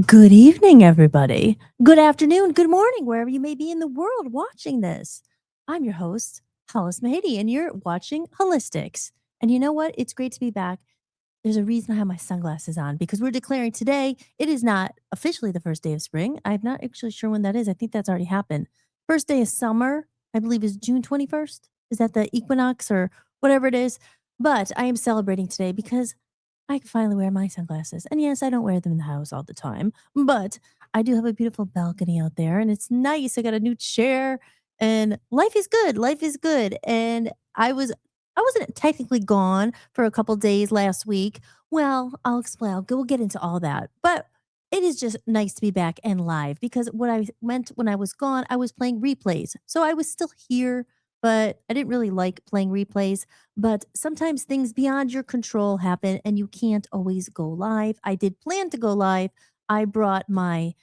Good evening, everybody. Good afternoon, good morning, wherever you may be in the world watching this. I'm your host, Hollis Mahady, and you're watching Hollis-tics. And you know what? It's great to be back. There's a reason I have my sunglasses on because we're declaring today it is not officially the first day of spring. I'm not actually sure when that is. I think that's already happened. First day of summer, I believe, is June 21st. Is that the equinox or whatever it is? But I am celebrating today because I can finally wear my sunglasses. And yes, I don't wear them in the house all the time, but I do have a beautiful balcony out there and it's nice. I got a new chair and life is good. Life is good. And I wasn't technically gone for a couple days last week. Well, I'll explain. We'll get into all that. But it is just nice to be back and live because what I meant when I was gone, I was playing replays. So I was still here, but I didn't really like playing replays. But sometimes things beyond your control happen and you can't always go live. I did plan to go live. I brought my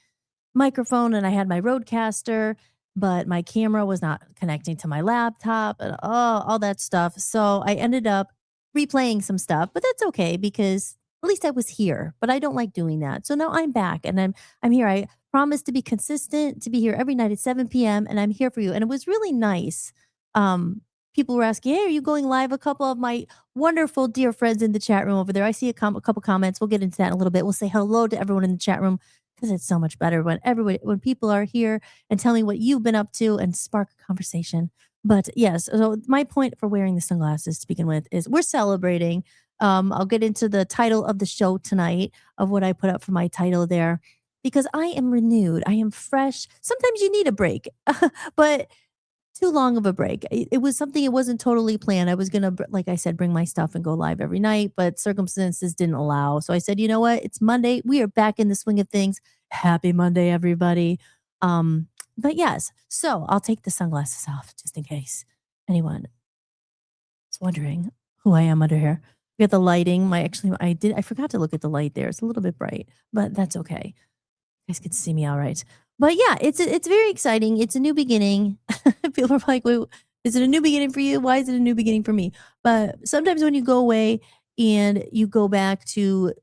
microphone and I had my roadcaster, but my camera was not connecting to my laptop and all that stuff. So I ended up replaying some stuff, but that's okay because at least I was here. But I don't like doing that. So now I'm back and I'm here. I promised to be consistent, to be here every night at 7 p.m. and I'm here for you. And it was really nice. Um People were asking, "Hey, are you going live?" A couple of my wonderful dear friends in the chat room over there. I see a couple comments. We'll get into that in a little bit. We'll say hello to everyone in the chat room because it's so much better when everybody when people are here and tell me what you've been up to and spark a conversation. But yes, so my point for wearing the sunglasses to begin with is we're celebrating. I'll get into the title of the show tonight of what I put up for my title there because I am renewed. I am fresh. Sometimes you need a break, but too long of a break. It was something it wasn't totally planned. I was gonna, like I said, bring my stuff and go live every night, but circumstances didn't allow. So I said, you know what? It's Monday. We are back in the swing of things. Happy Monday, everybody. But yes, so I'll take the sunglasses off just in case anyone is wondering who I am under here. We got the lighting. I forgot to look at the light there. It's a little bit bright, but that's okay. You guys can see me all right. But yeah, it's very exciting. It's a new beginning. People are like, "Wait, is it a new beginning for you? Why is it a new beginning for me?" But sometimes when you go away and you go back to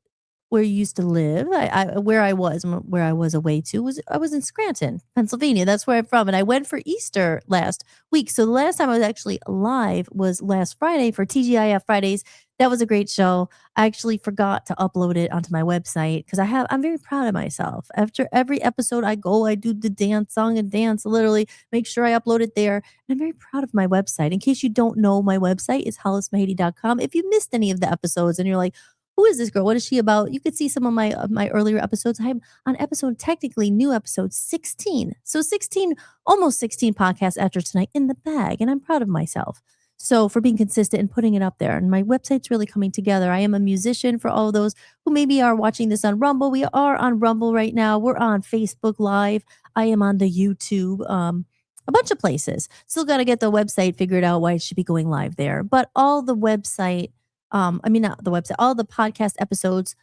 where you used to live. Where I was away to was I was in Scranton, Pennsylvania. That's where I'm from, and I went for Easter last week. So the last time I was actually live was last Friday for TGIF Fridays. That was a great show. I actually forgot to upload it onto my website because I'm very proud of myself. After every episode I go, I do the song and dance, literally make sure I upload it there. And I'm very proud of my website. In case you don't know, my website is hollismahady.com. If you missed any of the episodes and you're like, who is this girl? What is she about? You could see some of my earlier episodes. I'm on episode technically new episode 16. So 16, almost 16 podcasts after tonight in the bag. And I'm proud of myself. So for being consistent and putting it up there. And my website's really coming together. I am a musician for all of those who maybe are watching this on Rumble. We are on Rumble right now. We're on Facebook Live. I am on the YouTube. A bunch of places. Still got to get the website figured out why it should be going live there. But all the website I mean, not the website, all the podcast episodes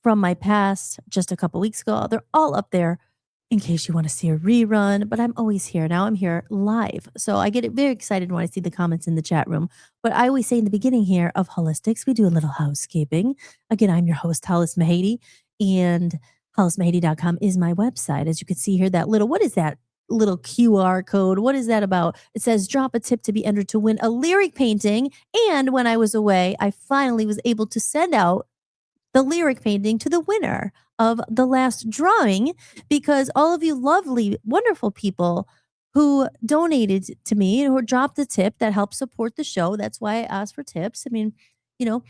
from my past just a couple weeks ago, they're all up there in case you want to see a rerun. But I'm always here. Now I'm here live. So I get very excited when I see the comments in the chat room. But I always say in the beginning here of Hollis-tics, we do a little housekeeping. Again, I'm your host, Hollis Mahady, and hollismahady.com is my website. As you can see here, that little, what is that? Little QR code. What is that about? It says drop a tip to be entered to win a lyric painting. And when I was away, I finally was able to send out the lyric painting to the winner of the last drawing because all of you lovely, wonderful people who donated to me or dropped a tip that helps support the show. That's why I asked for tips. I mean, you know,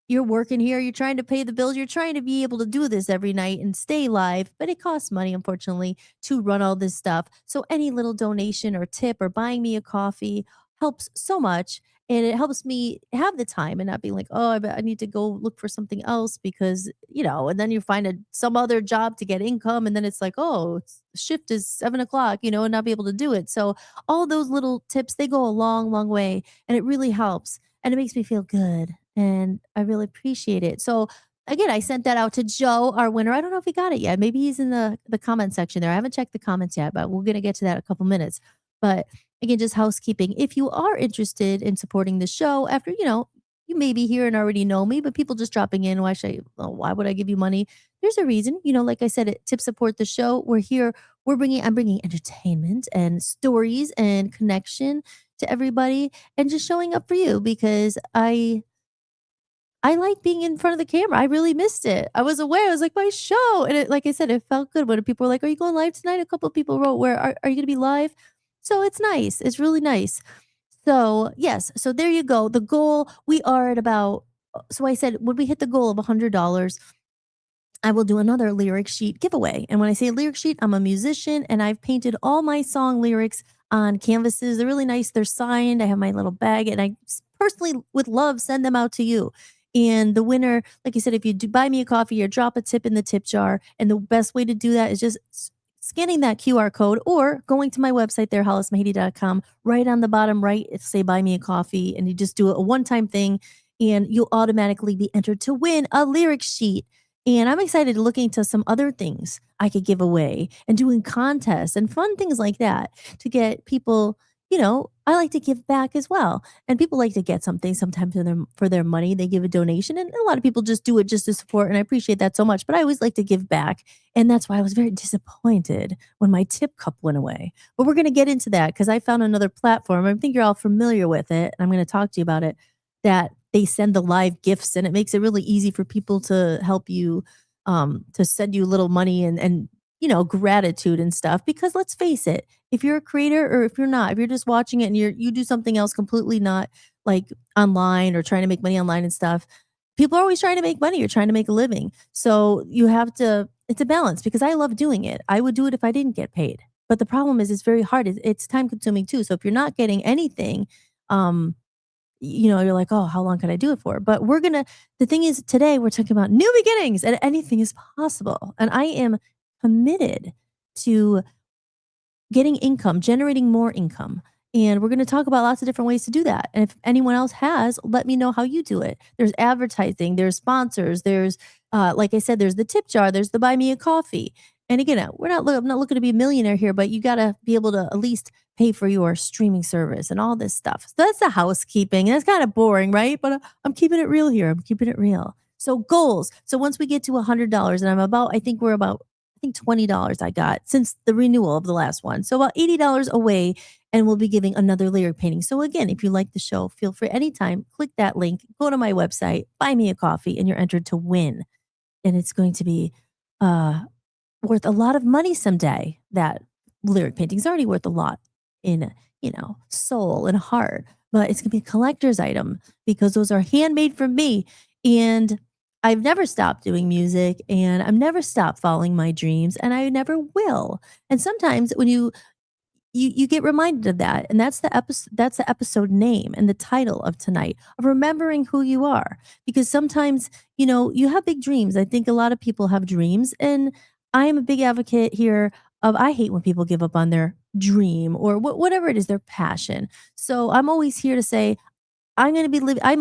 you're working here, you're trying to pay the bills, you're trying to be able to do this every night and stay live, but it costs money, unfortunately, to run all this stuff. So any little donation or tip or buying me a coffee helps so much. And it helps me have the time and not be like, oh, I need to go look for something else because, and then you find some other job to get income. And then it's like, oh, shift is 7 o'clock, and not be able to do it. So all those little tips, they go a long, long way and it really helps. And it makes me feel good. And I really appreciate it. So again, I sent that out to Joe, our winner. I don't know if he got it yet. Maybe he's in the comment section there. I haven't checked the comments yet, but we're going to get to that in a couple minutes. But again, just housekeeping. If you are interested in supporting the show after, you may be here and already know me, but people just dropping in, why would I give you money? there's a reason. Like I said, to support the show, I'm bringing entertainment and stories and connection to everybody and just showing up for you because I like being in front of the camera. I really missed it. I was away. I was like, my show. And like I said, it felt good when people were like, are you going live tonight? A couple of people wrote, where are you going to be live? So it's nice. It's really nice. So, yes. So there you go. The goal, we are at about, so I said, when we hit the goal of $100, I will do another lyric sheet giveaway. And when I say lyric sheet, I'm a musician and I've painted all my song lyrics on canvases. They're really nice. They're signed. I have my little bag and personally, with love, send them out to you. And the winner, like you said, if you do buy me a coffee or drop a tip in the tip jar, and the best way to do that is just scanning that QR code or going to my website there, hollismahady.com. Right on the bottom right, it say buy me a coffee, and you just do a one-time thing, and you'll automatically be entered to win a lyric sheet. And I'm excited to look into some other things I could give away and doing contests and fun things like that to get people, I like to give back as well. And people like to get something sometimes for their money. They give a donation, and a lot of people just do it just to support. And I appreciate that so much. But I always like to give back. And that's why I was very disappointed when my tip cup went away. But we're going to get into that because I found another platform. I think you're all familiar with it. And I'm going to talk to you about it, that they send the live gifts, and it makes it really easy for people to help you, to send you little money and gratitude and stuff. Because let's face it, if you're a creator or if you're not, if you're just watching it and you do something else completely not like online or trying to make money online and stuff, people are always trying to make money. You're trying to make a living. So you have to, it's a balance because I love doing it. I would do it if I didn't get paid. But the problem is it's very hard. It's time consuming too. So if you're not getting anything, um, you're like, oh, how long can I do it for? But the thing is, today we're talking about new beginnings and anything is possible. And I am committed to getting income, generating more income. And we're going to talk about lots of different ways to do that. And if anyone else has, let me know how you do it. There's advertising, there's sponsors, there's, like I said, there's the tip jar, there's the buy me a coffee. And again, I'm not looking to be a millionaire here, but you got to be able to at least pay for your streaming service and all this stuff. So that's the housekeeping. And that's kind of boring, right? But I'm keeping it real here. I'm keeping it real. So goals. So once we get to $100, and I think we're about, I think $20 I got since the renewal of the last one. So about $80 away, and we'll be giving another lyric painting. So again, if you like the show, feel free anytime, click that link, go to my website, buy me a coffee, and you're entered to win. And it's going to be worth a lot of money someday. That lyric painting is already worth a lot in, soul and heart, but it's going to be a collector's item because those are handmade from me. And I've never stopped doing music, and I've never stopped following my dreams, and I never will. And sometimes when you get reminded of that, and that's the episode name and the title of tonight, of remembering who you are, because sometimes you have big dreams. I think a lot of people have dreams, and I am a big advocate here of, I hate when people give up on their dream or whatever it is, their passion. So I'm always here to say, I'm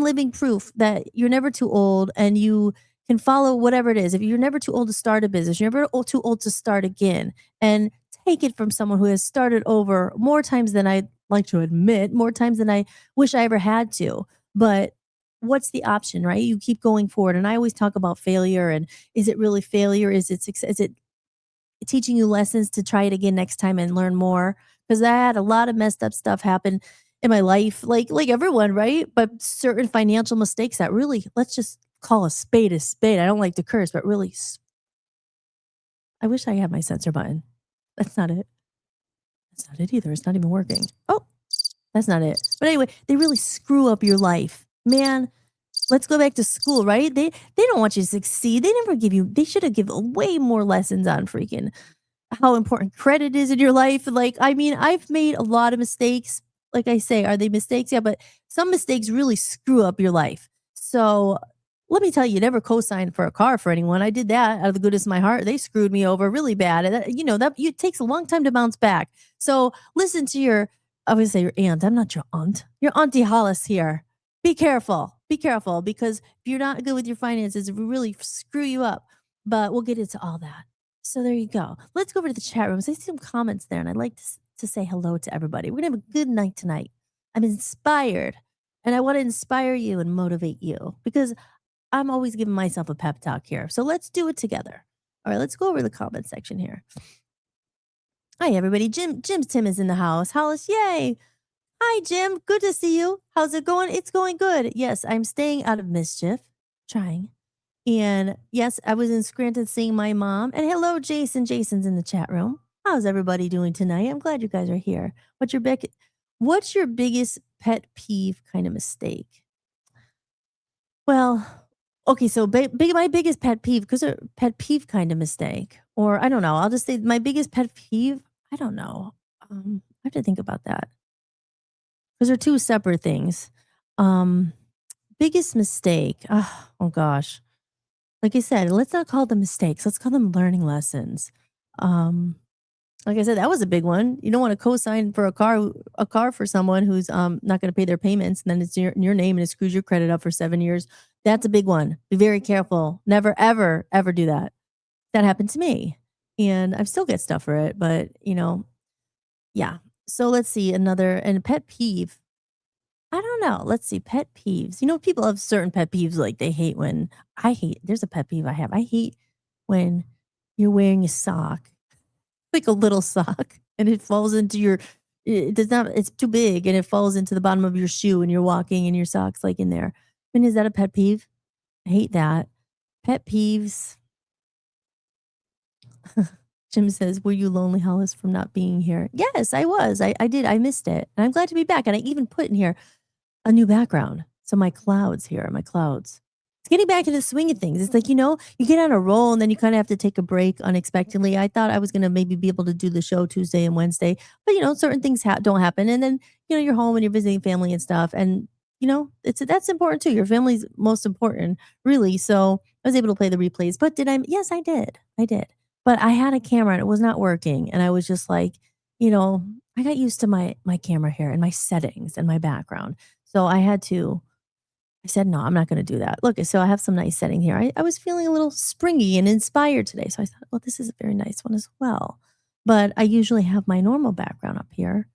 living proof that you're never too old, and you can follow whatever it is. If you're never too old to start a business, you're never too old to start again. And take it from someone who has started over more times than I'd like to admit, more times than I wish I ever had to. But what's the option, right? You keep going forward. And I always talk about failure, and is it really failure? Is it success? Is it teaching you lessons to try it again next time and learn more? Because I had a lot of messed up stuff happen in my life, like everyone, right? But certain financial mistakes that really, let's just call a spade a spade. I don't like to curse, but really, I wish I had my censor button. That's not it. That's not it either. It's not even working. Oh, that's not it. But anyway, they really screw up your life. Man, let's go back to school, right? They don't want you to succeed. They should have given way more lessons on freaking how important credit is in your life. Like, I mean, I've made a lot of mistakes. Like I say, are they mistakes? Yeah, but some mistakes really screw up your life. So let me tell you, never co-signed for a car for anyone. I did that out of the goodness of my heart. They screwed me over really bad. And it takes a long time to bounce back. So listen to I would say your aunt. I'm not your aunt. Your Auntie Hollis here. Be careful. Be careful, because if you're not good with your finances, it will really screw you up. But we'll get into all that. So there you go. Let's go over to the chat room. I see some comments there, and I'd like to say hello to everybody. We're going to have a good night tonight. I'm inspired, and I want to inspire you and motivate you, because I'm always giving myself a pep talk here. So let's do it together. All right, let's go over the comment section here. Hi, everybody. Jim's Tim is in the house. Hollis, yay. Hi, Jim. Good to see you. How's it going? It's going good. Yes, I'm staying out of mischief. Trying. And yes, I was in Scranton seeing my mom. And hello, Jason. Jason's in the chat room. How's everybody doing tonight? I'm glad you guys are here. What's your biggest pet peeve kind of mistake? Well, okay, so my biggest pet peeve, because a pet peeve kind of mistake, or I don't know. I'll just say my biggest pet peeve. I don't know. I have to think about that because they're two separate things. Um, Biggest mistake. Oh gosh. Like I said, let's not call them mistakes. Let's call them learning lessons. Um, like I said, that was a big one. You don't want to co-sign for a car for someone who's not going to pay their payments, and then it's in your name and it screws your credit up for 7 years. That's a big one. Be very careful. Never, ever, ever do that. That happened to me, and I still get stuff for it. But yeah. So let's see another and pet peeve. I don't know. Let's see pet peeves. People have certain pet peeves like they hate when I hate. There's a pet peeve I have. I hate when you're wearing a sock, like a little sock, and it falls into your it does not it's too big and it falls into the bottom of your shoe and you're walking and your socks like in there. I mean, is that a pet peeve? I hate that. Pet peeves. Jim says, "Were you lonely, Hollis, from not being here?" Yes, I was. I did. I missed it. And I'm glad to be back. And I even put in here a new background. So my clouds here, my clouds. It's getting back into the swing of things. It's like, you get on a roll and then you kind of have to take a break unexpectedly. I thought I was going to maybe be able to do the show Tuesday and Wednesday, but certain things don't happen. And then, you're home and you're visiting family and stuff. And, that's important too. Your family's most important, really. So I was able to play the replays, but yes, I did. I did. But I had a camera and it was not working. And I was just like, I got used to my camera here and my settings and my background. So I said, no, I'm not going to do that. Look, so I have some nice setting here. I was feeling a little springy and inspired today. So I thought, well, this is a very nice one as well. But I usually have my normal background up here.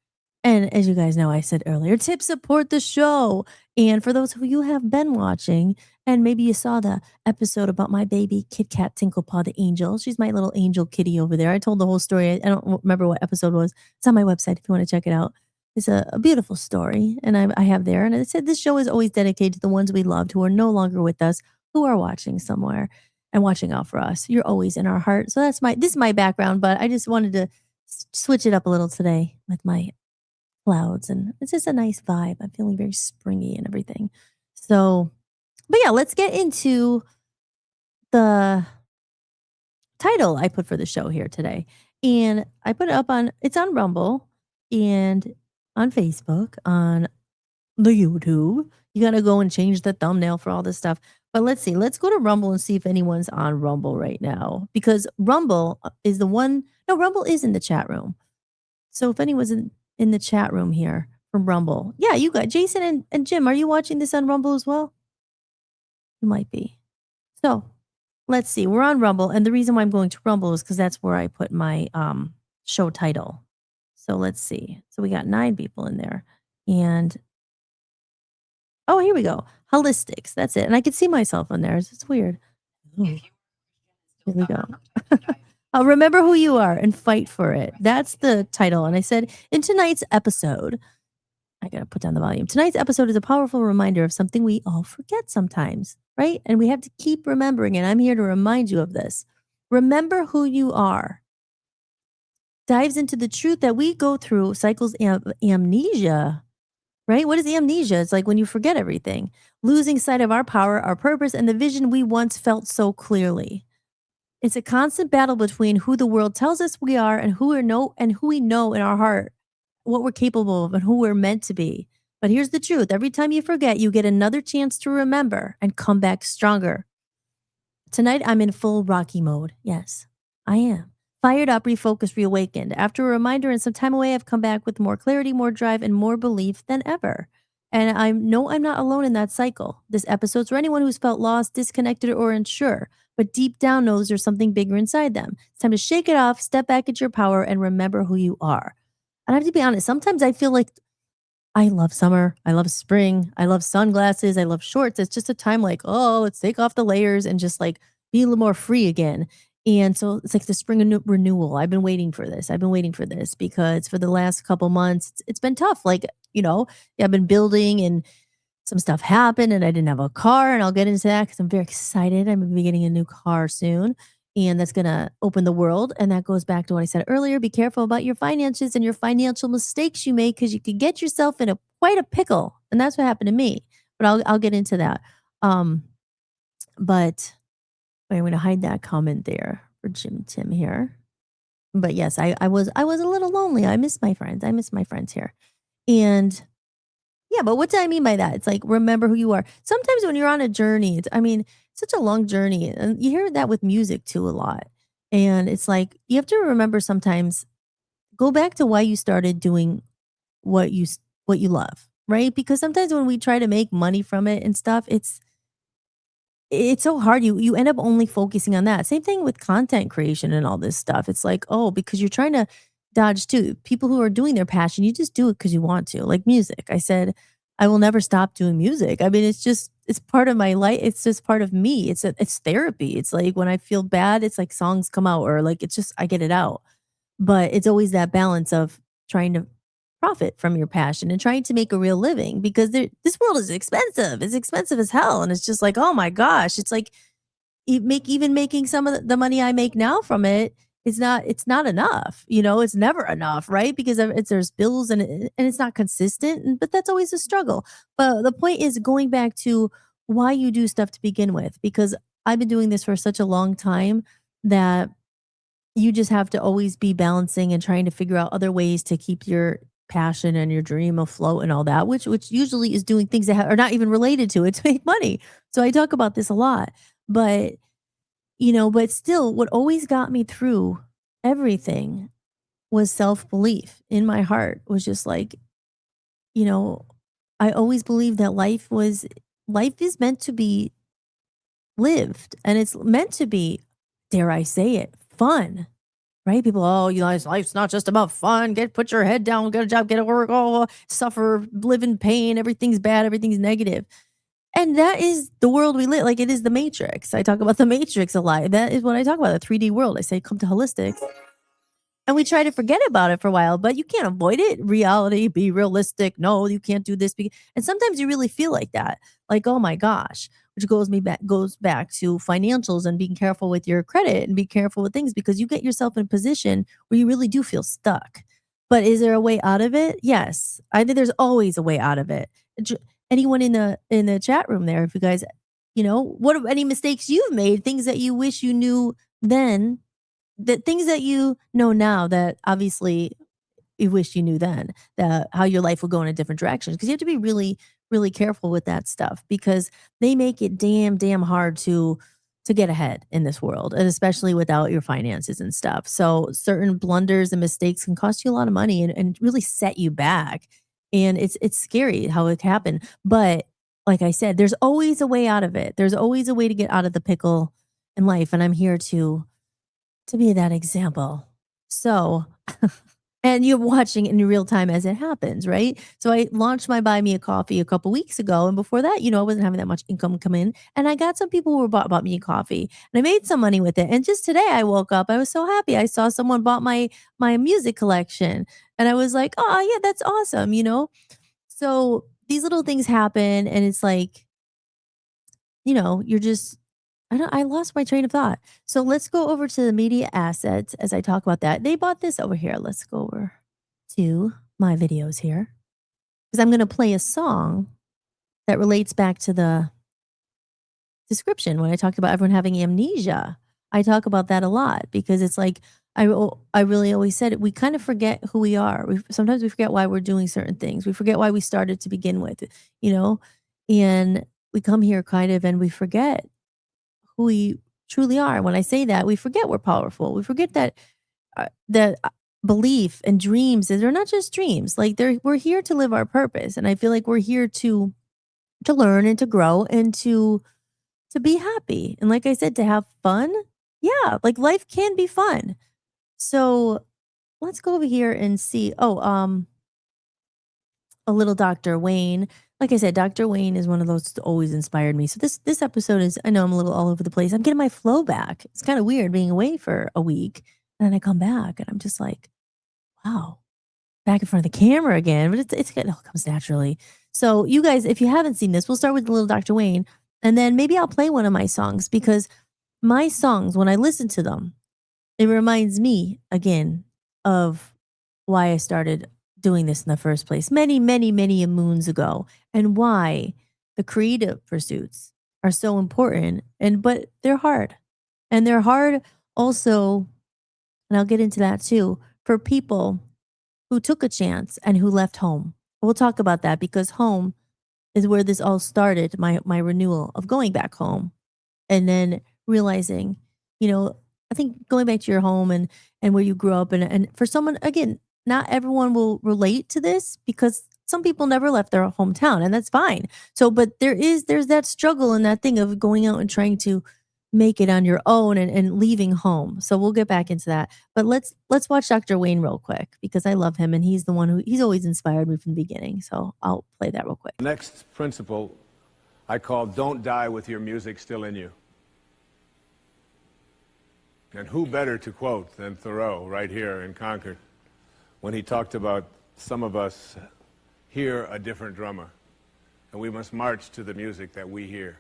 And as you guys know, I said earlier, tip support the show. And for those of you who have been watching, and maybe you saw the episode about my baby Kit Kat Tinklepaw the angel. She's my little angel kitty over there. I told the whole story. I don't remember what episode it was. It's on my website if you want to check it out. It's a beautiful story, and I have there. And it said this show is always dedicated to the ones we loved who are no longer with us, who are watching somewhere and watching out for us. You're always in our heart. So this is my background, but I just wanted to switch it up a little today with my clouds, and it's just a nice vibe. I'm feeling very springy and everything. So, but yeah, let's get into the title I put for the show here today. And I put it up it's on Rumble and on Facebook, on the YouTube. You got to go and change the thumbnail for all this stuff. But let's see. Let's go to Rumble and see if anyone's on Rumble right now. Because Rumble is the one. No, Rumble is in the chat room. So if anyone's in the chat room here from Rumble. Yeah, you got Jason and Jim. Are you watching this on Rumble as well? You might be. So let's see. We're on Rumble. And the reason why I'm going to Rumble is because that's where I put my show title. So let's see. So we got 9 people in there. And oh, here we go. Hollis-tics. That's it. And I can see myself in there. It's weird. Ooh. Here we go. I'll remember who you are and fight for it. That's the title. And I said, in tonight's episode, I got to put down the volume. Tonight's episode is a powerful reminder of something we all forget sometimes, right? And we have to keep remembering. And I'm here to remind you of this. Remember who you are. Dives into the truth that we go through cycles amnesia, right? What is amnesia? It's like when you forget everything, losing sight of our power, our purpose, and the vision we once felt so clearly. It's a constant battle between who the world tells us we are and who we know in our heart, what we're capable of and who we're meant to be. But here's the truth. Every time you forget, you get another chance to remember and come back stronger. Tonight, I'm in full Rocky mode. Yes, I am. Fired up, refocused, reawakened. After a reminder and some time away, I've come back with more clarity, more drive, and more belief than ever. And I know I'm not alone in that cycle. This episode's for anyone who's felt lost, disconnected, or unsure, but deep down knows there's something bigger inside them. It's time to shake it off, step back into your power, and remember who you are. And I have to be honest, sometimes I feel like I love summer. I love spring. I love sunglasses. I love shorts. It's just a time like, oh, let's take off the layers and just like be a little more free again. And so it's like the spring renewal. I've been waiting for this. I've been waiting for this because for the last couple months, it's been tough. Like, I've been building and some stuff happened and I didn't have a car. And I'll get into that because I'm very excited. I'm going to be getting a new car soon. And that's going to open the world. And that goes back to what I said earlier. Be careful about your finances and your financial mistakes you make because you could get yourself in quite a pickle. And that's what happened to me. But I'll get into that. Um, but I'm going to hide that comment there for Jim Tim here. But yes, I was a little lonely. I miss my friends. I miss my friends here. And yeah, but what do I mean by that? It's like remember who you are. Sometimes when you're on a journey, such a long journey, and you hear that with music too a lot. And it's like you have to remember sometimes go back to why you started doing what you love, right? Because sometimes when we try to make money from it and stuff, it's so hard. You end up only focusing on that. Same thing with content creation and all this stuff. It's like, oh, because you're trying to dodge too. People who are doing their passion, you just do it because you want to. Like music. I said, I will never stop doing music. I mean, it's part of my life. It's just part of me. It's therapy. It's like when I feel bad, it's like songs come out or like it's just I get it out. But it's always that balance of trying to profit from your passion and trying to make a real living because this world is expensive. It's expensive as hell. And it's just like, oh my gosh, it's like even making some of the money I make now from it's not enough. It's never enough, right? Because there's bills and it's not consistent. But that's always a struggle. But the point is going back to why you do stuff to begin with, because I've been doing this for such a long time that you just have to always be balancing and trying to figure out other ways to keep your passion and your dream afloat and all that, which usually is doing things that are not even related to it to make money. So I talk about this a lot, but but still, what always got me through everything was self belief in my heart. Was just like you know, I always believed that life is meant to be lived, and it's meant to be, dare I say it, fun. Right? People, oh, life's not just about fun. Put your head down, get a job, get to work, oh, suffer, live in pain. Everything's bad, everything's negative. And that is the world we live. Like it is the Matrix. I talk about the Matrix a lot. That is what I talk about, the 3D world. I say, come to Holistics. And we try to forget about it for a while, but you can't avoid it. Reality, be realistic. No, you can't do this. And sometimes you really feel like that. Like, oh my gosh, which goes back to financials and being careful with your credit and be careful with things because you get yourself in a position where you really do feel stuck. But is there a way out of it? Yes. I think there's always a way out of it. Anyone in the chat room there, if you guys, what are any mistakes you've made, things that you wish you knew then, the things that you know now that obviously you wish you knew then, that how your life will go in a different direction. Because you have to be really, really careful with that stuff because they make it damn hard to get ahead in this world, and especially without your finances and stuff. So certain blunders and mistakes can cost you a lot of money and really set you back. And it's scary how it happened. But like I said, there's always a way out of it. There's always a way to get out of the pickle in life. And I'm here to be that example. So, and you're watching in real time as it happens, right? So I launched my Buy Me a Coffee a couple weeks ago. And before that, I wasn't having that much income come in. And I got some people who bought me a coffee and I made some money with it. And just today I woke up, I was so happy. I saw someone bought my music collection and I was like, oh yeah, that's awesome. So these little things happen and it's like, you're just I lost my train of thought. So let's go over to the media assets as I talk about that. They bought this over here. Let's go over to my videos here because I'm going to play a song that relates back to the description when I talked about everyone having amnesia. I talk about that a lot because it's like I really always said it. We kind of forget who we are. Sometimes we forget why we're doing certain things. We forget why we started to begin with, and we come here kind of and we forget who we truly are. When I say that, we forget we're powerful. We forget that belief and dreams, they're not just dreams. Like we're here to live our purpose. And I feel like we're here to learn and to grow and to be happy. And like I said, to have fun. Yeah, like life can be fun. So let's go over here and see. Oh, a little Dr. Wayne. Like I said, Dr. Wayne is one of those that always inspired me. So this episode is, I know I'm a little all over the place. I'm getting my flow back. It's kind of weird being away for a week. And then I come back and I'm just like, wow, back in front of the camera again. But it all comes naturally. So you guys, if you haven't seen this, we'll start with the little Dr. Wayne. And then maybe I'll play one of my songs, because my songs, when I listen to them, it reminds me again of why I started doing this in the first place many, many, many moons ago, and why the creative pursuits are so important. But they're hard. And they're hard also, and I'll get into that too, for people who took a chance and who left home. We'll talk about that, because home is where this all started, my renewal of going back home, and then realizing, I think going back to your home and where you grew up, and for someone, again, not everyone will relate to this, because some people never left their hometown, and that's fine. So, but there's that struggle and that thing of going out and trying to make it on your own, and leaving home. So we'll get back into that. But let's watch Dr. Wayne real quick, because I love him and he's the one he's always inspired me from the beginning. So I'll play that real quick. Next principle I call "Don't die with your music still in you." And who better to quote than Thoreau right here in Concord, when he talked about some of us hear a different drummer, and we must march to the music that we hear.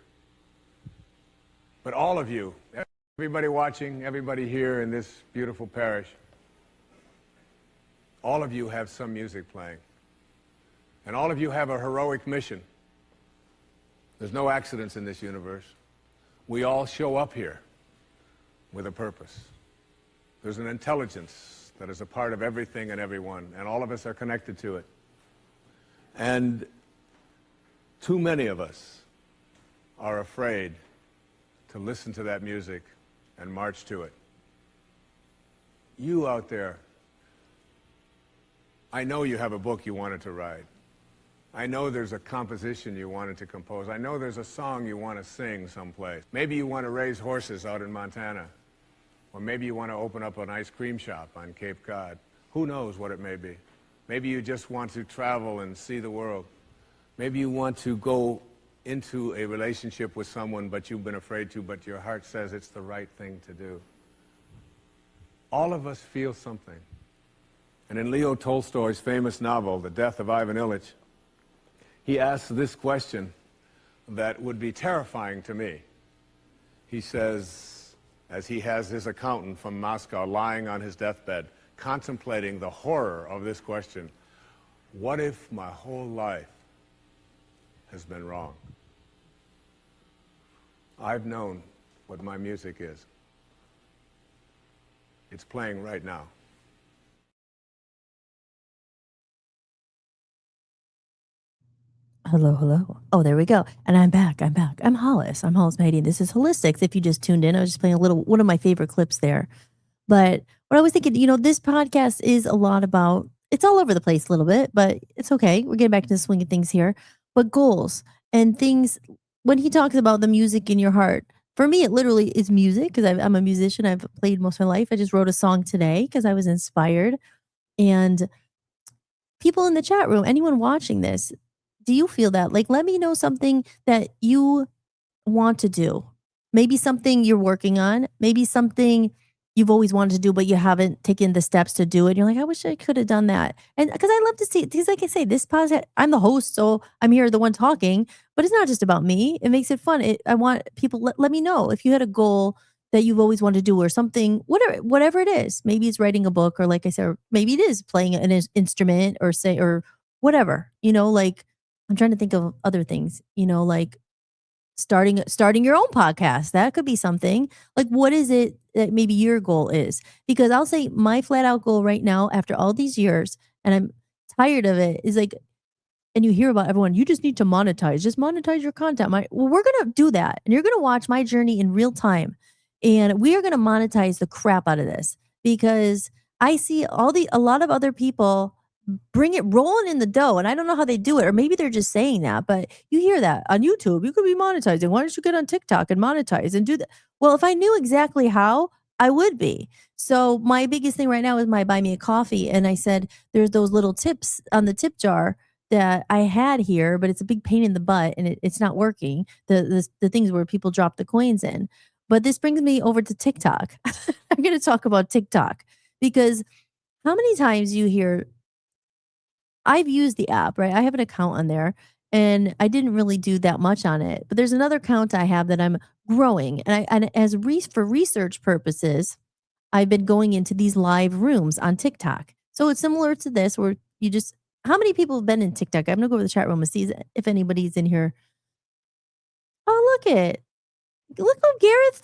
But all of you, everybody watching, everybody here in this beautiful parish, all of you have some music playing. And all of you have a heroic mission. There's no accidents in this universe. We all show up here with a purpose. There's an intelligence that is a part of everything and everyone, and all of us are connected to it. And too many of us are afraid to listen to that music and march to it. You out there, I know you have a book you wanted to write. I know there's a composition you wanted to compose. I know there's a song you want to sing someplace. Maybe you want to raise horses out in Montana. Or maybe you want to open up an ice cream shop on Cape Cod. Who knows what it may be. Maybe you just want to travel and see the world. Maybe you want to go into a relationship with someone, but you've been afraid to, but your heart says it's the right thing to do. All of us feel something. And in Leo Tolstoy's famous novel, The Death of Ivan Ilyich, he asks this question that would be terrifying to me. He says, as he has his accountant from Moscow lying on his deathbed, contemplating the horror of this question, what if my whole life has been wrong? I've known what my music is. It's playing right now. Hello, hello. Oh, there we go. And I'm back. I'm Hollis. I'm Hollis Mahady. This is Hollis-tics. If you just tuned in, I was just playing one of my favorite clips there. But what I was thinking, this podcast is a lot about, it's all over the place a little bit, but it's okay. We're getting back to the swing of things here. But goals and things, when he talks about the music in your heart, for me, it literally is music, because I'm a musician. I've played most of my life. I just wrote a song today because I was inspired. And people in the chat room, anyone watching this, do you feel that? Like, let me know something that you want to do. Maybe something you're working on. Maybe something you've always wanted to do, but you haven't taken the steps to do it. You're like, I wish I could have done that. And because I love to see, because like I say, this podcast, I'm the host, so I'm here, the one talking, but it's not just about me. It makes it fun. I want people, let me know if you had a goal that you've always wanted to do, or something, whatever it is. Maybe it's writing a book, or like I said, or maybe it is playing an instrument, or whatever, like, I'm trying to think of other things, like starting your own podcast. That could be something. Like, what is it that maybe your goal is? Because I'll say my flat out goal right now, after all these years, and I'm tired of it, is like, and you hear about everyone, you just need to monetize, just monetize your content. Well, we're going to do that. And you're going to watch my journey in real time. And we are going to monetize the crap out of this, because I see a lot of other people bring it rolling in the dough, and I don't know how they do it, or maybe they're just saying that, but you hear that on YouTube. You could be monetizing. Why don't you get on TikTok and monetize and do that? Well, if I knew exactly how, I would be. So my biggest thing right now is my buy me a coffee, and I said there's those little tips on the tip jar that I had here, but it's a big pain in the butt and it's not working. The things where people drop the coins in. But this brings me over to TikTok. I'm going to talk about TikTok because how many times you hear I've used the app, right? I have an account on there and I didn't really do that much on it. But there's another account I have that I'm growing. And for research purposes, I've been going into these live rooms on TikTok. So it's similar to this where you just how many people have been in TikTok? I'm gonna go over the chat room and see if anybody's in here. Oh, look who Gareth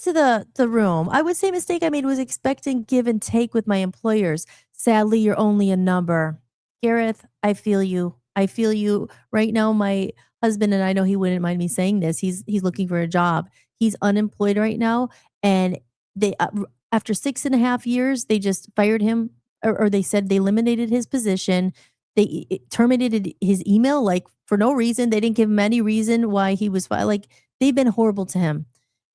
to the room. I would say mistake I made was expecting give and take with my employers. Sadly, you're only a number. Gareth, I feel you. I feel you. Right now, my husband and I know he wouldn't mind me saying this. He's looking for a job. He's unemployed right now, and they after 6.5 years, they just fired him, or they said they eliminated his position. They terminated his email like for no reason. They didn't give him any reason why he was fired. Like they've been horrible to him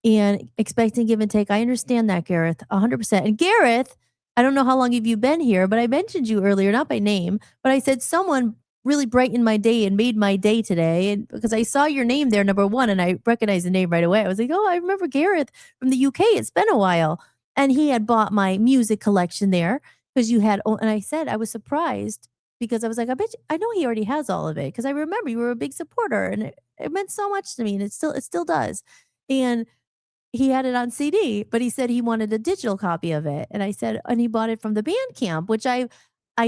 and expecting give and take. I understand that, Gareth, 100%. And Gareth, I don't know how long have you been here, but I mentioned you earlier, not by name, but I said someone really brightened my day and made my day today. And because I saw your name there, number one, and I recognized the name right away. I was like, oh, I remember Gareth from the UK. It's been a while. And he had bought my music collection there because you had, and I said, I was surprised because I was like, I know he already has all of it because I remember you were a big supporter and it meant so much to me and it still does. And he had it on CD, but he said he wanted a digital copy of it. And I said, and he bought it from the Bandcamp, which I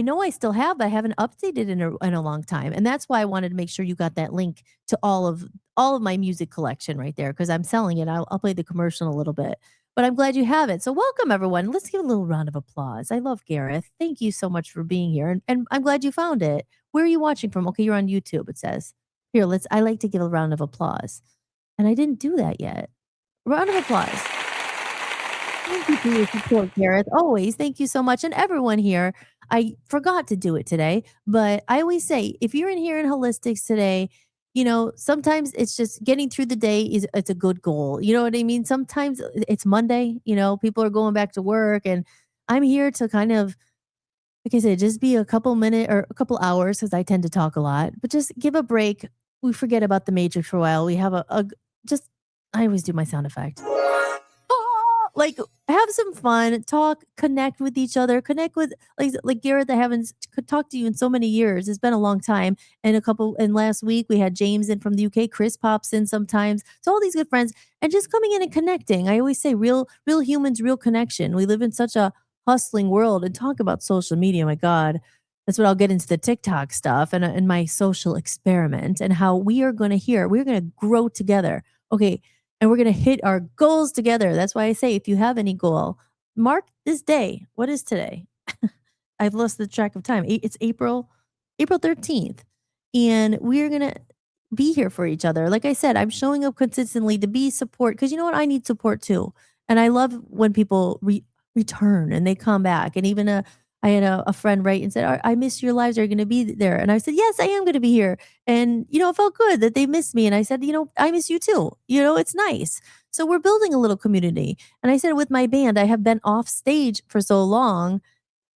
know I still have, but I haven't updated in a long time. And that's why I wanted to make sure you got that link to all of my music collection right there because I'm selling it. I'll play the commercial in a little bit. But I'm glad you have it. So welcome everyone. Let's give a little round of applause. I love Gareth. Thank you so much for being here. And I'm glad you found it. Where are you watching from? Okay, you're on YouTube, it says. Here, I like to give a round of applause. And I didn't do that yet. Round of applause. Thank you for your support, Gareth. Always. Thank you so much. And everyone here, I forgot to do it today, but I always say if you're in here in holistics today, sometimes it's just getting through the day it's a good goal. You know what I mean? Sometimes it's Monday, people are going back to work and I'm here to kind of like I said, just be a couple minute or a couple hours because I tend to talk a lot, but just give a break. We forget about the matrix for a while. We have just I always do my sound effect. Like have some fun, talk, connect with each other, connect with like Garrett. I haven't could talk to you in so many years. It's been a long time. And last week we had James in from the UK. Chris pops in sometimes. So all these good friends and just coming in and connecting. I always say real humans, real connection. We live in such a hustling world and talk about social media. My God. That's what I'll get into the TikTok stuff and my social experiment and how we're going to grow together. Okay, and we're going to hit our goals together. That's why I say if you have any goal, mark this day. What is today? I've lost the track of time. It's April 13th. And we're going to be here for each other. Like I said, I'm showing up consistently to be support because you know what? I need support too. And I love when people return and they come back. And even I had a friend write and said, I miss your lives. Are you going to be there? And I said, yes, I am going to be here. And, it felt good that they missed me. And I said, I miss you too. It's nice. So we're building a little community. And I said, with my band, I have been off stage for so long,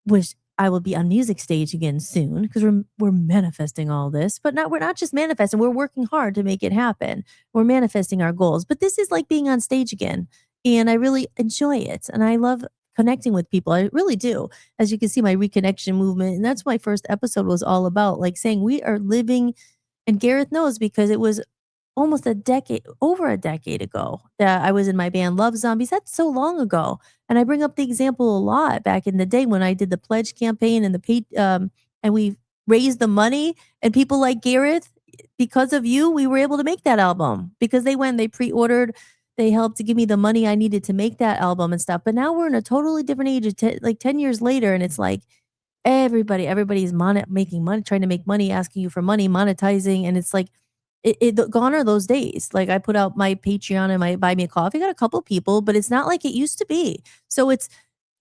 which I will be on music stage again soon because we're manifesting all this, but we're not just manifesting. We're working hard to make it happen. We're manifesting our goals, but this is like being on stage again. And I really enjoy it. And I love connecting with people. I really do. As you can see, my reconnection movement. And that's my first episode was all about like saying we are living, and Gareth knows because it was over a decade ago that I was in my band Love Zombies. That's so long ago. And I bring up the example a lot back in the day when I did the pledge campaign and we raised the money and people like Gareth, because of you, we were able to make that album because they pre-ordered, they helped to give me the money I needed to make that album and stuff. But now we're in a totally different age, like 10 years later. And it's like, everybody's making money, trying to make money, asking you for money, monetizing. And it's like, gone are those days. Like I put out my Patreon and my Buy Me a Coffee, got a couple people, but it's not like it used to be. So it's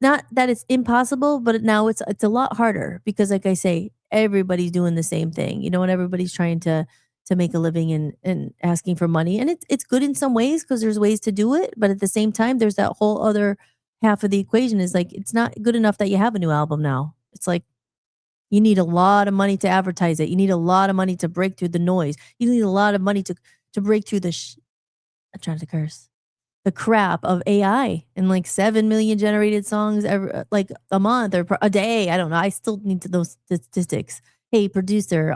not that it's impossible, but now it's a lot harder because, like I say, everybody's doing the same thing, and everybody's trying to make a living and asking for money, and it's good in some ways because there's ways to do it, but at the same time, there's that whole other half of the equation is like it's not good enough that you have a new album now. It's like You need a lot of money to advertise it. You need a lot of money to break through the noise. You need a lot of money to break through I'm trying to curse. The crap of AI and like 7 million generated songs like a month or a day. I don't know. I still need to those statistics. Hey, producer,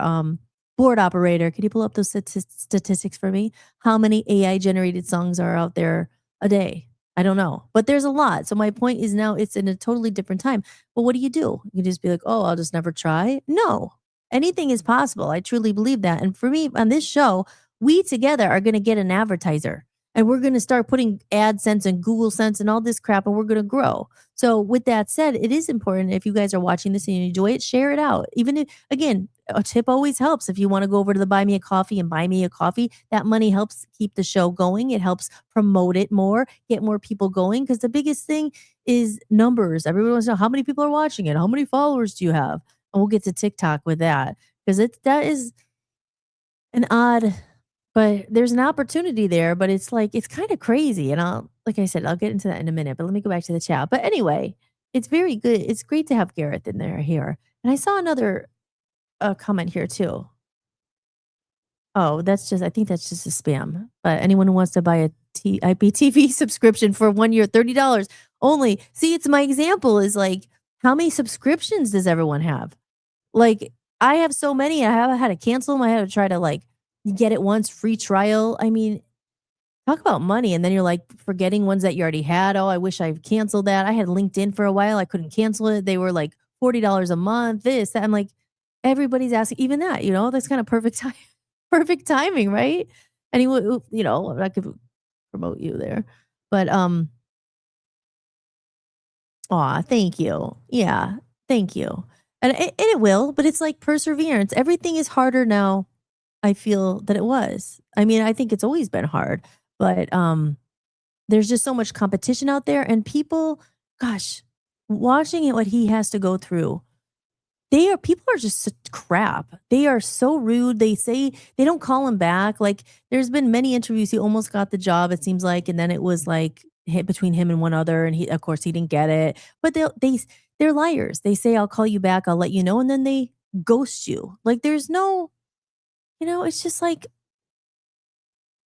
board operator, could you pull up those statistics for me? How many AI generated songs are out there a day? I don't know, but there's a lot. So my point is now it's in a totally different time. But what do? You just be like, oh, I'll just never try. No, anything is possible. I truly believe that. And for me on this show, we together are going to get an advertiser and we're going to start putting AdSense and Google Sense and all this crap and we're going to grow. So with that said, it is important if you guys are watching this and you enjoy it, share it out. Even if, again, a tip always helps. If you want to go over to the Buy Me a Coffee and buy me a coffee, that money helps keep the show going. It helps promote it more, get more people going. Because the biggest thing is numbers. Everyone wants to know how many people are watching it. How many followers do you have? And we'll get to TikTok with that because that is an odd, but there's an opportunity there. But it's like it's kind of crazy. And like I said, I'll get into that in a minute. But let me go back to the chat. But anyway, it's very good. It's great to have Gareth in there here. And I saw another comment here too. Oh, I think that's just a spam. But anyone who wants to buy a IPTV subscription for 1 year, $30 only. See, it's my example is like, how many subscriptions does everyone have? Like, I have so many. I haven't had to cancel them. I had to try to like get it once, free trial. I mean, talk about money. And then you're like forgetting ones that you already had. Oh, I wish I canceled that. I had LinkedIn for a while. I couldn't cancel it. They were like $40 a month, this, that. I'm like, everybody's asking, even that, that's kind of perfect time, perfect timing, right? Anyone, I could promote you there, but thank you. Yeah, thank you. And it will, but it's like perseverance. Everything is harder now. I feel that it was. I mean, I think it's always been hard, but there's just so much competition out there, and people, gosh, watching it, what he has to go through. People are just crap. They are so rude. They say they don't call him back. Like there's been many interviews. He almost got the job, it seems like. And then it was like hit between him and one other. And of course he didn't get it, but they're liars. They say, I'll call you back. I'll let you know. And then they ghost you. Like there's no, it's just like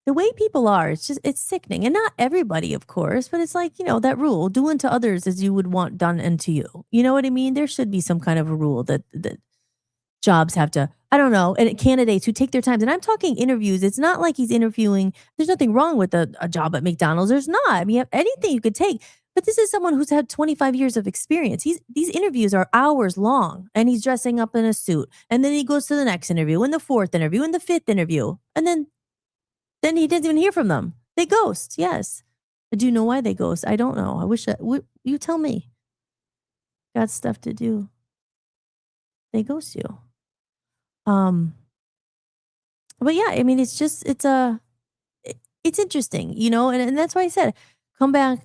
the way people are, it's sickening. And not everybody, of course, but it's like, that rule, do unto others as you would want done unto you. You know what I mean? There should be some kind of a rule that jobs have to, I don't know, and candidates who take their time. And I'm talking interviews. It's not like he's interviewing. There's nothing wrong with a job at McDonald's. There's not. I mean, anything you could take. But this is someone who's had 25 years of experience. These interviews are hours long, and he's dressing up in a suit. And then he goes to the next interview, and the fourth interview, and the fifth interview. And then he didn't even hear from them. They ghost, yes. Do you know why they ghost? I don't know. I wish you tell me. Got stuff to do. They ghost you. But yeah, I mean, it's interesting, and that's why I said, come back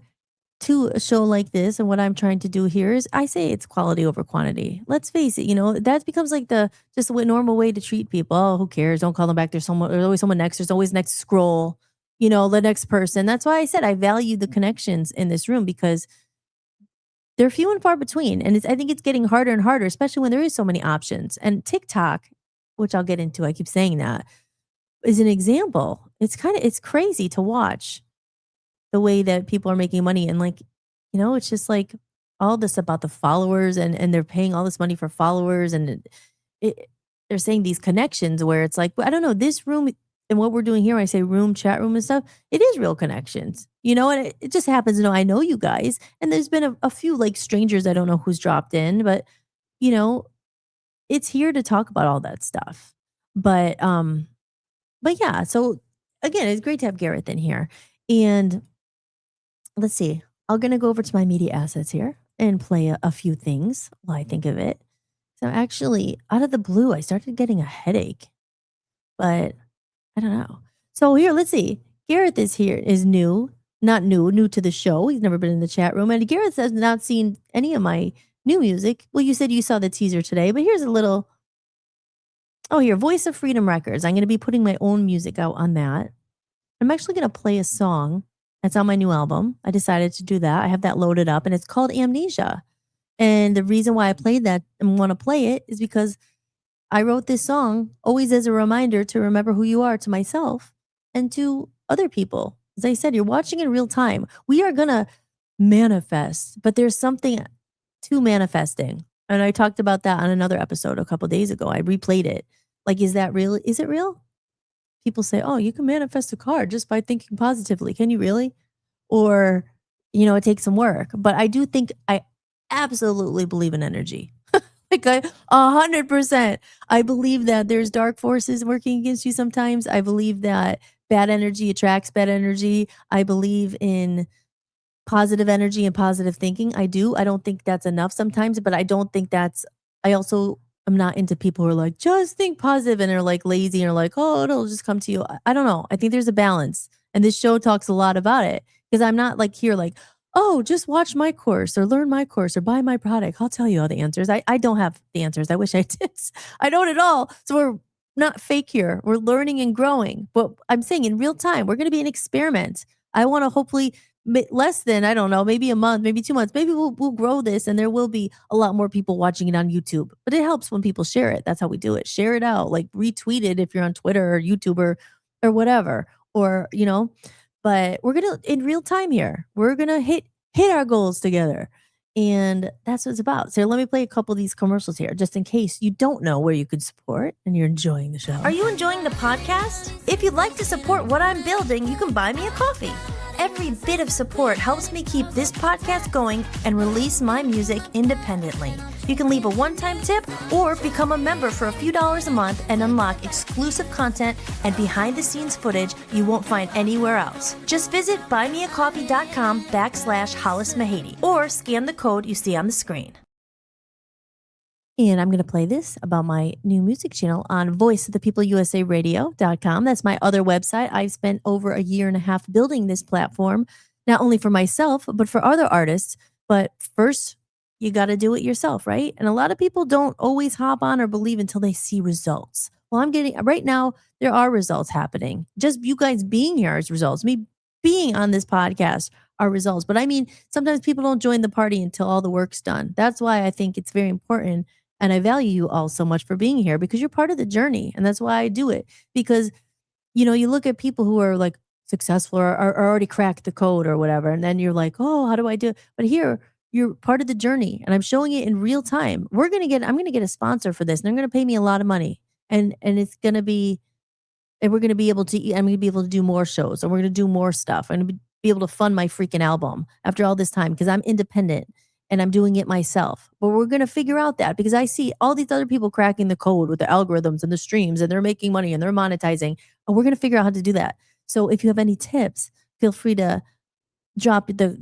to a show like this. And what I'm trying to do here is I say it's quality over quantity. Let's face it, that becomes like just a normal way to treat people. Oh, who cares? Don't call them back. There's always someone next. There's always next scroll, the next person. That's why I said I value the connections in this room because they're few and far between. And I think it's getting harder and harder, especially when there is so many options. And TikTok, which I'll get into, I keep saying that, is an example. It's crazy to watch the way that people are making money. And like, it's just like all this about the followers and they're paying all this money for followers. And they're saying these connections where it's like, I don't know, this room and what we're doing here, when I say room, chat room and stuff, it is real connections, and it just happens to know I know you guys. And there's been a few like strangers, I don't know who's dropped in, but it's here to talk about all that stuff. But yeah, so again, it's great to have Gareth in here. And let's see. I'm going to go over to my media assets here and play a few things while I think of it. So actually, out of the blue, I started getting a headache, but I don't know. So here, let's see. Gareth is new to the show. He's never been in the chat room. And Gareth has not seen any of my new music. Well, you said you saw the teaser today, but here's a little. Oh, here, Voice of Freedom Records. I'm going to be putting my own music out on that. I'm actually going to play a song that's on my new album. I decided to do that. I have that loaded up, and it's called Amnesia. And the reason why I played that and want to play it is because I wrote this song always as a reminder to remember who you are to myself and to other people. As I said, you're watching in real time. We are going to manifest, but there's something to manifesting. And I talked about that on another episode a couple days ago. I replayed it. Like, is that real? Is it real? People say, oh, you can manifest a car just by thinking positively. Can you really? Or, it takes some work. But I do think I absolutely believe in energy. Like 100%. I believe that there's dark forces working against you sometimes. I believe that bad energy attracts bad energy. I believe in positive energy and positive thinking. I do. I don't think that's enough sometimes, but I don't think I also am not into people who are like, just think positive and are like lazy and are like, oh, it'll just come to you. I don't know. I think there's a balance. And this show talks a lot about it because I'm not like here, like, oh, just watch my course or learn my course or buy my product. I'll tell you all the answers. I don't have the answers. I wish I did. I don't at all. So we're not fake here. We're learning and growing. But I'm saying in real time, we're going to be an experiment. I want to hopefully less than, I don't know, maybe a month, maybe 2 months, maybe we'll grow this and there will be a lot more people watching it on YouTube. But it helps when people share it. That's how we do it. Share it out, like retweet it if you're on Twitter or YouTube or whatever. Or, but we're going to, in real time here, we're going to hit our goals together. And that's what it's about. So let me play a couple of these commercials here, just in case you don't know where you could support and you're enjoying the show. Are you enjoying the podcast? If you'd like to support what I'm building, you can buy me a coffee. Every bit of support helps me keep this podcast going and release my music independently. You can leave a one-time tip or become a member for a few dollars a month and unlock exclusive content and behind-the-scenes footage you won't find anywhere else. Just visit buymeacoffee.com/Hollis-Mahady or scan the code you see on the screen. And I'm going to play this about my new music channel on voiceofthepeopleusa.radio.com. That's my other website. I've spent over a year and a half building this platform, not only for myself, but for other artists. But first, you got to do it yourself, right? And a lot of people don't always hop on or believe until they see results. Well, right now, there are results happening. Just you guys being here is results. Me being on this podcast are results. But I mean, sometimes people don't join the party until all the work's done. That's why I think it's very important. And I value you all so much for being here because you're part of the journey. And that's why I do it. Because, you look at people who are like successful or already cracked the code or whatever. And then you're like, oh, how do I do it? But here, you're part of the journey. And I'm showing it in real time. I'm going to get a sponsor for this. And they're going to pay me a lot of money. And it's going to be, and we're going to be able to, I'm going to be able to do more shows. And we're going to do more stuff. I'm going to be able to fund my freaking album after all this time because I'm independent. And I'm doing it myself. But we're going to figure out that because I see all these other people cracking the code with the algorithms and the streams and they're making money and they're monetizing. And we're going to figure out how to do that. So if you have any tips, feel free to drop the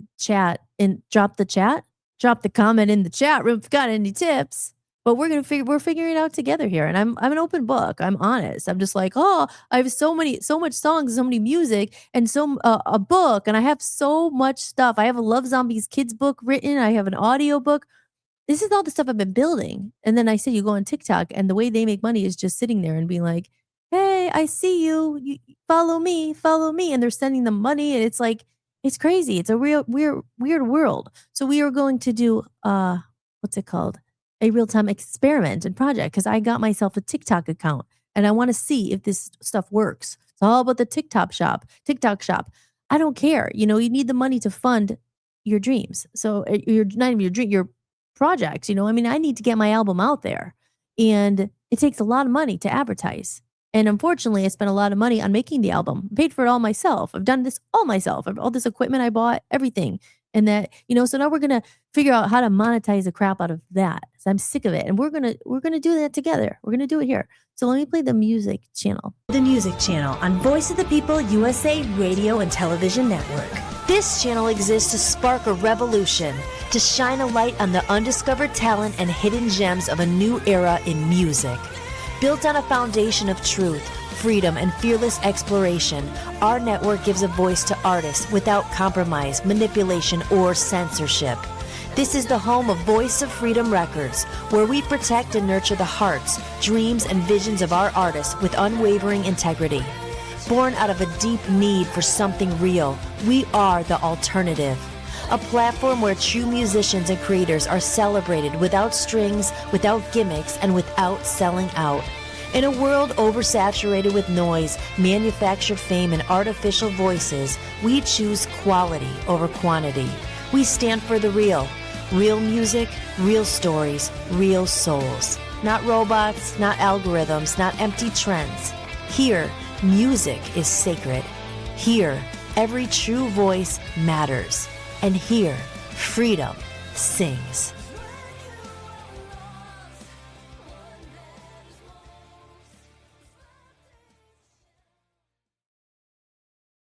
comment in the chat room if you've got any tips. But we're figuring it out together here. And I'm an open book. I'm honest. I'm just like, oh, I have so much songs, so many music, and a book, and I have so much stuff. I have a Love Zombies kids book written. I have an audio book. This is all the stuff I've been building. And then I said, you go on TikTok, and the way they make money is just sitting there and being like, hey, I see you. You follow me. And they're sending them money. And it's like, it's crazy. It's a real weird world. So we are going to do what's it called? A real-time experiment and project because I got myself a TikTok account and I want to see if this stuff works. It's all about the TikTok shop. I don't care. You need the money to fund your dreams. So you're not even your projects. I need to get my album out there and it takes a lot of money to advertise. And unfortunately, I spent a lot of money on making the album. I paid for it all myself. I've done this all myself. All this equipment I bought, everything. And that, so now we're going to figure out how to monetize the crap out of that. So I'm sick of it. And we're going to do that together. We're going to do it here. So let me play the music channel. The music channel on Voice of the People USA Radio and Television Network. This channel exists to spark a revolution, to shine a light on the undiscovered talent and hidden gems of a new era in music. Built on a foundation of truth, freedom, and fearless exploration, our network gives a voice to artists without compromise, manipulation, or censorship. This is the home of Voice of Freedom Records, where we protect and nurture the hearts, dreams, and visions of our artists with unwavering integrity. Born out of a deep need for something real, we are the alternative. a platform where true musicians and creators are celebrated without strings, without gimmicks, and without selling out. In a world oversaturated with noise, manufactured fame, and artificial voices, we choose quality over quantity. We stand for the real. Real music, real stories, real souls. Not robots, not algorithms, not empty trends. Here, music is sacred. Here, every true voice matters. And here, freedom sings.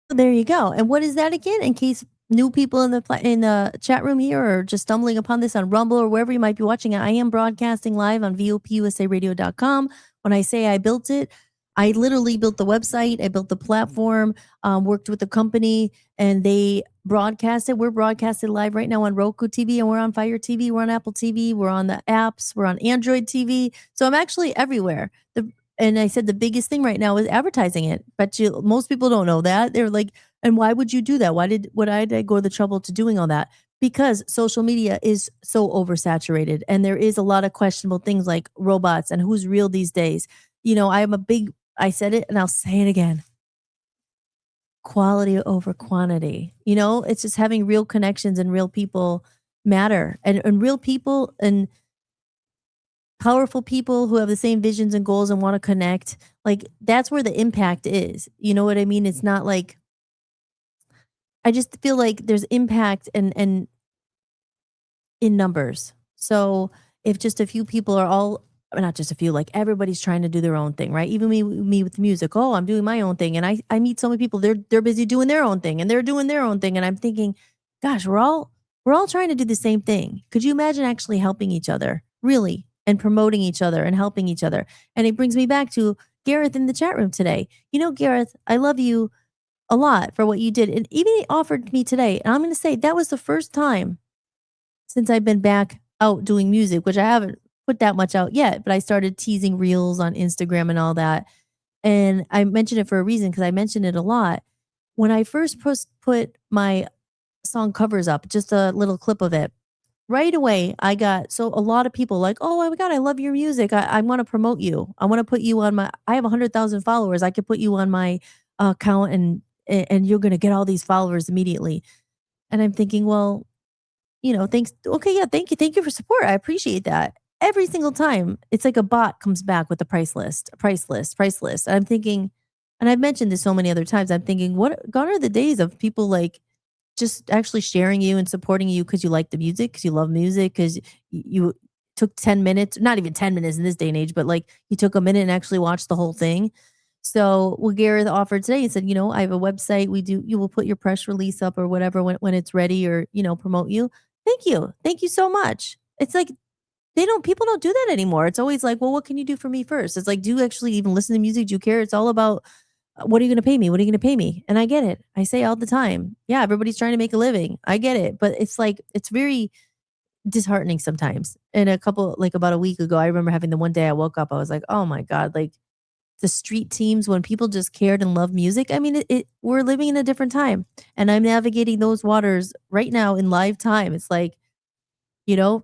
There you go. And what is that again? In case new people in the chat room here are just stumbling upon this on Rumble or wherever you might be watching it, I am broadcasting live on VOPUSARadio.com. When I say I built it, I literally built the website, I built the platform, worked with the company, and they broadcast it. We're broadcasted live right now on Roku TV, and we're on Fire TV, we're on Apple TV, we're on the apps, we're on Android TV. So I'm actually everywhere. And I said the biggest thing right now is advertising it. But most people don't know that. They're like, and why would you do that? Why did I go to the trouble to doing all that? Because social media is so oversaturated, and there is a lot of questionable things like robots and who's real these days. I said it and I'll say it again. Quality over quantity. It's just having real connections, and real people matter, and real people and powerful people who have the same visions and goals and want to connect. Like, that's where the impact is. You know what I mean? It's not like, I just feel like there's impact and in numbers. So if just a few people are all, not just a few, like everybody's trying to do their own thing, right? Even me with music. Oh, I'm doing my own thing. And I meet so many people, they're busy doing their own thing, and they're doing their own thing. And I'm thinking, gosh, we're all trying to do the same thing. Could you imagine actually helping each other? Really? And promoting each other and helping each other. And it brings me back to Gareth in the chat room today. Gareth, I love you a lot for what you did. And even he offered me today, and I'm going to say that was the first time since I've been back out doing music, which I haven't put that much out yet, but I started teasing reels on Instagram and all that. And I mentioned it for a reason, because I mentioned it a lot. When I first put my song covers up, just a little clip of it, right away, I got a lot of people like, oh my God, I love your music. I want to promote you. I want to put you on I have 100,000 followers. I could put you on my account, and you're going to get all these followers immediately. And I'm thinking, well, thanks. Okay. Yeah. Thank you. Thank you for support. I appreciate that. Every single time it's like a bot comes back with a price list. And I'm thinking, and I've mentioned this so many other times, I'm thinking, what gone are the days of people like just actually sharing you and supporting you because you like the music, because you love music, because you took 10 minutes, not even 10 minutes in this day and age, but like you took a minute and actually watched the whole thing. So what Gareth offered today, he said, I have a website. You will put your press release up or whatever when it's ready, or, promote you. Thank you. Thank you so much. It's like, people don't do that anymore. It's always like, well, what can you do for me first? It's like, do you actually even listen to music? Do you care? It's all about, what are you going to pay me? What are you going to pay me? And I get it. I say all the time, yeah, everybody's trying to make a living. I get it. But it's like, it's very disheartening sometimes. And about a week ago, I remember having the one day I woke up, I was like, oh my God, like the street teams, when people just cared and loved music. I mean, we're living in a different time, and I'm navigating those waters right now in live time. It's like,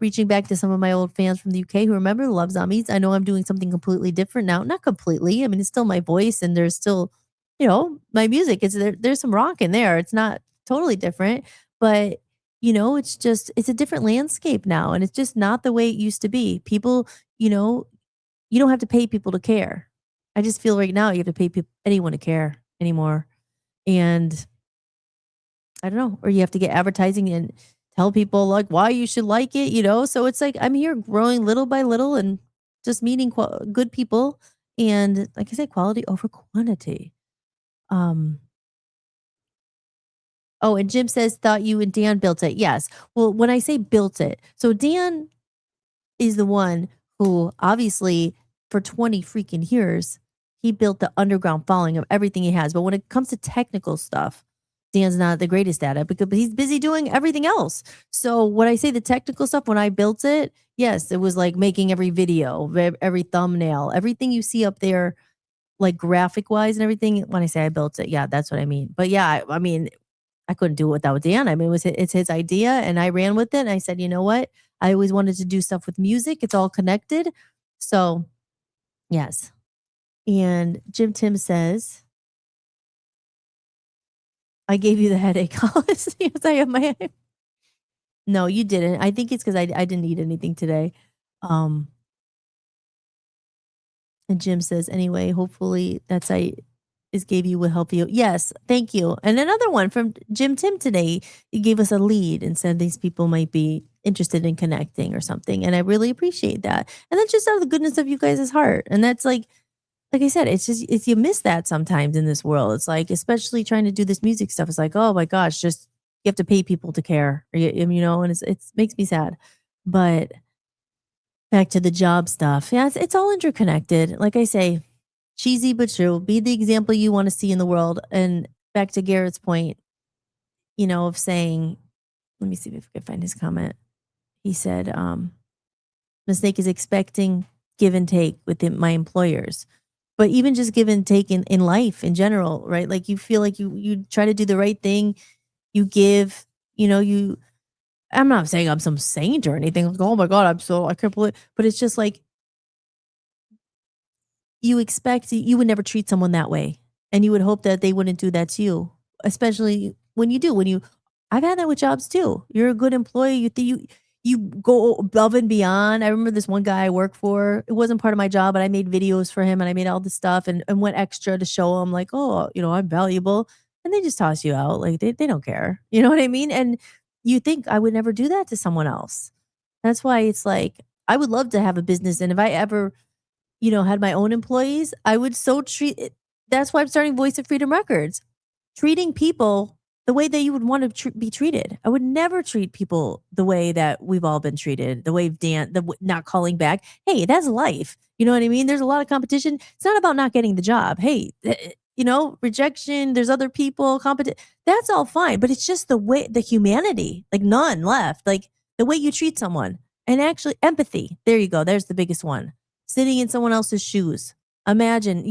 reaching back to some of my old fans from the UK who remember Love Zombies. I know I'm doing something completely different now. Not completely. I mean, it's still my voice, and there's still, my music. There's some rock in there. It's not totally different, but it's a different landscape now, and it's just not the way it used to be. People, you don't have to pay people to care. I just feel right now you have to pay anyone to care anymore. And I don't know, or you have to get advertising and tell people like why you should like it. So it's like I'm here growing little by little and just meeting good people, and like I said, quality over quantity. Oh, and Jim says, thought you and Dan built it. Yes. Well, when I say built it, so Dan is the one who obviously for 20 freaking years, he built the underground following of everything he has. But when it comes to technical stuff, Dan's not the greatest at it because he's busy doing everything else. So when I say the technical stuff, when I built it, yes, it was like making every video, every thumbnail, everything you see up there, like graphic wise and everything. When I say I built it, yeah, that's what I mean. But yeah, I mean, I couldn't do it without Dan. I mean, it's his idea, and I ran with it. And I said, you know what? I always wanted to do stuff with music. It's all connected. So yes. And Jim Tim says, I gave you the headache, Hollis. Yes, I have my headache. No, you didn't. I think it's because I didn't eat anything today. Um, and Jim says, anyway, hopefully that's I is gave you will help you. Yes, thank you. And another one from Jim Tim today. He gave us a lead and said these people might be interested in connecting or something. And I really appreciate that. And that's just out of the goodness of you guys' heart. And that's like I said, it's just it's you miss that sometimes in this world. It's like, especially trying to do this music stuff. It's like, oh my gosh, just you have to pay people to care, and it's makes me sad. But back to the job stuff, yeah, it's all interconnected. Like I say, cheesy but true. Be the example you want to see in the world. And back to Garrett's point, of saying, let me see if I can find his comment. He said, mistake is expecting give and take with my employers. But even just give and take in life in general, right? Like you feel like you try to do the right thing, you give, you I'm not saying I'm some saint or anything. Like, oh my God, I can't believe, but it's just like you expect you would never treat someone that way. And you would hope that they wouldn't do that to you, especially when you do. I've had that with jobs too. You're a good employee. You go above and beyond. I remember this one guy I worked for. It wasn't part of my job, but I made videos for him and I made all this stuff and went extra to show him like, oh, I'm valuable. And they just toss you out. Like they don't care. You know what I mean? And you think I would never do that to someone else. That's why it's like I would love to have a business. And if I ever had my own employees, I would so treat it. That's why I'm starting Voice of Freedom Records, treating people the way that you would want to be treated. I would never treat people the way that we've all been treated, the way not calling back. Hey, that's life. You know what I mean? There's a lot of competition. It's not about not getting the job. Hey, rejection, there's other people, that's all fine. But it's just the way, the humanity, like none left, like the way you treat someone and actually empathy. There you go. There's the biggest one. Sitting in someone else's shoes. Imagine,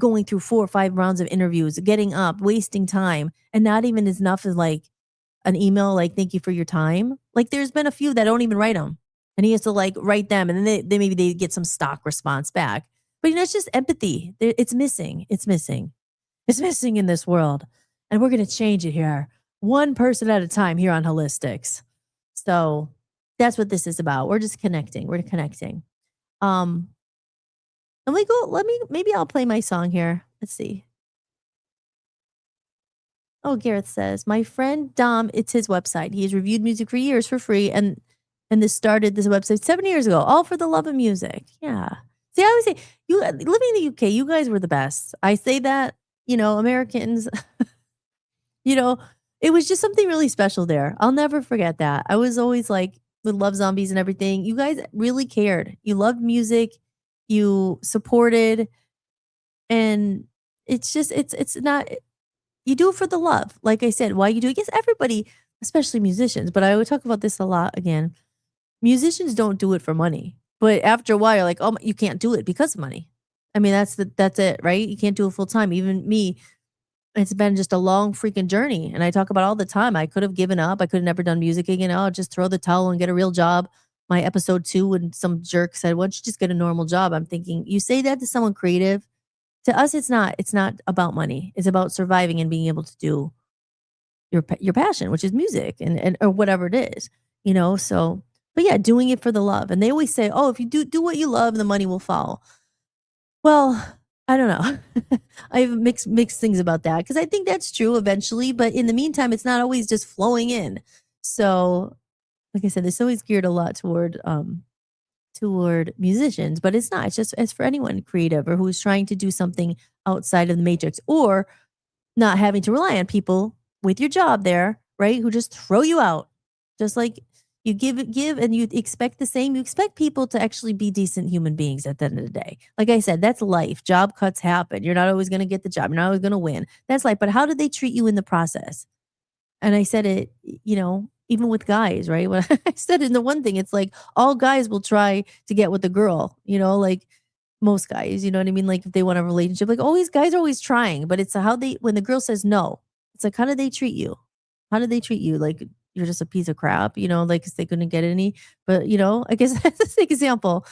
going through 4 or 5 rounds of interviews, getting up, wasting time, and not even enough as like an email, like, thank you for your time. Like, there's been a few that don't even write them. And he has to like write them. And then they maybe they get some stock response back. But, it's just empathy. It's missing. It's missing. It's missing in this world. And we're going to change it here, one person at a time here on Hollis-tics. So that's what this is about. We're just connecting. We're connecting. Maybe I'll play my song here. Let's see. Oh, Gareth says, my friend Dom, it's his website. He has reviewed music for years for free. And this website 7 years ago, all for the love of music. Yeah. See, I always say, you living in the UK, you guys were the best. I say that, Americans, it was just something really special there. I'll never forget that. I was always like, with Love Zombies and everything, you guys really cared. You loved music. You supported, and it's not, you do it for the love. Like I said, why you do it? Yes, everybody, especially musicians, but I would talk about this a lot again. Musicians don't do it for money, but after a while, you're like, oh, you can't do it because of money. I mean, that's it, right? You can't do it full time. Even me, it's been just a long freaking journey. And I talk about all the time. I could have given up. I could have never done music again. I'll just throw the towel and get a real job. My episode 2, when some jerk said, why don't you just get a normal job? I'm thinking, you say that to someone creative. To us, it's not about money. It's about surviving and being able to do your passion, which is music and or whatever it is, so, but yeah, doing it for the love. And they always say, oh, if you do what you love, the money will follow. Well, I don't know. I have mixed things about that because I think that's true eventually. But in the meantime, it's not always just flowing in. So like I said, it's always geared a lot toward musicians, but it's not. It's for anyone creative or who's trying to do something outside of the matrix or not having to rely on people with your job there, right? Who just throw you out. Just like you give and you expect the same. You expect people to actually be decent human beings at the end of the day. Like I said, that's life. Job cuts happen. You're not always going to get the job. You're not always going to win. That's life. But how did they treat you in the process? And I said it, even with guys, right? When I said it in the one thing, it's like all guys will try to get with the girl, like most guys, you know what I mean? Like if they want a relationship, like always guys are always trying, but it's when the girl says no, it's like, how do they treat you? How did they treat you? Like you're just a piece of crap, like is they gonna get any? But I guess that's a sick example.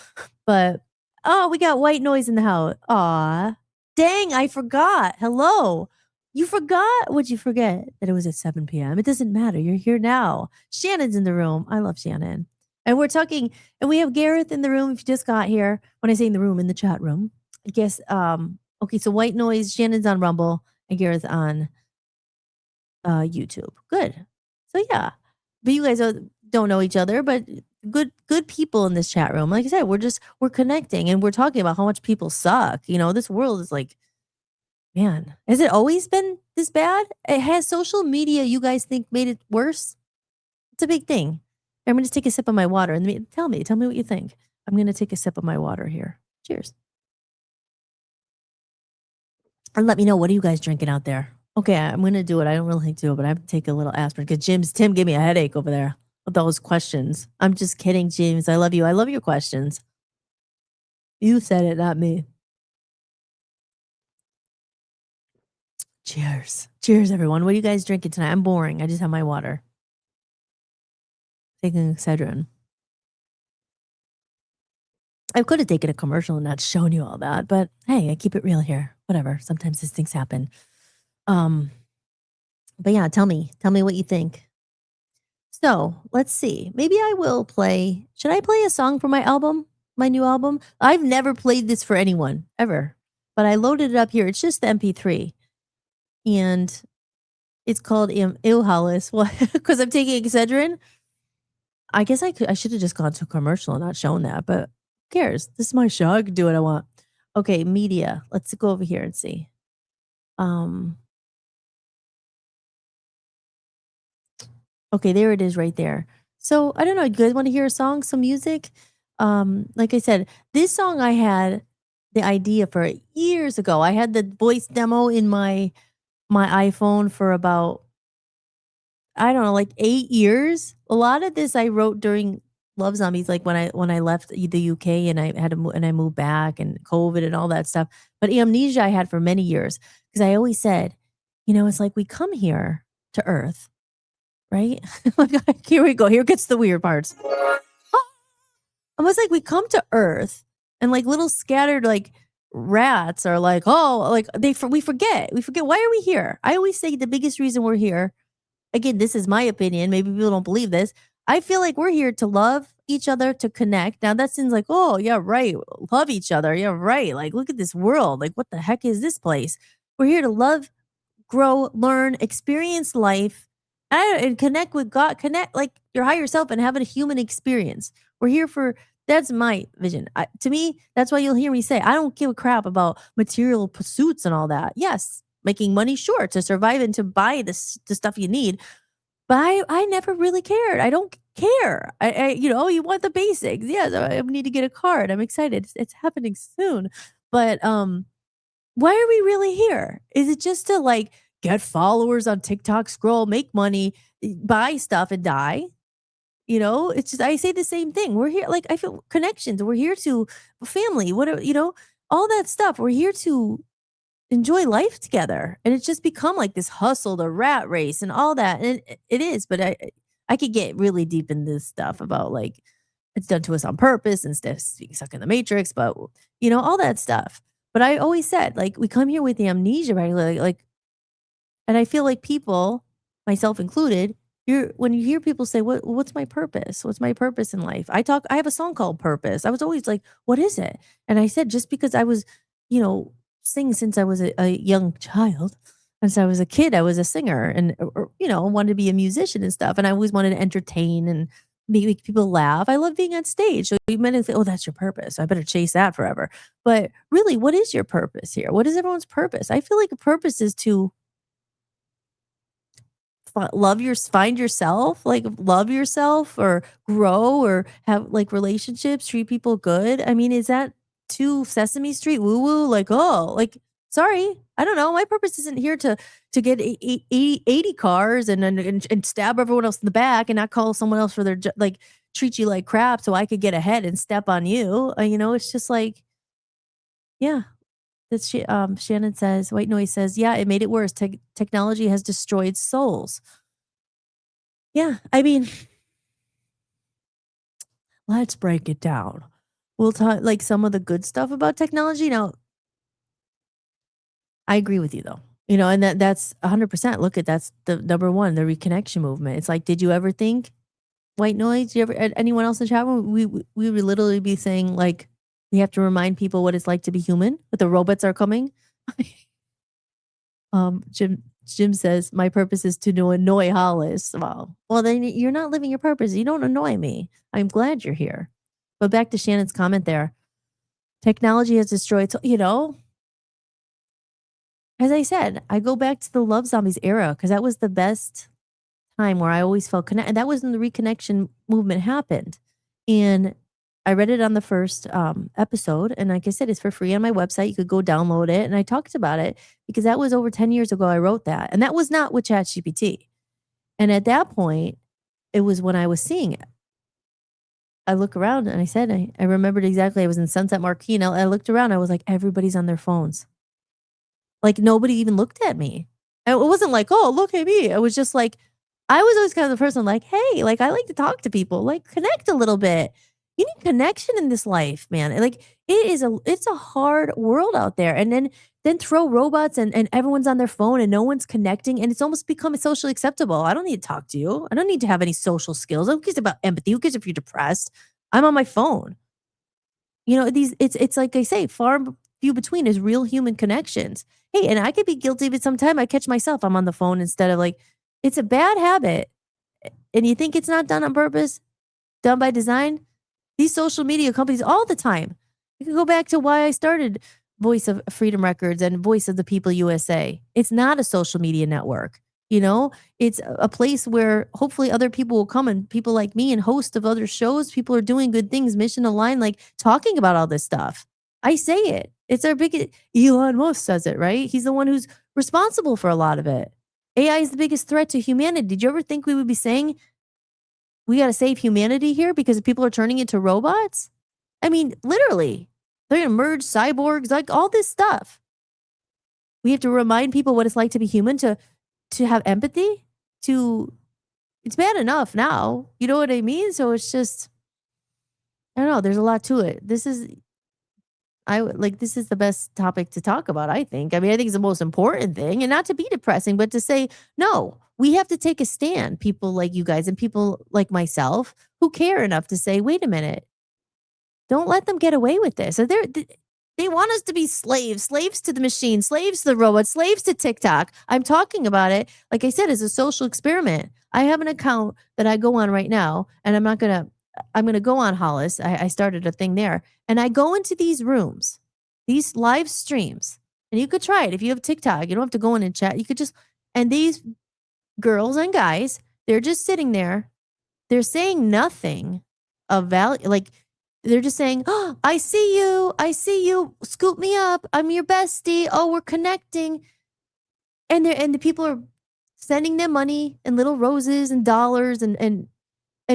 But oh, we got white noise in the house. Aw. Dang, I forgot. Hello. You forgot? What'd you forget? That it was at 7 p.m. It doesn't matter. You're here now. Shannon's in the room. I love Shannon. And we're talking, and we have Gareth in the room if you just got here. When I say in the room, in the chat room. I guess okay, so white noise, Shannon's on Rumble, and Gareth on YouTube. Good. So yeah. But you guys don't know each other, but good people in this chat room. Like I said, we're connecting and we're talking about how much people suck. This world is like, man, has it always been this bad? It has social media, you guys think made it worse? It's a big thing. I'm gonna take a sip of my water and tell me what you think. I'm gonna take a sip of my water here. Cheers. And let me know, what are you guys drinking out there? Okay, I'm gonna do it. I don't really like to do it, but I have to take a little aspirin because Tim gave me a headache over there with those questions. I'm just kidding, James. I love you. I love your questions. You said it, not me. Cheers. Cheers, everyone. What are you guys drinking tonight? I'm boring. I just have my water. Taking Excedrin. I could have taken a commercial and not shown you all that, but hey, I keep it real here. Whatever. Sometimes these things happen. But yeah, tell me what you think. So let's see. Maybe I will play. Should I play a song from my album? My new album? I've never played this for anyone ever, but I loaded it up here. It's just the MP3, and it's called Ew Hollis. Well, because I'm taking Excedrin. I guess I should have just gone to a commercial and not shown that, but who cares? This is my show. I can do what I want. Okay, media. Let's go over here and see. Okay, there it is right there. So I don't know. You guys want to hear a song, some music? Like I said, this song I had the idea for years ago. I had the voice demo in my iPhone for about, I don't know, like 8 years. A lot of this I wrote during Love Zombies, like when I left the UK and I had to and I moved back and COVID and all that stuff. But amnesia I had for many years because I always said, it's like we come here to Earth, right? Like, here we go. Here gets the weird parts. Almost like we come to Earth and like little scattered like rats are like, oh, like we forget. We forget, why are we here? I always say the biggest reason we're here, again, this is my opinion. Maybe people don't believe this. I feel like we're here to love each other, to connect. Now that seems like, oh yeah, right. Love each other. Yeah, right. Like, look at this world. Like, what the heck is this place? We're here to love, grow, learn, experience life, and connect with God, connect like your higher self and have a human experience. We're here for, that's my vision. To me, that's why you'll hear me say, I don't give a crap about material pursuits and all that. Yes, making money, sure, to survive and to buy the stuff you need. But I never really cared. I don't care. You want the basics. Yes, I need to get a car and I'm excited. It's happening soon. But why are we really here? Is it just to like get followers on TikTok, scroll, make money, buy stuff and die? It's just, I say the same thing. We're here, like, I feel connections. We're here to family, all that stuff. We're here to enjoy life together. And it's just become like this hustle, the rat race and all that. And it is, but I could get really deep in this stuff about like it's done to us on purpose instead of being stuck in the matrix, but all that stuff. But I always said, like, we come here with the amnesia, right? Like, and I feel like people, myself included, when you hear people say, what's my purpose? What's my purpose in life? I have a song called Purpose. I was always like, what is it? And I said, just because I was, sing since I was a young child. Since I was a kid, I was a singer and, wanted to be a musician and stuff. And I always wanted to entertain and make people laugh. I love being on stage. So you might think, oh, that's your purpose. I better chase that forever. But really, what is your purpose here? What is everyone's purpose? I feel like a purpose is to find yourself, like love yourself or grow or have like relationships, treat people good. I mean, is that too Sesame Street woo woo? Like, oh, like, sorry, I don't know. My purpose isn't here to get 80 cars and stab everyone else in the back and not call someone else for their like treat you like crap so I could get ahead and step on you. It's just like, yeah. That's Shannon says, White Noise says, yeah, it made it worse. Technology has destroyed souls. Yeah, I mean, let's break it down. We'll talk like some of the good stuff about technology. Now, I agree with you though. And that's 100%. Look at that's the number one, the reconnection movement. It's like, did you ever think white noise? You ever anyone else in the chat room? We would literally be saying like we have to remind people what it's like to be human, but the robots are coming. Jim says my purpose is to annoy Hollis. Well, then you're not living your purpose. You don't annoy me. I'm glad you're here. But back to Shannon's comment there. Technology has destroyed, as I said, I go back to the Love Zombies era because that was the best time where I always felt connected. And that was when the reconnection movement happened. And I read it on the first episode. And like I said, it's for free on my website. You could go download it. And I talked about it because that was over 10 years ago I wrote that. And that was not with ChatGPT. And at that point, it was when I was seeing it. I look around and I said, I remembered exactly. I was in Sunset Marquee and I looked around. I was like, everybody's on their phones. Like nobody even looked at me. And it wasn't like, oh, look at me. It was just like, I was always kind of the person like, hey, like I like to talk to people, like connect a little bit. You need connection in this life, man. Like it's a hard world out there. And then throw robots and everyone's on their phone and no one's connecting. And it's almost become socially acceptable. I don't need to talk to you. I don't need to have any social skills. Who cares about empathy? Who cares if you're depressed? I'm on my phone. It's like I say, far few between is real human connections. Hey, and I could be guilty of it sometime. I catch myself. I'm on the phone instead of like, it's a bad habit. And you think it's not done on purpose, done by design? These social media companies all the time. You can go back to why I started Voice of Freedom Records and Voice of the People USA. It's not a social media network. It's a place where hopefully other people will come and people like me and hosts of other shows, people are doing good things, mission aligned, like talking about all this stuff. I say it. It's our biggest, Elon Musk says it, right? He's the one who's responsible for a lot of it. AI is the biggest threat to humanity. Did you ever think we would be saying we got to save humanity here because people are turning into robots? I mean, literally, they're going to merge cyborgs, like all this stuff. We have to remind people what it's like to be human, to have empathy, it's bad enough now. You know what I mean? So it's just, I don't know. There's a lot to it. This is the best topic to talk about, I think. I mean, I think it's the most important thing, and not to be depressing, but to say, no, we have to take a stand. People like you guys and people like myself who care enough to say, wait a minute, don't let them get away with this. They want us to be slaves to the machine, slaves to the robot, slaves to TikTok. I'm talking about it, like I said, as a social experiment. I have an account that I go on right now, and I'm going to go on Hollis. I started a thing there, and I go into these rooms, these live streams, and you could try it. If you have TikTok, you don't have to go in and chat. You could just, and these girls and guys, they're just sitting there. They're saying nothing of value. Like, they're just saying, oh, I see you, scoop me up, I'm your bestie, oh, we're connecting. And the people are sending them money and little roses and dollars and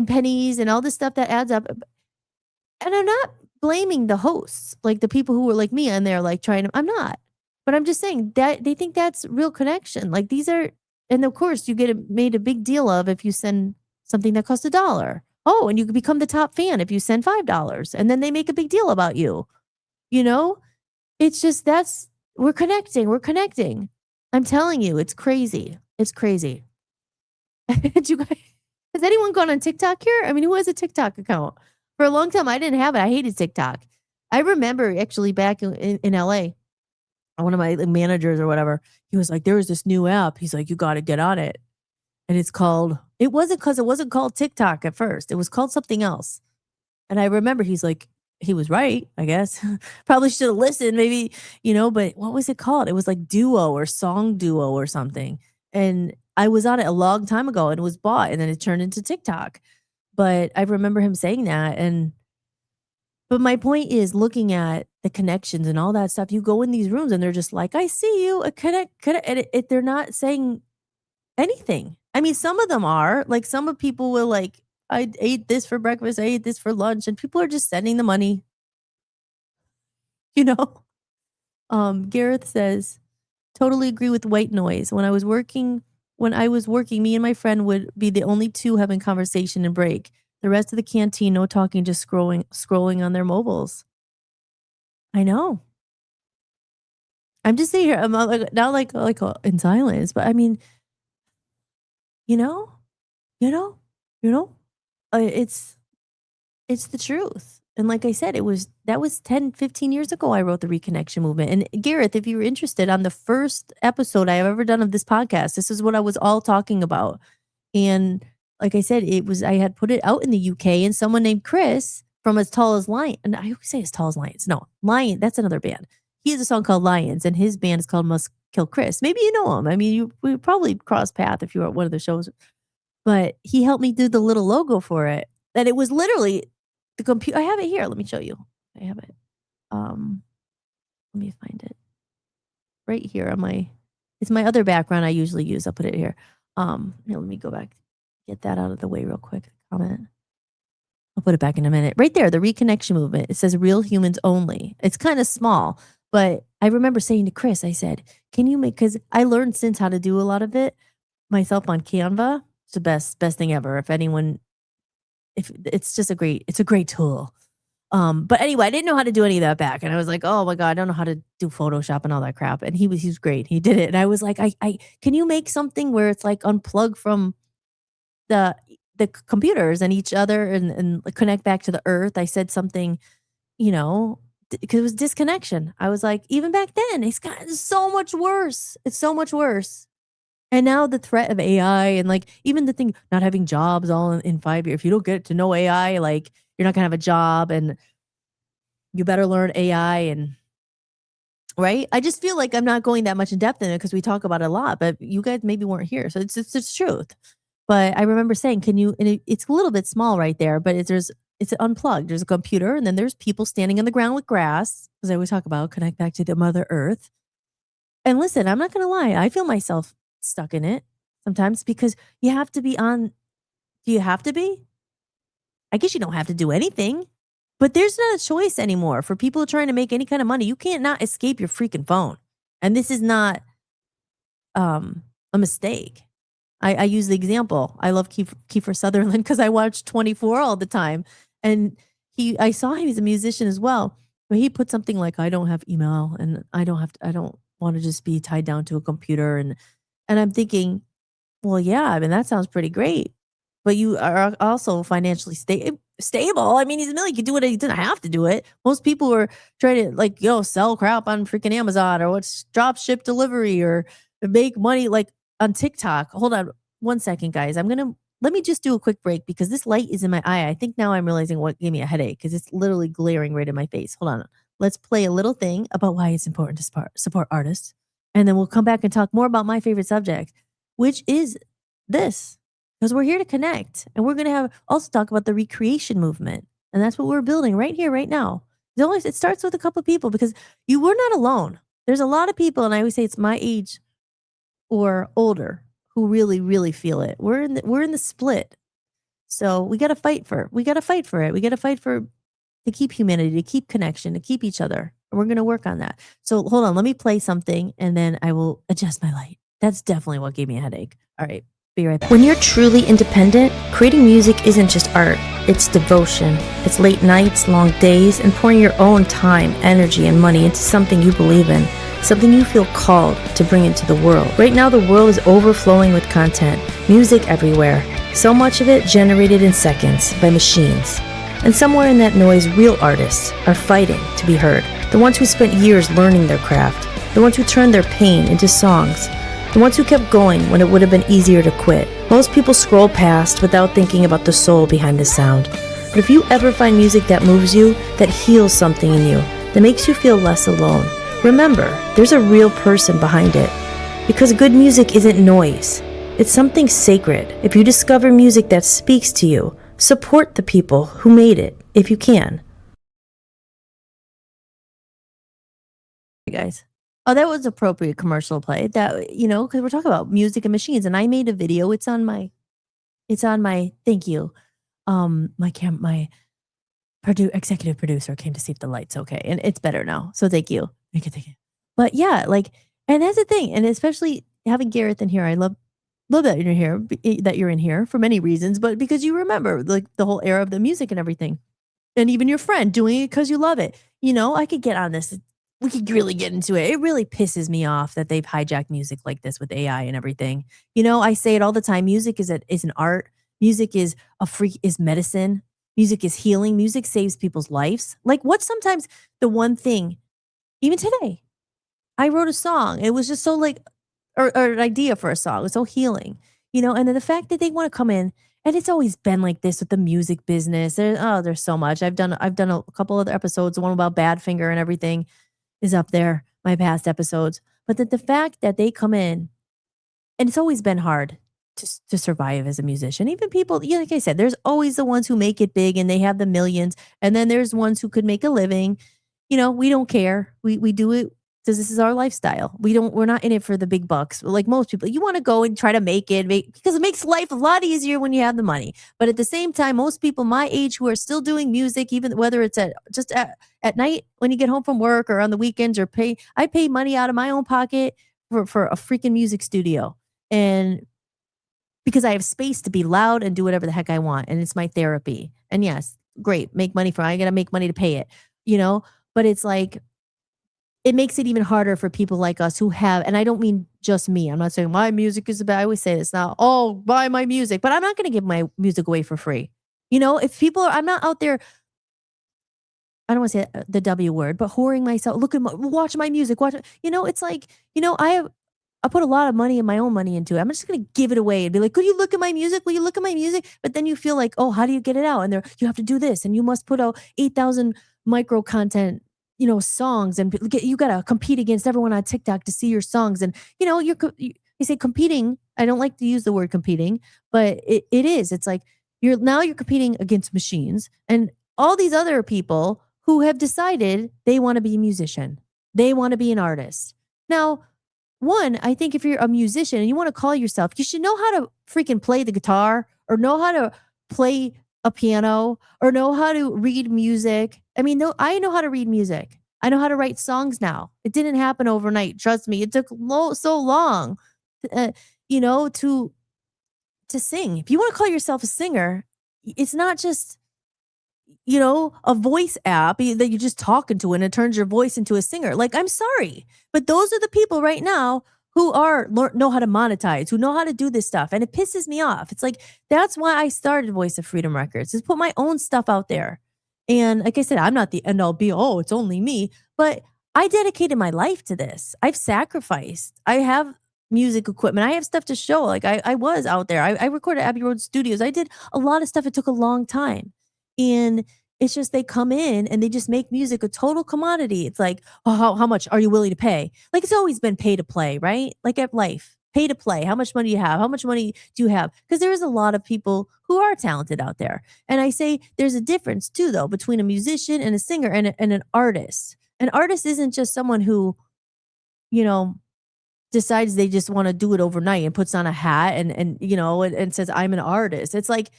pennies and all this stuff that adds up. And I'm not blaming the hosts, like the people who were like me and they're like I'm not. But I'm just saying that they think that's real connection. Like these are, and of course you get made a big deal of if you send something that costs $1. Oh, and you can become the top fan if you send $5. And then they make a big deal about you. It's just we're connecting. I'm telling you, it's crazy. It's crazy. You guys, has anyone gone on TikTok here? I mean, who has a TikTok account? For a long time, I didn't have it. I hated TikTok. I remember actually back in LA, one of my managers or whatever, he was like, there is this new app. He's like, you got to get on it. And it wasn't called TikTok at first. It was called something else. And I remember he's like, he was right, I guess. Probably should have listened, maybe, but what was it called? It was like Duo or Song Duo or something. And I was on it a long time ago and it was bought and then it turned into TikTok. But I remember him saying that. But my point is looking at the connections and all that stuff. You go in these rooms and they're just like, I see you, connect. And they're not saying anything. I mean, some of them are like, some of people will like, I ate this for breakfast, I ate this for lunch, and people are just sending the money. Gareth says, totally agree with white noise. When I was working when I was working, me and my friend would be the only two having conversation and break. The rest of the canteen, no talking, just scrolling on their mobiles. I know. I'm just sitting here. I'm not like not like in silence, but I mean, you know, you know, you know, it's the truth. And like I said, that was 10, 15 years ago I wrote the Reconnection Movement. And Gareth, if you were interested on the first episode I have ever done of this podcast, this is what I was all talking about. And like I said, I had put it out in the UK and someone named Chris from As Tall as Lion. And I always say As Tall as Lions. No, Lion, that's another band. He has a song called Lions and his band is called Must Kill Chris. Maybe you know him. I mean, we probably crossed path if you were at one of the shows. But he helped me do the little logo for it. And it was literally the computer. I have it here. Let me show you. I have it. Let me find it. Right here on it's my other background I usually use. I'll put it here. Here, let me go back. Get that out of the way real quick. Comment. I'll put it back in a minute. Right there, the Reconnection Movement. It says real humans only. It's kind of small, but I remember saying to Chris, I said, can you because I learned since how to do a lot of it myself on Canva. It's the best thing ever. If it's just it's a great tool. But anyway, I didn't know how to do any of that back. And I was like, oh my God, I don't know how to do Photoshop and all that crap. And he was great. He did it. And I was like, I can you make something where it's like unplug from the computers and each other and connect back to the earth? I said something, because it was disconnection. I was like, even back then, it's gotten so much worse. It's so much worse. And now the threat of AI and like even the thing not having jobs all in 5 years. If you don't get to know AI, like you're not gonna have a job and you better learn AI and right. I just feel like I'm not going that much in depth in it because we talk about it a lot, but you guys maybe weren't here. So it's the truth. But I remember saying, can you, and it's a little bit small right there, but it's unplugged. There's a computer and then there's people standing on the ground with grass, because I always talk about connect back to the Mother Earth. And listen, I'm not going to lie. I feel myself stuck in it sometimes because you have to be on. Do you have to be? I guess you don't have to do anything, but there's not a choice anymore for people trying to make any kind of money. You can't not escape your freaking phone. And this is not a mistake. I use the example. I love Kiefer Sutherland because I watch 24 all the time. And I saw he's a musician as well. But he put something like, I don't have email and I don't want to just be tied down to a computer. And I'm thinking, well, yeah, I mean, that sounds pretty great. But you are also financially stable. I mean, he's a million. He could do it. He didn't have to do it. Most people are trying to sell crap on freaking Amazon or what's drop ship delivery or make money like on TikTok. Hold on 1 second, guys. Let me just do a quick break because this light is in my eye. I think now I'm realizing what gave me a headache because it's literally glaring right in my face. Hold on. Let's play a little thing about why it's important to support artists. And then we'll come back and talk more about my favorite subject, which is this. Because we're here to connect. And we're going to also talk about the recreation movement. And that's what we're building right here, right now. It starts with a couple of people because we're not alone. There's a lot of people, and I always say it's my age or older, who really, really feel it. We're in the split. So we got to fight for it. We got to fight to keep humanity, to keep connection, to keep each other. And we're going to work on that. So hold on, let me play something and then I will adjust my light. That's definitely what gave me a headache. All right, be right back. When you're truly independent, creating music isn't just art. It's devotion. It's late nights, long days, and pouring your own time, energy, and money into something you believe in. Something you feel called to bring into the world. Right now, the world is overflowing with content, music everywhere, so much of it generated in seconds by machines. And somewhere in that noise, real artists are fighting to be heard. The ones who spent years learning their craft, the ones who turned their pain into songs, the ones who kept going when it would have been easier to quit. Most people scroll past without thinking about the soul behind the sound. But if you ever find music that moves you, that heals something in you, that makes you feel less alone, remember, there's a real person behind it. Because good music isn't noise. It's something sacred. If you discover music that speaks to you, support the people who made it, if you can. Hey guys. Oh, that was appropriate commercial play. That, because we're talking about music and machines. And I made a video. It's on my thank you. My executive producer came to see if the light's okay. And it's better now. So thank you. Thank you. But yeah, and that's the thing. And especially having Gareth in here, I love love that you're here, that you're in here for many reasons, but because you remember like the whole era of the music and everything. And even your friend doing it because you love it. I could get on this. We could really get into it. It really pisses me off that they've hijacked music like this with AI and everything. I say it all the time. Music is an art. Music is medicine. Music is healing. Music saves people's lives. Like what's sometimes the one thing, even today, I wrote a song. It was just so like or an idea for a song. It's so healing, and then the fact that they want to come in and it's always been like this with the music business. There's so much. I've done a couple other episodes. The one about Badfinger and everything is up there, my past episodes. But the fact that they come in and it's always been hard to survive as a musician. Even people, like I said, there's always the ones who make it big and they have the millions, and then there's ones who could make a living. We don't care. We do it because this is our lifestyle. We're not in it for the big bucks. Like most people, you want to go and try to because it makes life a lot easier when you have the money. But at the same time, most people my age who are still doing music, even whether it's at night when you get home from work or on the weekends, I pay money out of my own pocket for a freaking music studio. And because I have space to be loud and do whatever the heck I want. And it's my therapy. And yes, great, make money I got to make money to pay it, but it's like, it makes it even harder for people like us who have, and I don't mean just me. I'm not saying my music is bad. I always say this now, oh, buy my music, but I'm not going to give my music away for free. If people I'm not out there, I don't want to say the W word, but whoring myself, watch my music, it's like, I put a lot of money and my own money into it. I'm just going to give it away and be like, could you look at my music? Will you look at my music? But then you feel like, oh, how do you get it out? And you have to do this and you must put out 8,000 micro content, songs, and you got to compete against everyone on TikTok to see your songs. And, you say competing. I don't like to use the word competing, but it is. It's like you're competing against machines and all these other people who have decided they want to be a musician. They want to be an artist. Now, one, I think if you're a musician and you want to call yourself, you should know how to freaking play the guitar or know how to play a piano or know how to read music. I mean, no, I know how to read music. I know how to write songs now. It didn't happen overnight. Trust me. It took so long, to sing. If you want to call yourself a singer, it's not just a voice app that you're just talking to and it turns your voice into a singer. Like, I'm sorry, but those are the people right now who know how to monetize, who know how to do this stuff. And it pisses me off. It's like, that's why I started Voice of Freedom Records, is put my own stuff out there. And like I said, I'm not the end all be all, it's only me, but I dedicated my life to this. I've sacrificed. I have music equipment. I have stuff to show. Like I was out there. I recorded at Abbey Road Studios. I did a lot of stuff. It took a long time. And it's just they come in and they just make music a total commodity. It's like, oh, how much are you willing to pay? Like it's always been pay to play, right? Like at life, pay to play. How much money do you have? How much money do you have? Because there is a lot of people who are talented out there. And I say there's a difference too, though, between a musician and a singer and an artist. An artist isn't just someone who, decides they just want to do it overnight and puts on a hat and says, I'm an artist. It's like,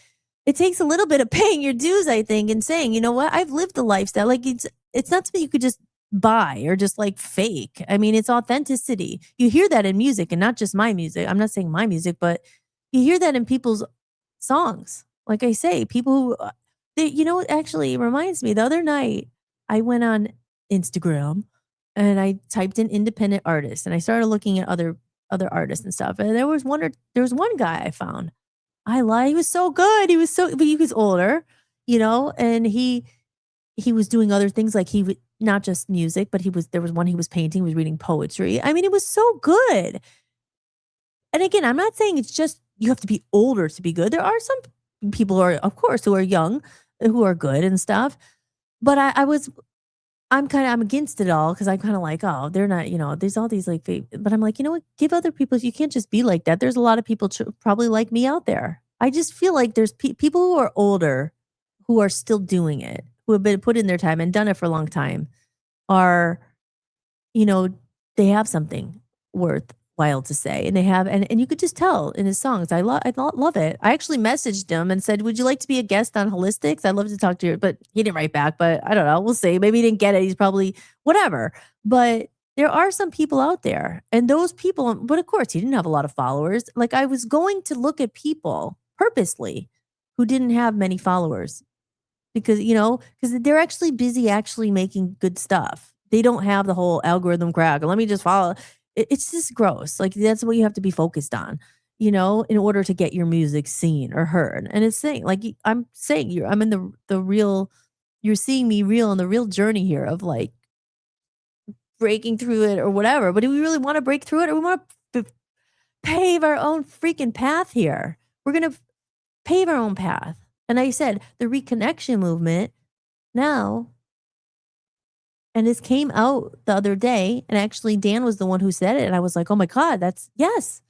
it takes a little bit of paying your dues, I think, and saying, you know what, I've lived the lifestyle. Like it's not something you could just buy or just like fake. I mean, it's authenticity. You hear that in music and not just my music. I'm not saying my music, but you hear that in people's songs. Like I say, people who, actually it reminds me, the other night I went on Instagram and I typed in independent artists and I started looking at other artists and stuff. And there was one guy I found. I lie. He was so good. But he was older, and he was doing other things like not just music, but there was one he was painting, he was reading poetry. I mean, it was so good. And again, I'm not saying it's just you have to be older to be good. There are some people who are young, who are good and stuff. But I'm against it all because I'm kind of like, oh, they're not, there's all these but I'm like, you know what? Give other people, you can't just be like that. There's a lot of people probably like me out there. I just feel like there's people who are older who are still doing it, who have been put in their time and done it for a long time are, they have something worthwhile to say. And they have, and you could just tell in his songs. I love it. I actually messaged him and said, would you like to be a guest on Hollis-tics? I'd love to talk to you, but he didn't write back, but I don't know. We'll see. Maybe he didn't get it. He's probably whatever. But there are some people out there, and those people, but of course, he didn't have a lot of followers. Like, I was going to look at people purposely who didn't have many followers because, because they're actually busy actually making good stuff. They don't have the whole algorithm crack. Let me just follow. It's just gross. Like, that's what you have to be focused on, in order to get your music seen or heard. And it's saying, like, I'm saying, I'm in the real, you're seeing me real in the real journey here of like breaking through it or whatever. But do we really want to break through it, or we want to pave our own freaking path here? We're going to pave our own path. And I said, the reconnection movement now, and this came out the other day, and actually Dan was the one who said it. And I was like, oh my God, that's, yes,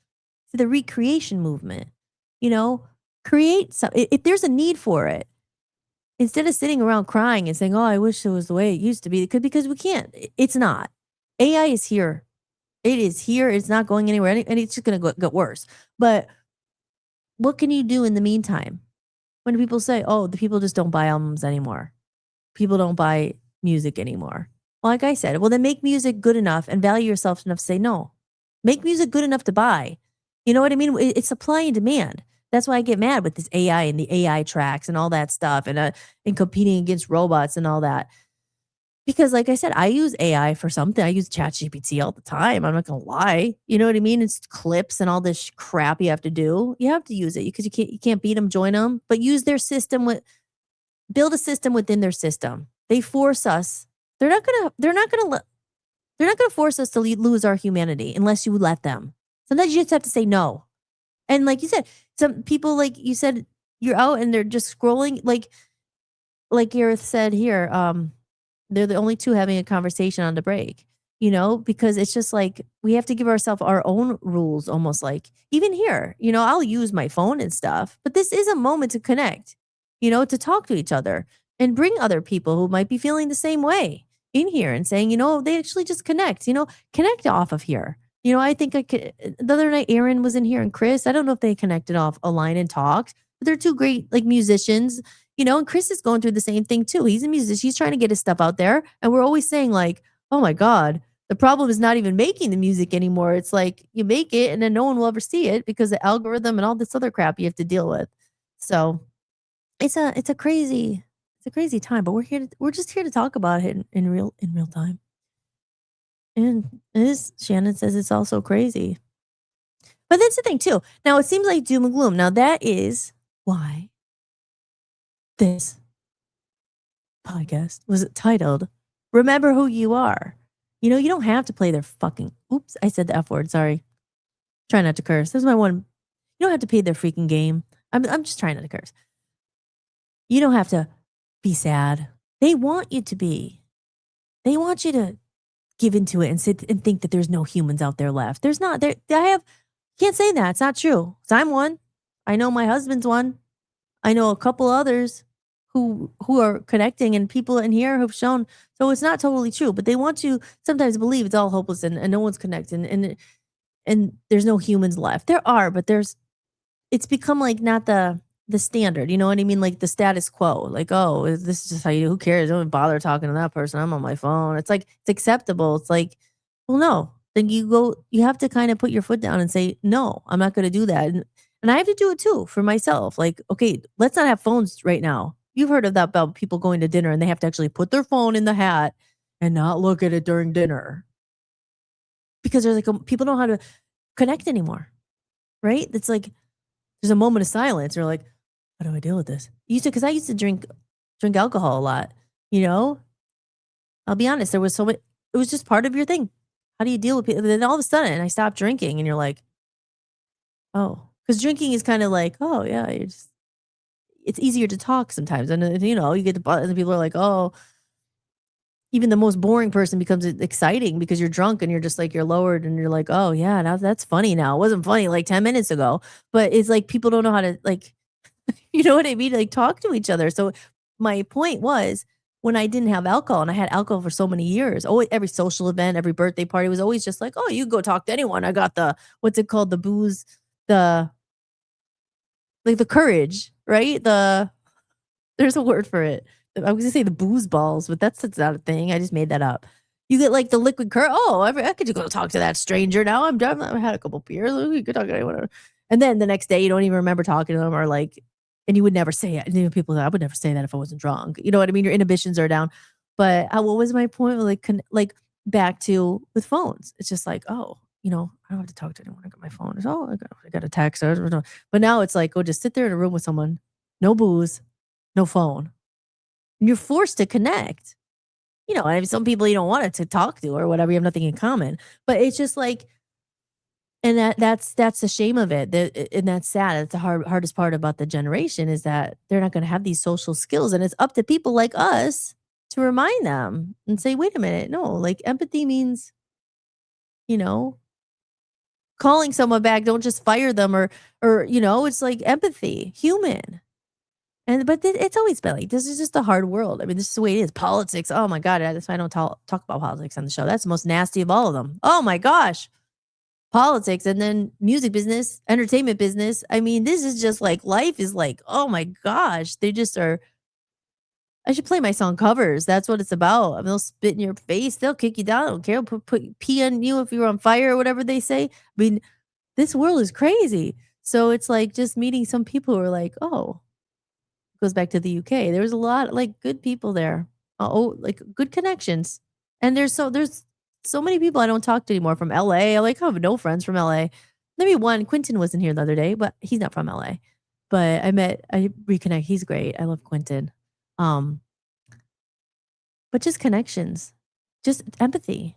the recreation movement, create some, if there's a need for it, instead of sitting around crying and saying, oh, I wish it was the way it used to be, because we can't, it's not. AI is here. It is here. It's not going anywhere, and it's just going to get worse. But what can you do in the meantime? When people say, oh, the people just don't buy albums anymore. People don't buy music anymore. Well, like I said, well, then make music good enough and value yourself enough to say no. Make music good enough to buy. You know what I mean? It's supply and demand. That's why I get mad with this AI and the AI tracks and all that stuff, and competing against robots and all that. Because like I said, I use AI for something. I use ChatGPT all the time. I'm not going to lie. You know what I mean? It's clips and all this crap you have to do. You have to use it because you can't beat them, join them, but use their system build a system within their system. They force us. They're not going to force us to lose our humanity unless you let them. Sometimes you just have to say no. And like you said, some people, like you said, you're out and they're just scrolling. Like Gareth said here, they're the only two having a conversation on the break, because it's just like we have to give ourselves our own rules, almost like even here, I'll use my phone and stuff, but this is a moment to connect, to talk to each other and bring other people who might be feeling the same way in here and saying, they actually just connect, connect off of here. I think the other night, Aaron was in here and Chris, I don't know if they connected off a line and talked, but they're two great like musicians. And Chris is going through the same thing too. He's a musician. He's trying to get his stuff out there. And we're always saying like, oh my God, the problem is not even making the music anymore. It's like you make it and then no one will ever see it because the algorithm and all this other crap you have to deal with. So it's a crazy time, but we're just here to talk about it in real time. And this Shannon says it's also crazy. But that's the thing too. Now it seems like doom and gloom. Now that is why this podcast was titled Remember Who You Are. You don't have to play their fucking, oops, I said the F word, sorry. Try not to curse. This is my one. You don't have to play their freaking game. I'm just trying not to curse. You don't have to be sad. They want you to be. They want you to give into it and sit and think that there's no humans out there left. There's not. Can't say that. It's not true. 'Cause I'm one. I know my husband's one. I know a couple others who are connecting, and people in here have shown. So it's not totally true, but they want you sometimes believe it's all hopeless and no one's connecting and there's no humans left. There are, but it's become like not the standard. You know what I mean? Like the status quo. Like, oh, this is just how you. Who cares? Don't bother talking to that person. I'm on my phone. It's like it's acceptable. It's like, well, no. Then you have to kind of put your foot down and say, no, I'm not going to do that. And I have to do it too for myself. Like, okay, let's not have phones right now. You've heard of that about people going to dinner and they have to actually put their phone in the hat and not look at it during dinner. Because there's like people don't know how to connect anymore. Right? It's like there's a moment of silence. You're like, how do I deal with this? Because I used to drink alcohol a lot, I'll be honest, there was so much, it was just part of your thing. How do you deal with people? Then all of a sudden I stopped drinking and you're like, oh, because drinking is kind of like, oh yeah, it's easier to talk sometimes. And you get the and people are like, oh, even the most boring person becomes exciting because you're drunk and you're just like, you're lowered and you're like, oh yeah, now that's funny now. It wasn't funny like 10 minutes ago, but it's like people don't know how to like, you know what I mean? Like talk to each other. So my point was when I didn't have alcohol and I had alcohol for so many years, every social event, every birthday party was always just like, oh, you go talk to anyone. I got what's it called? The booze, the courage, right? There's a word for it. I was gonna say the booze balls, but that's not a thing. I just made that up. You get like the liquid courage. Oh, I could just go talk to that stranger now. I'm done. I've had a couple beers. You could talk to anyone. And then the next day, you don't even remember talking to them, or like, and you would never say it. People, I would never say that if I wasn't drunk. You know what I mean? Your inhibitions are down. But what was my point? Like back to with phones. It's just like, oh, I don't have to talk to anyone. I got my phone. It's, oh, I got a text. But now it's like, go just sit there in a room with someone, no booze, no phone. And you're forced to connect. I mean, some people you don't want it to talk to or whatever. You have nothing in common. But it's just like, and that's the shame of it. And that's sad. It's the hardest part about the generation is that they're not going to have these social skills, and it's up to people like us to remind them and say, wait a minute, no, like empathy means, you know, calling someone back. Don't just fire them or it's like empathy, human. But it's always been like, this is just a hard world. I mean, this is the way it is. Politics. Oh my God. That's why I don't talk about politics on the show. That's the most nasty of all of them. Oh my gosh. Politics, and then music business, entertainment business. I mean, this is just like, life is like, oh my gosh. They just are. I should play my song covers. That's what it's about. I mean, they'll spit in your face. They'll kick you down. I don't care. Put pee on you if you're on fire or whatever they say. I mean, this world is crazy. So it's like just meeting some people who are like, oh, goes back to the UK. There was a lot like good people there. Like good connections. And there's so many people I don't talk to anymore from LA. I have no friends from LA. Maybe one. Quentin wasn't here the other day, but he's not from LA. But I reconnect. He's great. I love Quentin. But just connections, just empathy,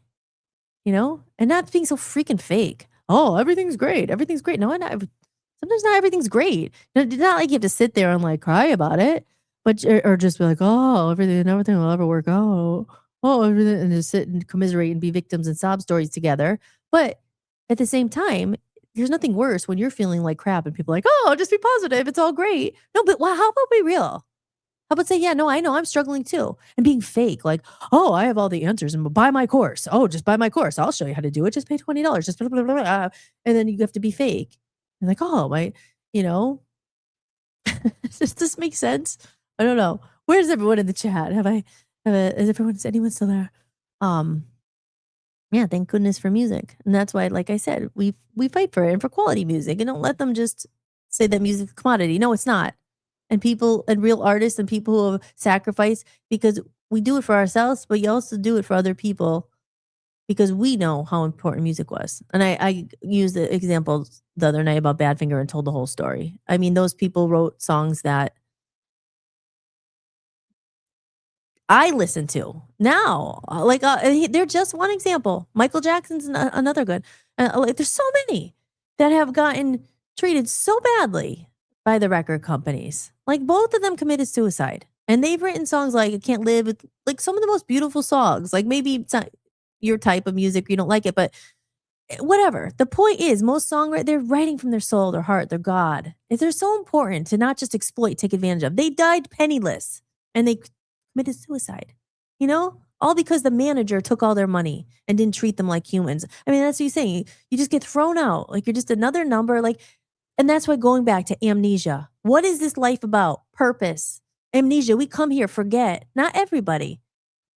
and not being so freaking fake. Oh, everything's great. Everything's great. No, sometimes not everything's great. It's not like you have to sit there and like cry about it, but or just be like, oh, everything will ever work out. Oh, everything, and just sit and commiserate and be victims and sob stories together. But at the same time, there's nothing worse when you're feeling like crap and people are like, oh, just be positive. It's all great. No, but how about be real? How about say, yeah, no, I know I'm struggling too. And being fake, like, oh, I have all the answers and buy my course. Oh, just buy my course. I'll show you how to do it. Just pay $20. Just blah, blah, blah, blah. And then you have to be fake. And like, oh, does this make sense? I don't know. Where's everyone in the chat? Is anyone still there? Yeah, thank goodness for music. And that's why, like I said, we fight for it and for quality music, and don't let them just say that music's a commodity. No, it's not. And people and real artists and people who have sacrificed, because we do it for ourselves, but you also do it for other people because we know how important music was. And I used the example the other night about Badfinger and told the whole story. I mean, those people wrote songs that I listen to now. They're just one example. Michael Jackson's another good. There's so many that have gotten treated so badly by the record companies. Like both of them committed suicide, and they've written songs like "I Can't Live." Like some of the most beautiful songs. Like maybe it's not your type of music, you don't like it, but whatever. The point is, most songwriters, they're writing from their soul, their heart, their God. They're so important to not just exploit, take advantage of. They died penniless, and they committed suicide. All because the manager took all their money and didn't treat them like humans. I mean, that's what you're saying. You just get thrown out. Like you're just another number. And that's why going back to amnesia. What is this life about? Purpose. Amnesia. We come here, forget. Not everybody,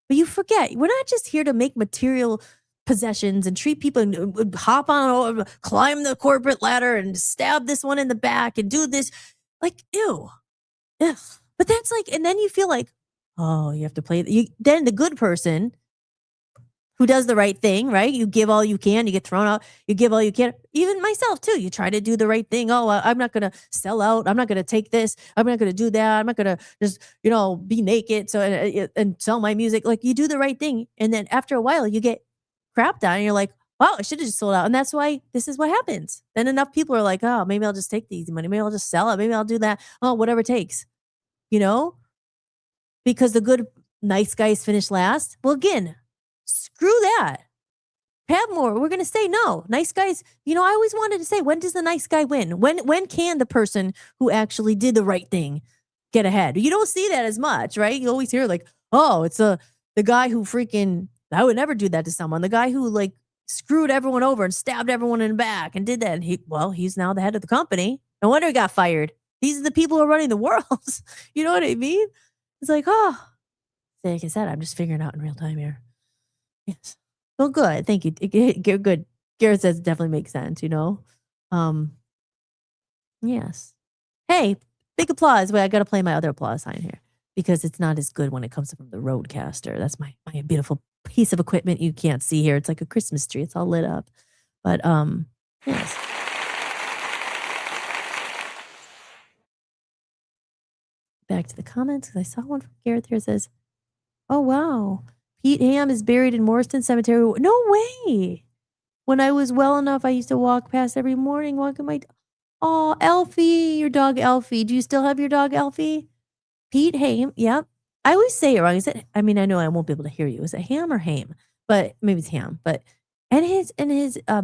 but you forget. We're not just here to make material possessions and treat people and hop on, climb the corporate ladder and stab this one in the back and do this. Like, ew. Ugh. But that's like, and then you feel like, oh, you have to play. Then the good person who does the right thing, right? You give all you can, you get thrown out, you give all you can. Even myself too. You try to do the right thing. Oh, I'm not going to sell out. I'm not going to take this. I'm not going to do that. I'm not going to just, be naked and sell my music. Like you do the right thing. And then after a while you get crapped on and you're like, wow, I should have just sold out. And that's why this is what happens. Then enough people are like, oh, maybe I'll just take the easy money. Maybe I'll just sell it. Maybe I'll do that. Oh, whatever it takes, because the good, nice guys finish last. Well, again, screw that. Padmore, we're going to say no. Nice guys, I always wanted to say, when does the nice guy win? When can the person who actually did the right thing get ahead? You don't see that as much, right? You always hear like, oh, it's the guy who freaking, I would never do that to someone. The guy who like screwed everyone over and stabbed everyone in the back and did that. And he's now the head of the company. No wonder he got fired. These are the people who are running the world. You know what I mean? It's like, oh, like I said, I'm just figuring out in real time here. Yes. Well, good. Thank you. Good. Garrett says it definitely makes sense, you know? Um, yes. Hey, big applause. Wait, I got to play my other applause sign here because it's not as good when it comes from the Roadcaster. That's my beautiful piece of equipment you can't see here. It's like a Christmas tree. It's all lit up. But yes. Back to the comments because I saw one from Garrett there that says, "Oh wow, Pete Ham is buried in Morriston Cemetery." No way. When I was well enough, I used to walk past every morning, walking my. Oh, Elfie, your dog Elfie. Do you still have your dog Elfie? Pete Ham. Yep. I always say it wrong. Is it? I mean, I know I won't be able to hear you. Is it Ham or Ham? But maybe it's Ham. But and his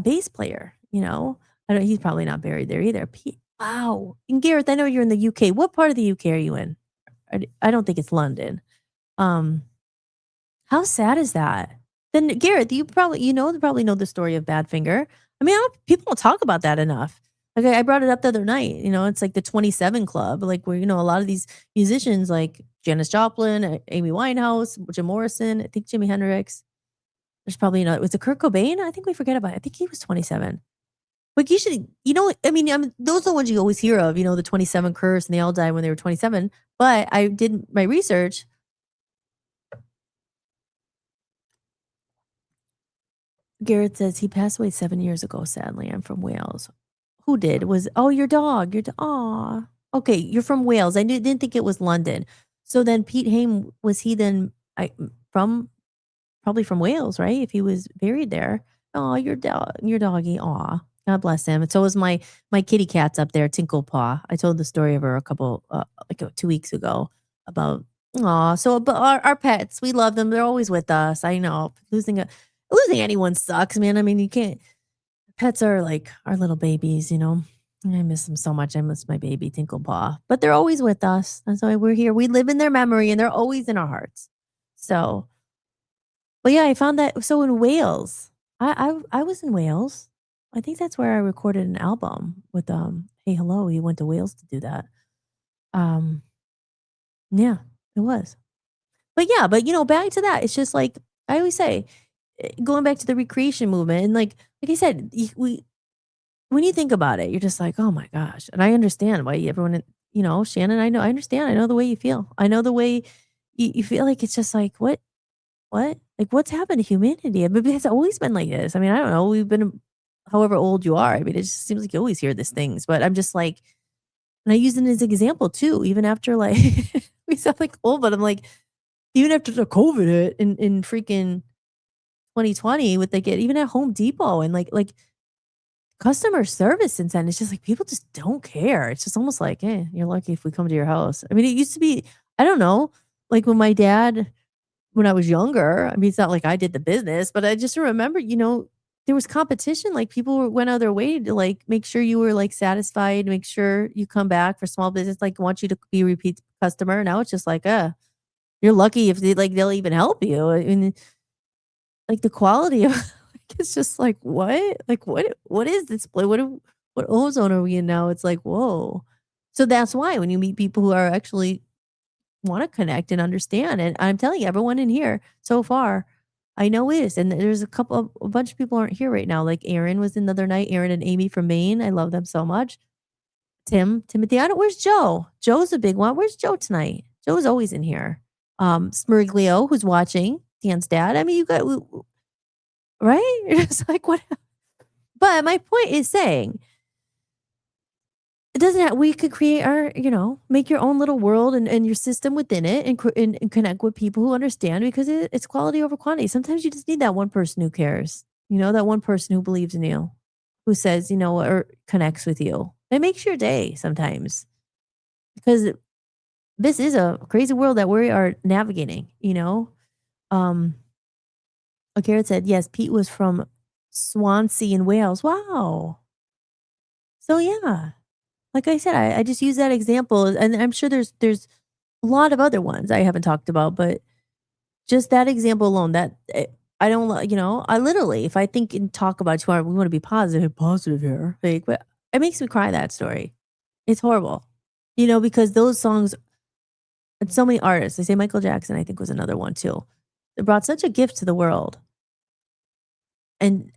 bass player. You know, I don't. He's probably not buried there either. Pete. Wow. And Gareth, I know you're in the UK. What part of the UK are you in? I don't think it's London. Um, how sad is that? Then Garrett, you probably know the story of Badfinger. I mean, people don't talk about that enough. Like I brought it up the other night. You know, it's like the 27 Club, like where a lot of these musicians, like Janis Joplin, Amy Winehouse, Jim Morrison, I think Jimi Hendrix. There's probably was it Kurt Cobain? I think we forget about it. I think he was 27. Like you should, I mean, those are the ones you always hear of. You know, the 27 curse, and they all died when they were 27. But I did my research. Garrett says he passed away 7 years ago, sadly. I'm from Wales. Who did? Your dog. Aw. Okay, you're from Wales. I didn't think it was London. So then Pete Haim, was he then from probably from Wales, right? If he was buried there. Oh, your doggy. Aw. God bless him. And so was my kitty cat's up there, Tinkle Paw. I told the story of her a couple 2 weeks ago about but our pets, we love them. They're always with us. I know. Losing anyone sucks, man. I mean, you can't. Pets are like our little babies, you know. I miss them so much. I miss my baby Tinklepaw, but they're always with us. That's why we're here. We live in their memory, and they're always in our hearts. So, but yeah, I found that. So in Wales, I was in Wales. I think that's where I recorded an album with Hey Hello. He went to Wales to do that. Um, yeah, it was. But yeah, back to that. It's just like I always say, going back to the recreation movement, and like I said, we when you think about it, you're just like, oh my gosh. And I understand why everyone, Shannon, I understand. I know the way you feel. I know the way you feel. Like it's just like, what, like what's happened to humanity? I mean, it's always been like this. I mean, I don't know. We've been, however old you are. I mean, it just seems like you always hear these things, but I'm just like, and I use it as an example too, even after like, we sound like old, but I'm like, even after the COVID hit in freaking 2020 with even at Home Depot and like customer service since then, it's just like people just don't care. It's just almost like, you're lucky if we come to your house. I mean, it used to be, I don't know, like when I was younger, I mean, it's not like I did the business, but I just remember, there was competition. Like people went out of their way to like make sure you were like satisfied, make sure you come back for small business, like want you to be a repeat customer. Now it's just like, you're lucky if they'll even help you. I mean, like the quality of it's just like, what? Like, what is this play? What ozone are we in now? It's like, whoa. So that's why when you meet people who are actually want to connect and understand, and I'm telling you, everyone in here so far, I know is, and there's a bunch of people aren't here right now. Like Aaron was in the other night, Aaron and Amy from Maine. I love them so much. Timothy, where's Joe? Joe's a big one. Where's Joe tonight? Joe's always in here. Smeriglio, who's watching, Dan's dad. I mean, you got right? It's like what? But my point is saying it doesn't have, we could create our, make your own little world and your system within it and connect with people who understand because it's quality over quantity. Sometimes you just need that one person who cares, that one person who believes in you, who says, or connects with you. It makes your day sometimes because this is a crazy world that we are navigating. Um, Garrett said, yes, Pete was from Swansea in Wales. Wow. So yeah, like I said, I just use that example, and I'm sure there's a lot of other ones I haven't talked about, but just that example alone, I don't, I literally, if I think and talk about tomorrow, we want to be positive here, like, but it makes me cry. That story, it's horrible, because those songs and so many artists. I say Michael Jackson, I think was another one too. It brought such a gift to the world. And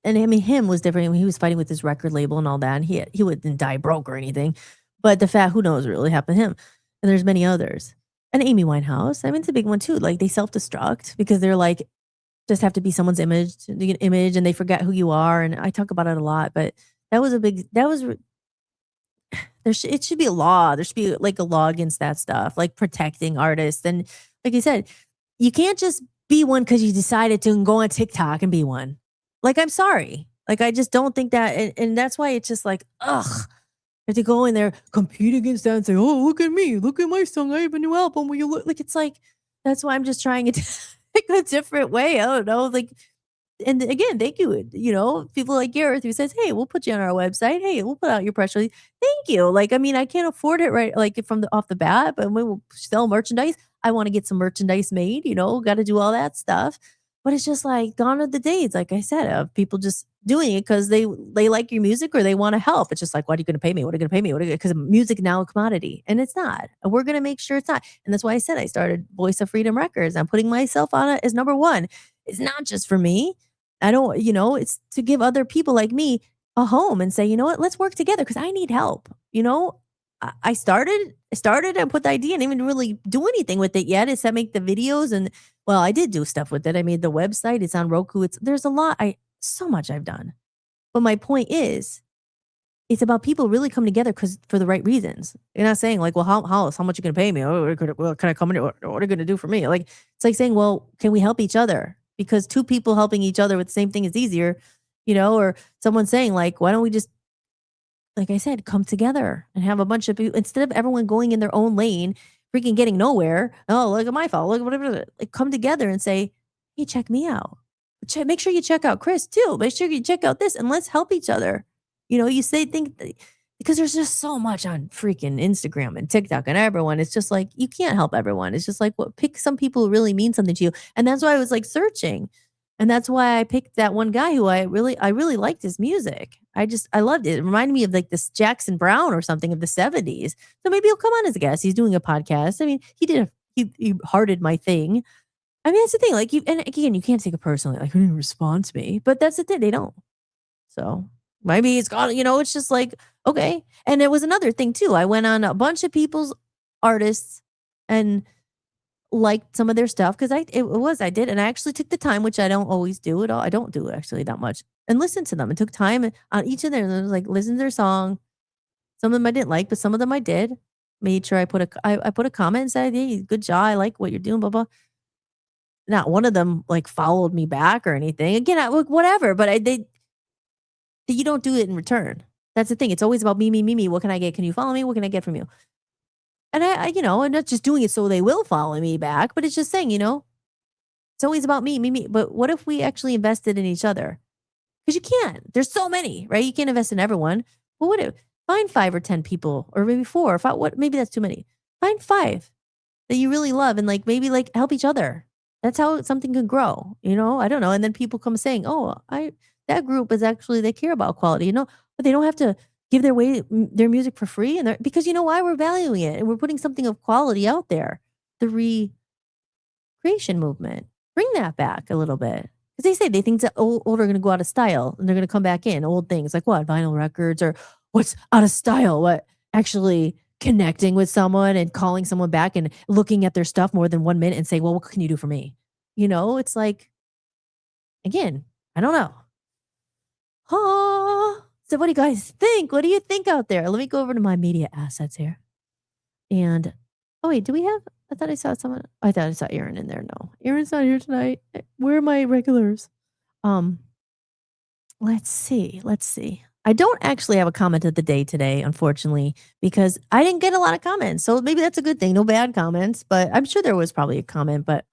I mean, him was different. I mean, he was fighting with his record label and all that, and he wouldn't die broke or anything. But the fact, who knows what really happened to him? And there's many others. And Amy Winehouse, I mean, it's a big one too. Like they self-destruct because they're like just have to be someone's image, and they forget who you are. And I talk about it a lot, but it should be a law. There should be like a law against that stuff, like protecting artists. And like I said, you can't just be one because you decided to go on TikTok and be one. Like, I'm sorry. Like, I just don't think that. And that's why it's just like, ugh. You have to go in there, compete against that and say, oh, look at me. Look at my song. I have a new album. Will you look? Like, it's like, that's why I'm just trying it like a different way. I don't know. Like, and again, thank you. You know, people like Gareth who says, "Hey, we'll put you on our website. Hey, we'll put out your press release." Thank you. Like, I mean, I can't afford it right, like from the off the bat, but we will sell merchandise. I want to get some merchandise made. You know, got to do all that stuff. But it's just like gone are the days, like I said, of people just doing it because they like your music or they want to help. It's just like, what are you going to pay me? What are you going to pay me? What are you? Because music now a commodity, and it's not. And we're going to make sure it's not. And that's why I said I started Voice of Freedom Records. I'm putting myself on it as number one. It's not just for me. I don't, it's to give other people like me a home and say, you know what, let's work together because I need help. You know, I started and put the idea and didn't even really do anything with it yet. Except make the videos and well, I did do stuff with it. I made the website. It's on Roku. There's a lot. So much I've done. But my point is, it's about people really coming together because for the right reasons. You're not saying like, well, how much are you going to pay me? Or can I come in? What are you going to do for me? Like, it's like saying, well, can we help each other? Because two people helping each other with the same thing is easier, or someone saying like, why don't we just, like I said, come together and have a bunch of people instead of everyone going in their own lane, freaking getting nowhere. Oh, look at my fault. Look at whatever. Like, come together and say, hey, check me out. Make sure you check out Chris too. Make sure you check out this and let's help each other. You say because there's just so much on freaking Instagram and TikTok and everyone. It's just like, you can't help everyone. It's just like, pick some people who really mean something to you. And that's why I was like searching. And that's why I picked that one guy who I really liked his music. I loved it. It reminded me of like this Jackson Brown or something of the 70s. So maybe he'll come on as a guest. He's doing a podcast. I mean, he hearted my thing. I mean, that's the thing. Like and again, you can't take it personally. Like, who didn't respond to me? But that's the thing. They don't. So maybe it's gone, it's just like, okay. And there was another thing too. I went on a bunch of people's artists and liked some of their stuff because I did. And I actually took the time, which I don't always do at all. I don't do actually that much and listen to them and took time on each of them. And like, listen to their song. Some of them I didn't like, but some of them I did. Made sure I put a comment and said, hey, good job. I like what you're doing, blah, blah. Not one of them like followed me back or anything. Again, whatever, but you don't do it in return. That's the thing. It's always about me, me, me, me. What can I get? Can you follow me? What can I get from you? And I'm not just doing it so they will follow me back, but it's just saying, it's always about me, me, me. But what if we actually invested in each other? Because you can't. There's so many, right? You can't invest in everyone. But what if find 5 or 10 people, or maybe 4 or 5? Maybe that's too many. Find 5 that you really love and like maybe like help each other. That's how something can grow. I don't know. And then people come saying, oh, that group is actually, they care about quality, but they don't have to give their music for free. And because you know why? We're valuing it and we're putting something of quality out there. The recreation movement, bring that back a little bit. Because they think that old are going to go out of style and they're going to come back in. Old things like what? Vinyl records or what's out of style? What? Actually connecting with someone and calling someone back and looking at their stuff more than 1 minute and saying, well, what can you do for me? It's like, again, I don't know. So what do you guys think? What do you think out there? Let me go over to my media assets here. And, oh wait, do we have, I thought I saw someone. I thought I saw Aaron in there. No, Aaron's not here tonight. Where are my regulars? Let's see. I don't actually have a comment of the day today, unfortunately, because I didn't get a lot of comments. So maybe that's a good thing. No bad comments, but I'm sure there was probably a comment, but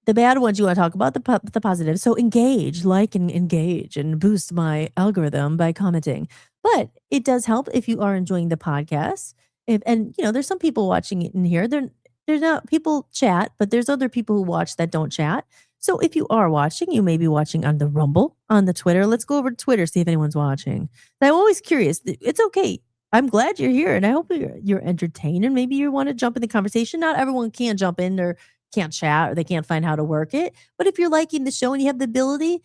the bad ones you want to talk about, the positive. So engage, like and engage and boost my algorithm by commenting. But it does help if you are enjoying the podcast. There's some people watching it in here. There's not people chat, but there's other people who watch that don't chat. So if you are watching, you may be watching on the Rumble, on the Twitter. Let's go over to Twitter, see if anyone's watching. And I'm always curious. It's okay. I'm glad you're here and I hope you're entertained and maybe you want to jump in the conversation. Not everyone can jump in or can't chat or they can't find how to work it. But if you're liking the show and you have the ability,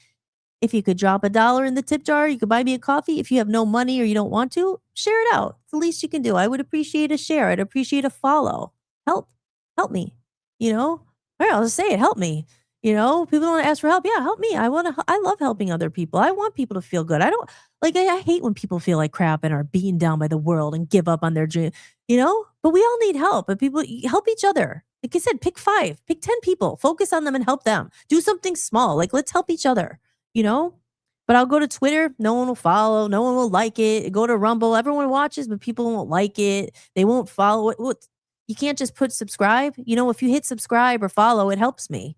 if you could drop $1 in the tip jar, you could buy me a coffee. If you have no money or you don't want to, share it out. It's the least you can do. I would appreciate a share. I'd appreciate a follow. Help me. All right, I'll just say it. Help me. People want to ask for help. Yeah, help me. I love helping other people. I want people to feel good. I don't I hate when people feel like crap and are beaten down by the world and give up on their dream, but we all need help, but people help each other. Like I said, pick 5, pick 10 people, focus on them and help them. Do something small. Let's help each other, but I'll go to Twitter. No one will follow. No one will like it. Go to Rumble. Everyone watches, but people won't like it. They won't follow it. You can't just put subscribe. If you hit subscribe or follow, it helps me.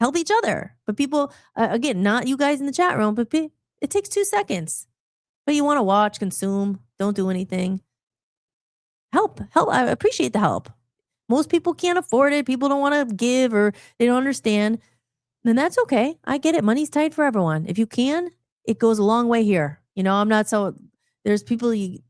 Help each other. But people, again, not you guys in the chat room, but it takes 2 seconds. But you want to watch, consume, don't do anything. Help. I appreciate the help. Most people can't afford it. People don't want to give or they don't understand. Then that's okay. I get it. Money's tight for everyone. If you can, it goes a long way here. I'm not there's people, these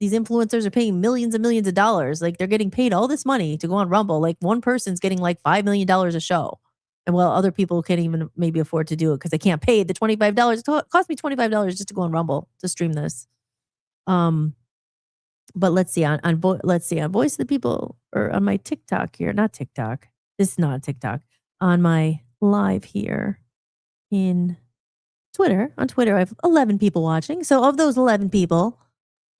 influencers are paying millions and millions of dollars. They're getting paid all this money to go on Rumble. One person's getting $5 million a show. And other people can't even maybe afford to do it because they can't pay the $25. It cost me $25 just to go on Rumble to stream this. But let's see on Voice of the People or on my TikTok here, not TikTok. This is not TikTok. On my live here in Twitter. On Twitter, I have 11 people watching. So of those 11 people,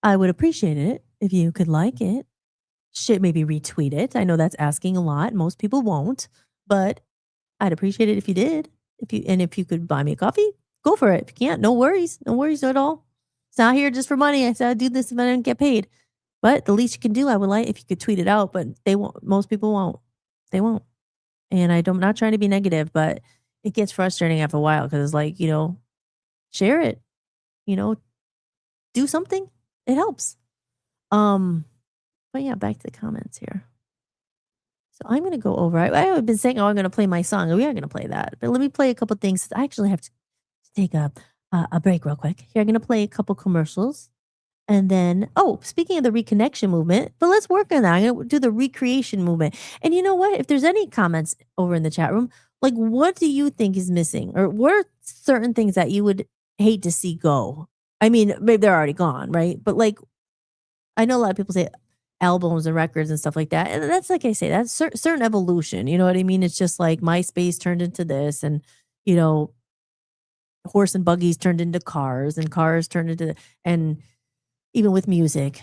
I would appreciate it if you could like it. Maybe retweet it. I know that's asking a lot. Most people won't, but I'd appreciate it if you did. If you could buy me a coffee, go for it. If you can't, no worries. No worries at all. It's not here just for money. I said I'd do this if I didn't get paid. But the least you can do, I would like if you could tweet it out, but they won't. Most people won't. They won't. And I'm not trying to be negative, but it gets frustrating after a while because it's share it, do something. It helps. But yeah, back to the comments here. So I'm going to go over. I've been saying, I'm going to play my song. We are going to play that. But let me play a couple things. I actually have to take a break real quick. Here, I'm going to play a couple commercials. And then, speaking of the reconnection movement, but let's work on that. I'm going to do the recreation movement. And you know what? If there's any comments over in the chat room, what do you think is missing? Or what are certain things that you would hate to see go? I mean, maybe they're already gone, right? But I know a lot of people say albums and records and stuff like that. And that's like I say, that's certain evolution. You know what I mean? It's just like MySpace turned into this and, horse and buggies turned into cars and cars turned into, and even with music,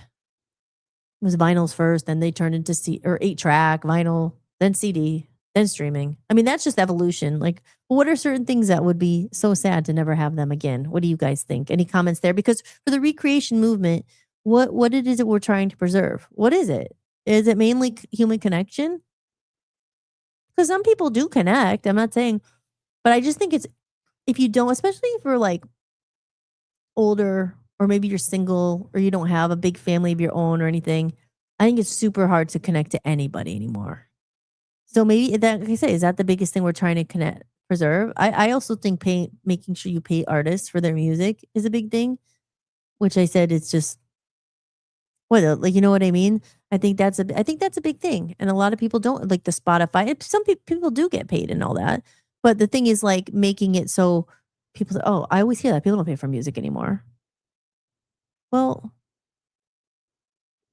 it was vinyls first, then they turned into 8-track, vinyl, then CD, then streaming. I mean, that's just evolution. What are certain things that would be so sad to never have them again? What do you guys think? Any comments there? Because for the recreation movement, what it is that we're trying to preserve? What is it? Is it mainly human connection? Because some people do connect. I'm not saying, but I just think it's, if you don't, especially if you're older, or maybe you're single or you don't have a big family of your own or anything, I think it's super hard to connect to anybody anymore. So maybe that, like I say, is that the biggest thing we're trying to preserve? I also think making sure you pay artists for their music is a big thing, which I said it's just, you know what I mean? I think that's a big thing. And a lot of people don't the Spotify. Some people do get paid and all that. But the thing is making it so people say, oh, I always hear that people don't pay for music anymore. Well,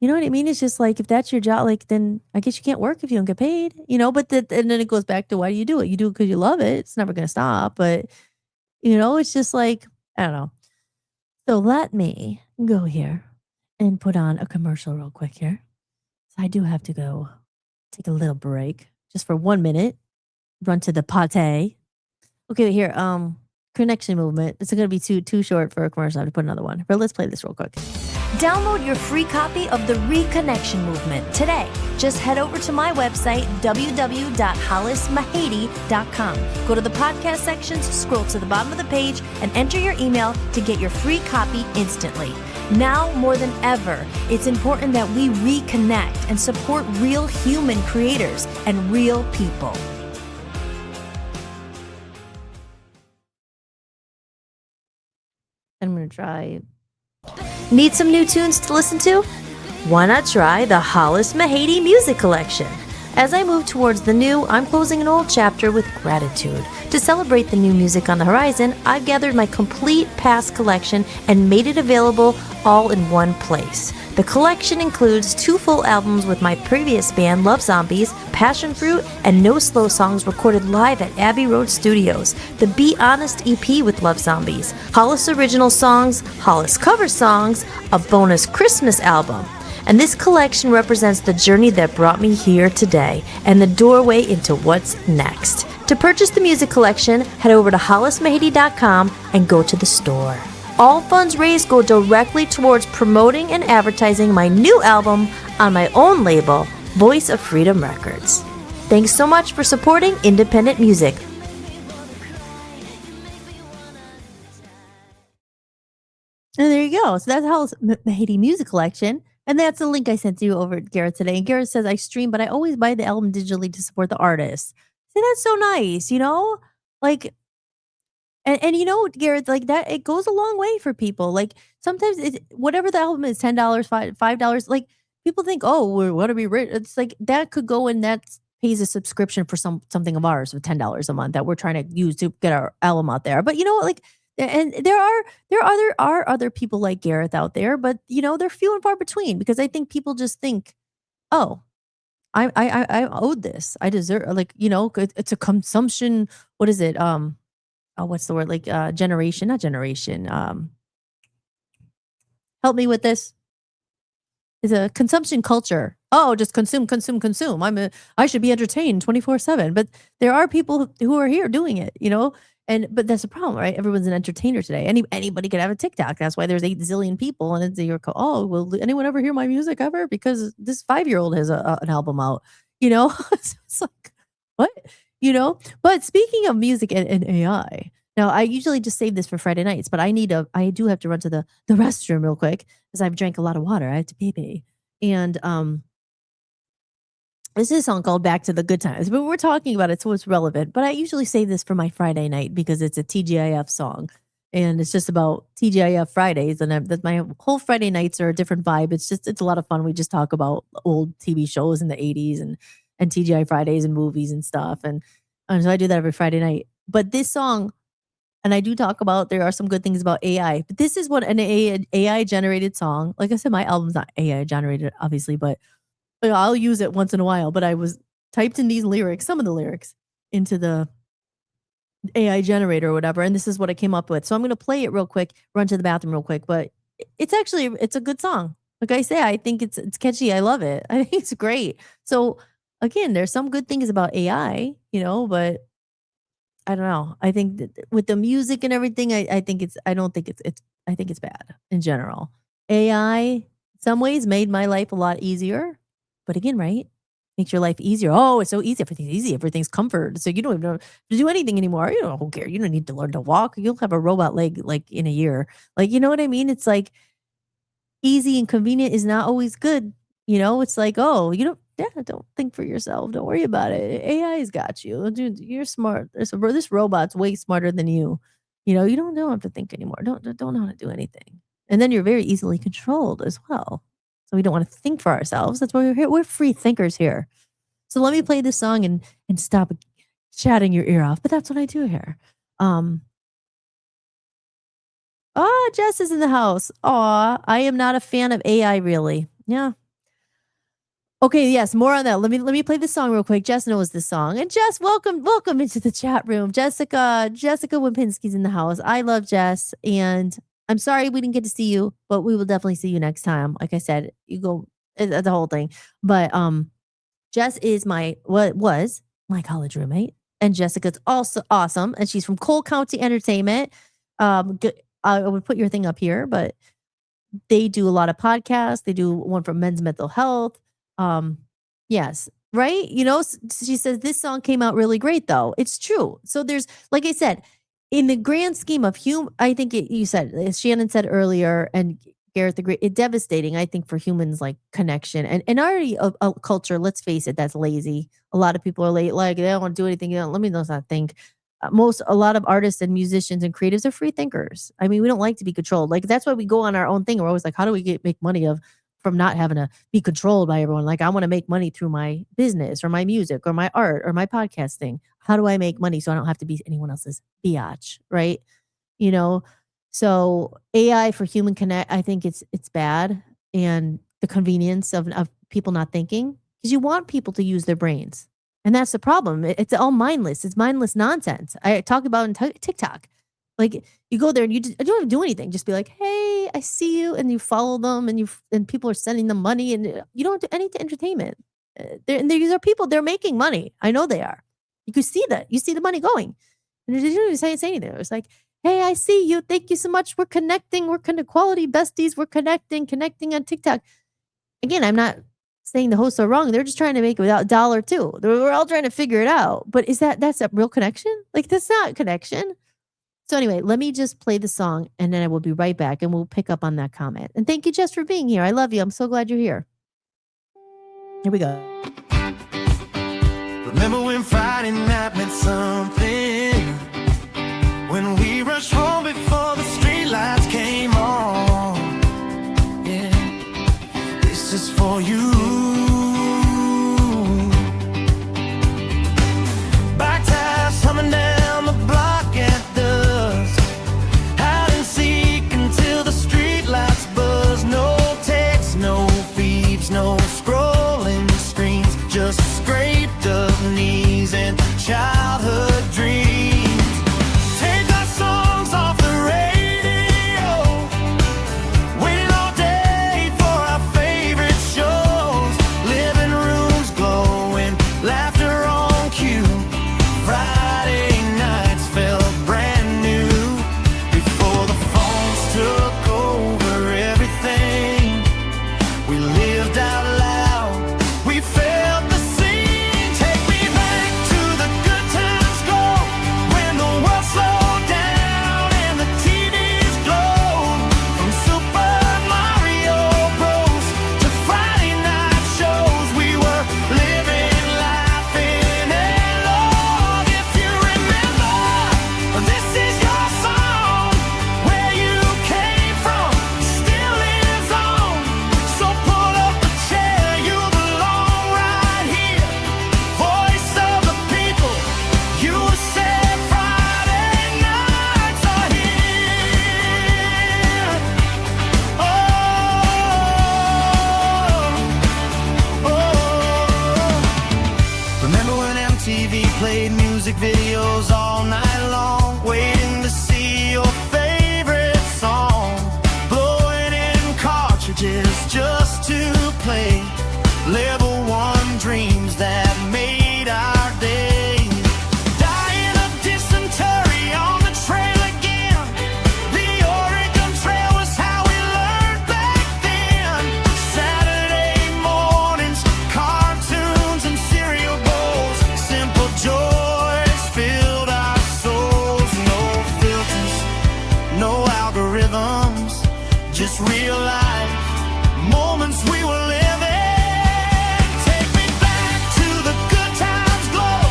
you know what I mean? It's just if that's your job, then I guess you can't work if you don't get paid, but and then it goes back to why do you do it? You do it because you love it. It's never going to stop. But, it's just I don't know. So let me go here and put on a commercial real quick here. So I do have to go take a little break just for 1 minute, run to the pate. Okay, here, connection movement. It's going to be too short for a commercial. I have to put another one. But let's play this real quick. Download your free copy of the Reconnection Movement today. Just head over to my website, www.hollismahady.com. Go to the podcast sections, scroll to the bottom of the page, and enter your email to get your free copy instantly. Now more than ever, it's important that we reconnect and support real human creators and real people. I'm going to try. Need some new tunes to listen to? Why not try the Hollis-Mahady Music Collection? As I move towards the new, I'm closing an old chapter with gratitude. To celebrate the new music on the horizon, I've gathered my complete past collection and made it available all in one place. The collection includes 2 full albums with my previous band, Love Zombies, Passion Fruit, and No Slow songs recorded live at Abbey Road Studios, the Be Honest EP with Love Zombies, Hollis original songs, Hollis cover songs, a bonus Christmas album. And this collection represents the journey that brought me here today and the doorway into what's next. To purchase the music collection, head over to hollismahady.com and go to the store. All funds raised go directly towards promoting and advertising my new album on my own label, Voice of Freedom Records. Thanks so much for supporting independent music. And there you go. So that's Hollis Mahady Music Collection. And that's the link I sent to you over at Garrett today. And Garrett says, I stream, but I always buy the album digitally to support the artist. See, that's so nice, Like, and Garrett, like that, it goes a long way for people. Like sometimes whatever the album is, $10, $5, like people think, oh, what are we rich? It's like that could go in that pays a subscription for something of ours with $10 a month that we're trying to use to get our album out there. But and there are other people like Gareth out there, but they're few and far between because I think people just think, oh, I owed this. I deserve it's a consumption. What is it? What's the word? Like not generation. Help me with this. It's a consumption culture. Oh, just consume. I should be entertained 24/7. But there are people who are here doing it, but that's a problem, right? Everyone's an entertainer today. Anybody could have a TikTok. That's why there's 8 zillion people, and you're oh, will anyone ever hear my music ever? Because this 5-year-old has an album out, It's like what, But speaking of music and AI, now I usually just save this for Friday nights, but I do have to run to the restroom real quick because I've drank a lot of water. I have to pee, and this is a song called Back to the Good Times, but we're talking about it, so it's relevant. But I usually save this for my Friday night because it's a TGIF song. And it's just about TGIF Fridays. And my whole Friday nights are a different vibe. It's a lot of fun. We just talk about old TV shows in the 80s and TGI Fridays and movies and stuff. And so I do that every Friday night. But this song, and I do talk about, there are some good things about AI. But this is what an AI generated song. Like I said, my album's not AI generated, obviously, but I'll use it once in a while, but I was typed in these lyrics, some of the lyrics, into the AI generator or whatever, and this is what I came up with. So I'm going to play it real quick, run to the bathroom real quick, but it's a good song. Like I say, I think it's catchy. I love it. I think it's great. So again, there's some good things about AI, but I don't know. I think that with the music and everything, I think I think it's bad in general. AI, in some ways, made my life a lot easier. But again, right? Makes your life easier. Oh, it's so easy. Everything's easy. Everything's comfort. So you don't even have to do anything anymore. Who cares? You don't need to learn to walk. You'll have a robot leg like in a year. Like, you know what I mean? It's like easy and convenient is not always good. It's like, oh, don't think for yourself. Don't worry about it. AI's got you. Dude, you're smart. This robot's way smarter than you. You don't have to think anymore. Don't know how to do anything. And then you're very easily controlled as well. So we don't want to think for ourselves. That's why we're here. We're free thinkers here. So let me play this song and stop chatting your ear off. But that's what I do here. Jess is in the house. I am not a fan of AI, really. Yeah. Okay, yes, more on that. Let me play this song real quick. Jess knows this song. And Jess, welcome into the chat room. Jessica Wimpinsky's in the house. I love Jess, and I'm sorry we didn't get to see you, but we will definitely see you next time. Like I said, you go the whole thing. But Jess is was my college roommate, and Jessica's also awesome, and she's from Cole County Entertainment. I would put your thing up here, but they do a lot of podcasts. They do one for men's mental health. Yes, right? She says this song came out really great, though. It's true. So there's, like I said, in the grand scheme of I think you said, as Shannon said earlier, and Garrett agreed, it's devastating, I think, for humans, like connection and already a culture, let's face it, that's lazy. A lot of people are late, like they don't want to do anything. Let me not think. A lot of artists and musicians and creatives are free thinkers. I mean, we don't like to be controlled. Like that's why we go on our own thing. We're always like, how do we make money from not having to be controlled by everyone. Like, I want to make money through my business or my music or my art or my podcasting. How do I make money so I don't have to be anyone else's biatch, right? So AI for human connect, I think it's bad, and the convenience of people not thinking, because you want people to use their brains. And that's the problem. It's all mindless. It's mindless nonsense. I talk about in TikTok. Like, you go there and you don't have to do anything. Just be like, hey, I see you. And you follow them, and people are sending them money, and you don't do any entertainment. These are people, they're making money. I know they are. You can see that. You see the money going. And they didn't even say anything. It was like, hey, I see you. Thank you so much. We're connecting. We're quality besties. We're connecting on TikTok. Again, I'm not saying the hosts are wrong. They're just trying to make a dollar too. We're all trying to figure it out. But that's a real connection? Like, that's not connection. So anyway, let me just play the song, and then I will be right back, and we'll pick up on that comment. And thank you, Jess, for being here. I love you. I'm so glad you're here. Here we go. Remember when Friday night meant something? When we rushed home before the streetlights came on. Yeah, this is for you. Bike tires coming down the block at dusk. Hide and seek until the streetlights buzz. No texts, no feeds, no scrolling screens. Just scraped up knees and childhood dreams. Take our songs off the radio, waiting all day for our favorite shows. Living rooms glowing, laughter on cue. Friday nights felt brand new before the phones took over everything. We lived out loud, we felt the scene. Take me back to the good times go, when the world slowed down and the TVs glowed. From Super Mario Bros. To Friday night shows, we were living, laughing, and love. If you remember, this is your song. Where you came from still lives on. So pull up a chair, you belong right here. Voice of the people, you said Friday nights are here. Oh, remember when MTV played music videos all night long, waiting to see your favorite song, blowing in cartridges just to play level 1 dreams that made our day. Dying of dysentery on the trail again. The Oregon Trail was how we learned back then. Saturday mornings, cartoons and cereal bowls. Simple joys filled our souls. No filters, no algorithms, just real life moments we were living. Take me back to the good times glow,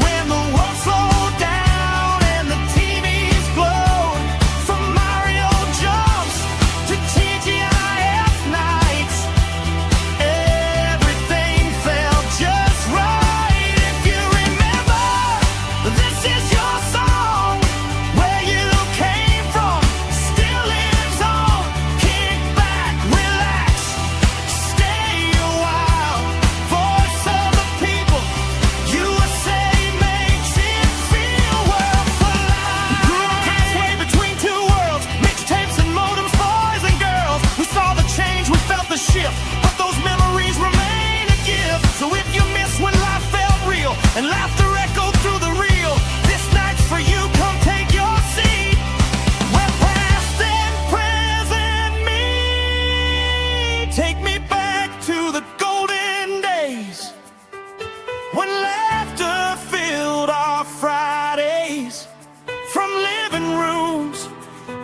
when the world slowed down and the TVs glowed. From Mario jumps to TGIF nights, everything felt just right. If you remember, this is your song. Where you came from still lives on. Kick back, relax, stay a while. Voice of the people, USA makes it feel worthwhile. Grew up halfway between two worlds, mixtapes and modems, boys and girls. We saw the change, we felt the shift, but those memories remain a gift. So if you miss when life felt real and laughter echoed through the reel, this night's for you, come take your seat. Where past and present meet. Take me back to the golden days, when laughter filled our Fridays. From living rooms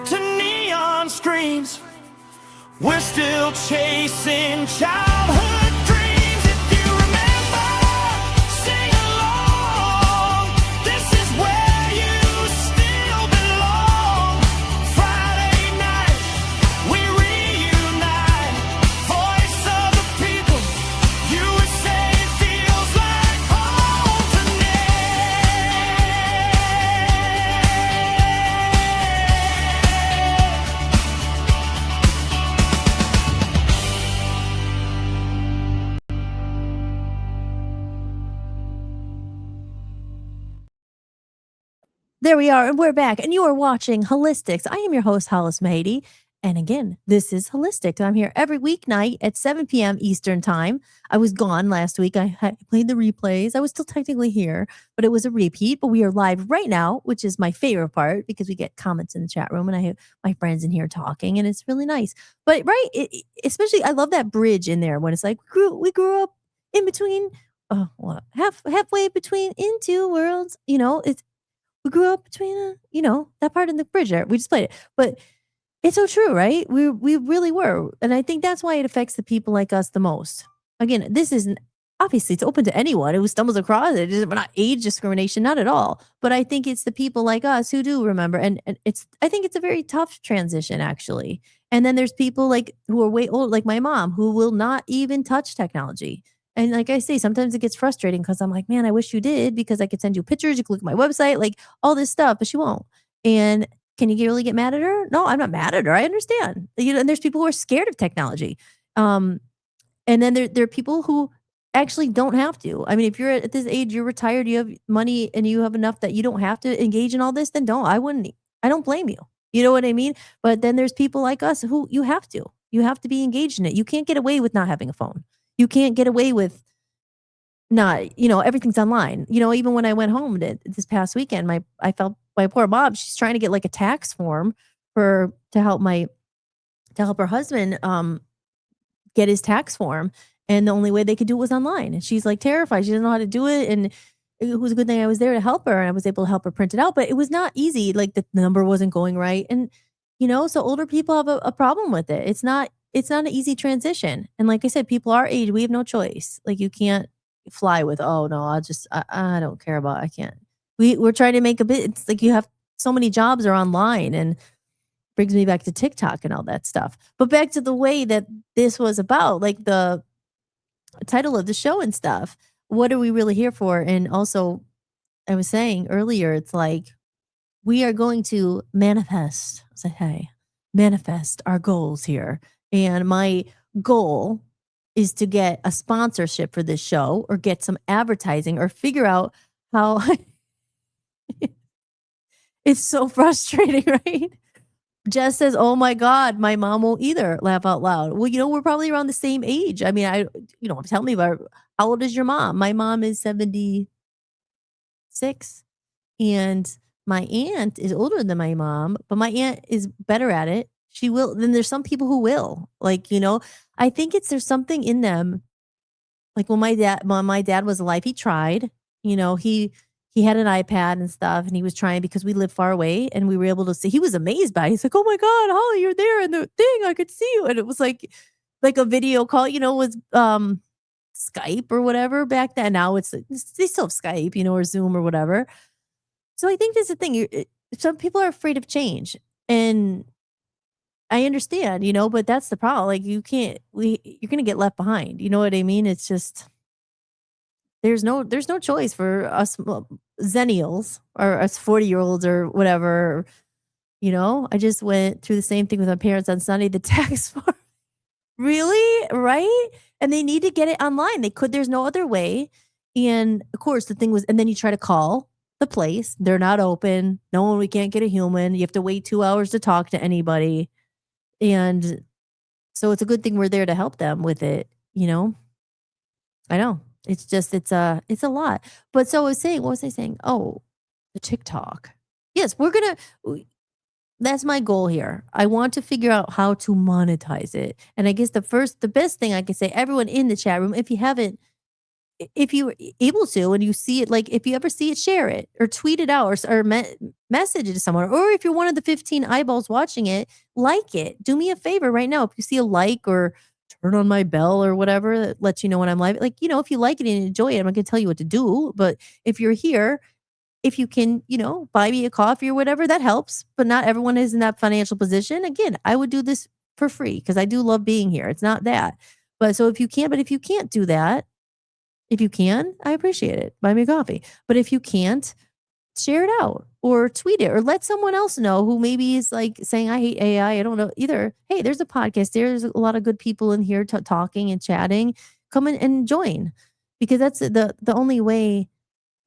to neon screens, we're still chasing childhood dreams. If you remember, sing along. This is where you still belong. Friday night, we reunite. Voice There we are, and we're back, and you are watching Holistics. I am your host, Hollis Mahady. And again, this is Holistics. I'm here every weeknight at 7 p.m. Eastern Time. I was gone last week. I had played the replays. I was still technically here, but it was a repeat. But we are live right now, which is my favorite part because we get comments in the chat room and I have my friends in here talking, and it's really nice. But especially, I love that bridge in there when it's like, we grew up in between, halfway between in two worlds. We grew up between, that part in the bridge there. We just played it. But it's so true, right? We really were. And I think that's why it affects the people like us the most. Again, this isn't, obviously, it's open to anyone who stumbles across it. It's not age discrimination, not at all. But I think it's the people like us who do remember. And I think it's a very tough transition, actually. And then there's people like who are way old, like my mom, who will not even touch technology. And like I say, sometimes it gets frustrating because I'm like, man, I wish you did because I could send you pictures. You can look at my website, like all this stuff, but she won't. And can you really get mad at her? No, I'm not mad at her. I understand. And there's people who are scared of technology. And then there are people who actually don't have to. I mean, if you're at this age, you're retired, you have money and you have enough that you don't have to engage in all this, then don't. I don't blame you. You know what I mean? But then there's people like us who you have to. You have to be engaged in it. You can't get away with not having a phone. You can't get away with not, everything's online. Even when I went home this past weekend, I felt my poor mom, she's trying to get like a tax form to help her husband get his tax form. And the only way they could do it was online. And she's like terrified. She doesn't know how to do it. And it was a good thing I was there to help her and I was able to help her print it out, but it was not easy. Like the number wasn't going right. And, so older people have a problem with it. It's not an easy transition. And like I said, people our age, we have no choice. Like you can't fly with, oh no, I don't care about, I can't. We're trying to make a bit. It's like you have so many jobs are online and brings me back to TikTok and all that stuff. But back to the way that this was about, like the title of the show and stuff. What are we really here for? And also, I was saying earlier, it's like we are going to manifest. I said, hey, manifest our goals here. And my goal is to get a sponsorship for this show or get some advertising or figure out how it's so frustrating, right? Jess says, oh my God, my mom won't either. Laugh out loud. Well, we're probably around the same age. I mean, tell me about how old is your mom? My mom is 76 and my aunt is older than my mom, but my aunt is better at it. She will. Then there's some people who will, like, I think there's something in them. Like when my dad was alive, he tried, he had an iPad and stuff and he was trying because we live far away and we were able to see, he was amazed by it. He's like, oh my God, Holly, you're there in the thing. I could see you. And it was like a video call, was Skype or whatever back then. Now they still have Skype, or Zoom or whatever. So I think that's the thing. Some people are afraid of change and I understand, but that's the problem. Like you're going to get left behind. You know what I mean? It's just, there's no choice for us Zennials or us 40-year-olds or whatever. I just went through the same thing with my parents on Sunday, the tax form. Really? Right? And they need to get it online. There's no other way. And of course the thing was, and then you try to call the place. They're not open. No, we can't get a human. You have to wait 2 hours to talk to anybody. And so it's a good thing we're there to help them with it. I know. It's just, it's a lot. But so I was saying, what was I saying? Oh, the TikTok. Yes, that's my goal here. I want to figure out how to monetize it. And I guess the best thing I can say, everyone in the chat room, if you're able to, and you see it, like if you ever see it, share it or tweet it out or message it to someone. Or if you're one of the 15 eyeballs watching it, like it. Do me a favor right now. If you see a like or turn on my bell or whatever that lets you know when I'm live. Like, if you like it and enjoy it, I'm not going to tell you what to do. But if you're here, if you can, buy me a coffee or whatever, that helps. But not everyone is in that financial position. Again, I would do this for free because I do love being here. It's not that. But so if you can't do that, if you can, I appreciate it. Buy me a coffee. But if you can't, share it out or tweet it or let someone else know who maybe is like saying, I hate AI. I don't know either. Hey, there's a podcast. There's a lot of good people in here talking and chatting. Come in and join because that's the only way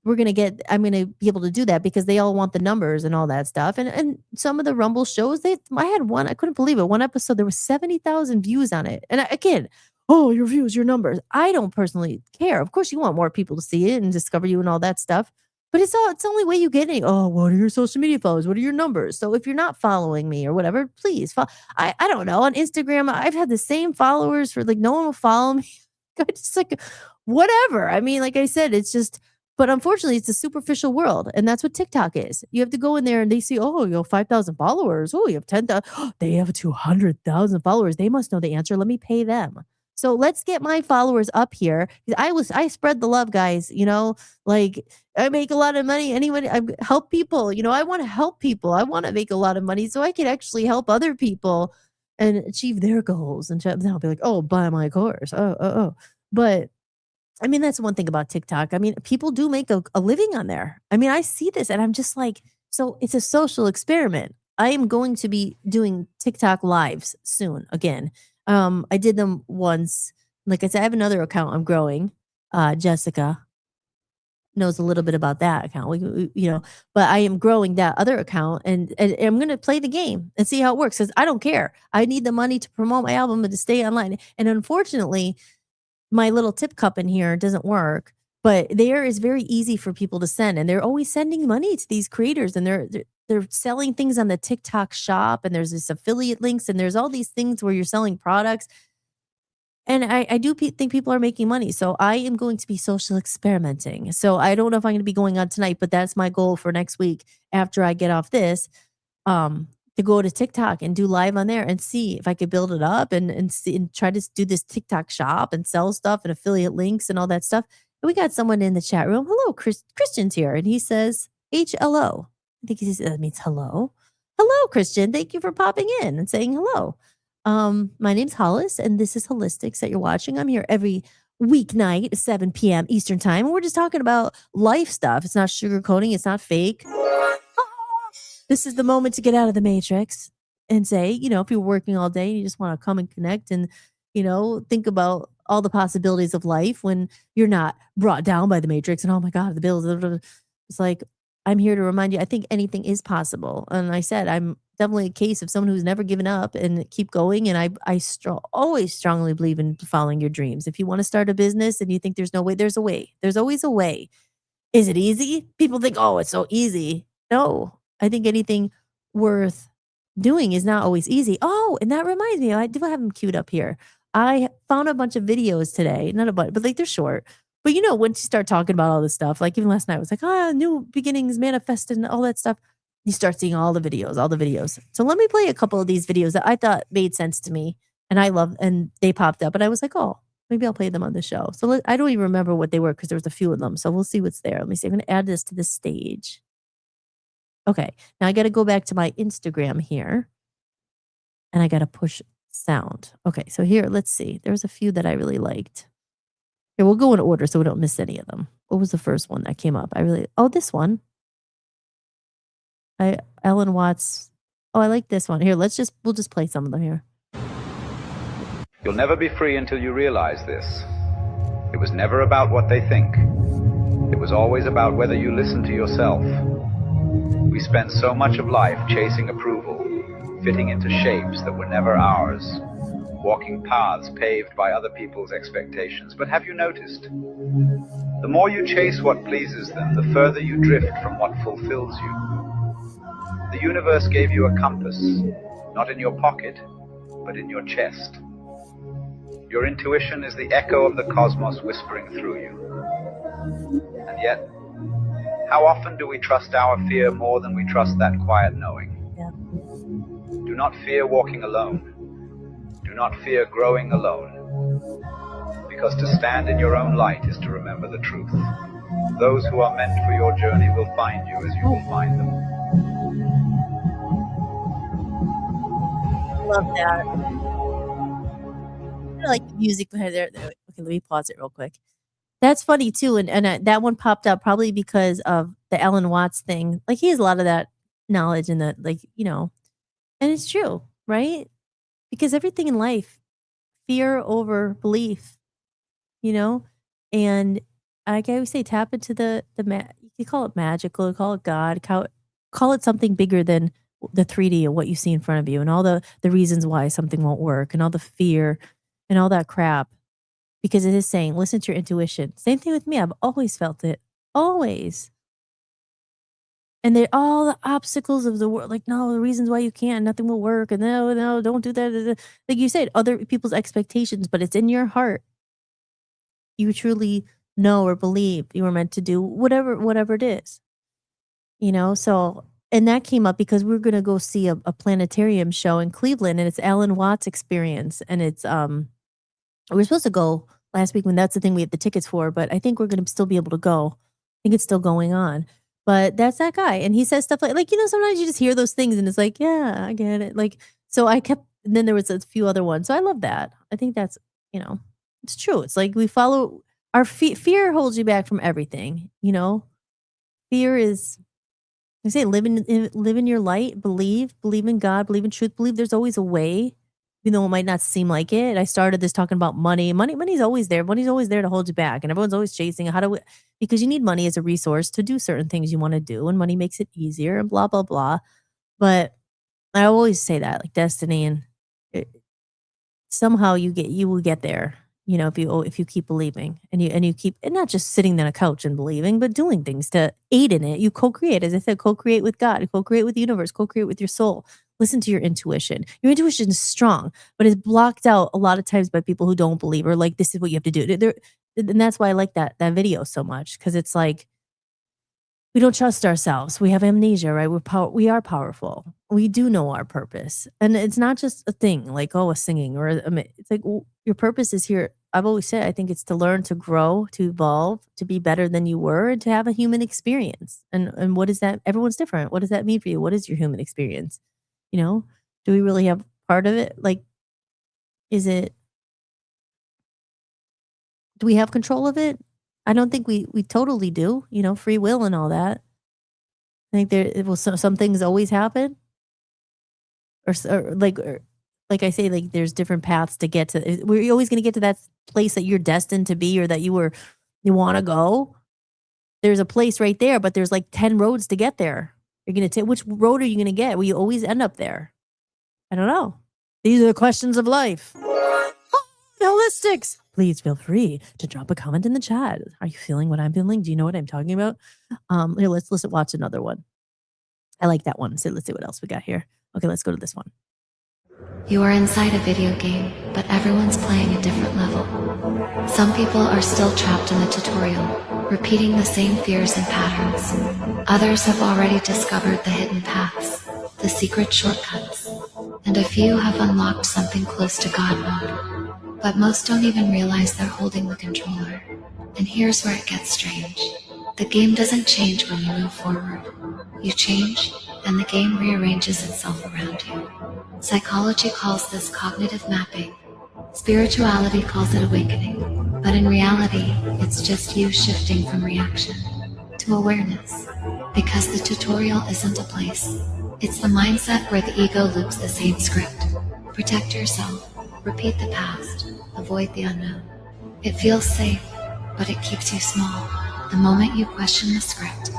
I'm gonna be able to do that because they all want the numbers and all that stuff. And some of the Rumble shows, I had one, I couldn't believe it. One episode, there was 70,000 views on it. And again, oh, your views, your numbers. I don't personally care. Of course, you want more people to see it and discover you and all that stuff. But it's the only way you get any. Oh, what are your social media followers? What are your numbers? So if you're not following me or whatever, please follow. I don't know. On Instagram, I've had the same followers for like no one will follow me. I just like whatever. I mean, like I said, it's just, but unfortunately, it's a superficial world. And that's what TikTok is. You have to go in there and they see, oh, you have 5,000 followers. Oh, you have 10,000. They have 200,000 followers. They must know the answer. Let me pay them. So let's get my followers up here. I spread the love, guys. Like I make a lot of money. I help people. I want to help people. I want to make a lot of money so I can actually help other people and achieve their goals. And they'll be like, oh, buy my course. Oh. But I mean, that's one thing about TikTok. I mean, people do make a living on there. I mean, I see this and I'm just like, so it's a social experiment. I am going to be doing TikTok lives soon again. I did them once. Like I said, I have another account I'm growing. Jessica knows a little bit about that account. But I am growing that other account and I'm going to play the game and see how it works because I don't care. I need the money to promote my album and to stay online. And unfortunately, my little tip cup in here doesn't work, but there is very easy for people to send. And they're always sending money to these creators and they're selling things on the TikTok shop and there's this affiliate links and there's all these things where you're selling products. And I do think people are making money. So I am going to be social experimenting. So I don't know if I'm going to be going on tonight, but that's my goal for next week after I get off this, to go to TikTok and do live on there and see if I could build it up and see and try to do this TikTok shop and sell stuff and affiliate links and all that stuff. And we got someone in the chat room. Hello, Christian's here. And he says, HLO. I think that means hello. Hello, Christian. Thank you for popping in and saying hello. My name's Hollis, and this is Hollis-tics that you're watching. I'm here every weeknight at 7 p.m. Eastern time. And we're just talking about life stuff. It's not sugarcoating. It's not fake. This is the moment to get out of the matrix and say, if you're working all day and you just want to come and connect and, think about all the possibilities of life when you're not brought down by the matrix and, oh my God, the bills. It's like, I'm here to remind you, I think anything is possible. And I said, I'm definitely a case of someone who's never given up and keep going. And I always strongly believe in following your dreams. If you want to start a business and you think there's no way, there's a way. There's always a way. Is it easy? People think, oh, it's so easy. No, I think anything worth doing is not always easy. Oh, and that reminds me, I do have them queued up here. I found a bunch of videos today, not a bunch, but like they're short. But once you start talking about all this stuff, like even last night, I was like, new beginnings manifested and all that stuff. You start seeing all the videos. So let me play a couple of these videos that I thought made sense to me and I love, and they popped up and I was like, oh, maybe I'll play them on the show. So I don't even remember what they were because there was a few of them. So we'll see what's there. Let me see. I'm going to add this to the stage. Okay. Now I got to go back to my Instagram here and I got to push sound. Okay. So here, let's see. There's a few that I really liked. Here, we'll go in order so we don't miss any of them. What was the first one that came up? This one. Ellen Watts. Oh, I like this one. Here, we'll just play some of them here. You'll never be free until you realize this. It was never about what they think. It was always about whether you listen to yourself. We spend so much of life chasing approval, fitting into shapes that were never ours, walking paths paved by other people's expectations. But have you noticed? The more you chase what pleases them, the further you drift from what fulfills you. The universe gave you a compass, not in your pocket, but in your chest. Your intuition is the echo of the cosmos whispering through you. And yet, how often do we trust our fear more than we trust that quiet knowing? Yeah. Do not fear walking alone. Do not fear growing alone. Because to stand in your own light is to remember the truth. Those who are meant for your journey will find you as you will find them. Love that. I like the music behind there. Okay, let me pause it real quick. That's funny too, and that one popped up probably because of the Alan Watts thing. Like he has a lot of that knowledge and that, and it's true, right? Because everything in life, fear over belief, and like I always say, tap into you can call it magical, call it God, call it something bigger than the 3D of what you see in front of you and all the reasons why something won't work and all the fear and all that crap. Because it is saying, listen to your intuition. Same thing with me. I've always felt it. Always. And they're all the obstacles of the world. Like, no, the reasons why you can't, nothing will work. And no, don't do that. Like you said, other people's expectations, but it's in your heart. You truly know or believe you were meant to do whatever it is. So and that came up because we were gonna go see a planetarium show in Cleveland, and it's Alan Watts Experience, and it's we were supposed to go last week when that's the thing we had the tickets for, but I think we're gonna still be able to go. I think it's still going on. But that's that guy, and he says stuff like, sometimes you just hear those things and it's like, yeah, I get it. Like, so I kept and then there was a few other ones. So I love that. I think that's, it's true. It's like we follow our fear holds you back from everything. Fear is I say live in your light, believe in God, believe in truth, believe there's always a way, even though it might not seem like it. I started this talking about money. Money's always there. Money's always there to hold you back. And everyone's always chasing because you need money as a resource to do certain things you want to do, and money makes it easier and blah, blah, blah. But I always say that, like destiny and somehow you will get there. If you keep believing and you keep and not just sitting on a couch and believing, but doing things to aid in it. You co-create, as I said, co-create with God, co-create with the universe, co-create with your soul. Listen to your intuition. Your intuition is strong, but it's blocked out a lot of times by people who don't believe or like this is what you have to do. And that's why I like that video so much, because it's like we don't trust ourselves. We have amnesia, right? We are powerful. We do know our purpose. And it's not just a thing like, a singing it's like your purpose is here. I've always said, I think it's to learn, to grow, to evolve, to be better than you were, and to have a human experience. And what is that? Everyone's different. What does that mean for you? What is your human experience? Do we really have part of it? Like, do we have control of it? I don't think we totally do, free will and all that. I think some things always happen. Or like I say, like there's different paths to get to. We're always going to get to that place that you're destined to be or that you want to go. There's a place right there, but there's like 10 roads to get there. You're going to take, which road are you going to get? Will you always end up there? I don't know. These are the questions of life. Hollis-tics. Please feel free to drop a comment in the chat. Are you feeling what I'm feeling? Do you know what I'm talking about? Here, let's watch another one. I like that one. So let's see what else we got here. Okay, let's go to this one. You are inside a video game, but everyone's playing a different level. Some people are still trapped in the tutorial, repeating the same fears and patterns. Others have already discovered the hidden paths, the secret shortcuts, and a few have unlocked something close to God mode. But most don't even realize they're holding the controller. And here's where it gets strange. The game doesn't change when you move forward. You change, and the game rearranges itself around you. Psychology calls this cognitive mapping. Spirituality calls it awakening. But in reality, it's just you shifting from reaction to awareness. Because the tutorial isn't a place. It's the mindset where the ego loops the same script. Protect yourself. Repeat the past. Avoid the unknown. It feels safe, but it keeps you small. The moment you question the script,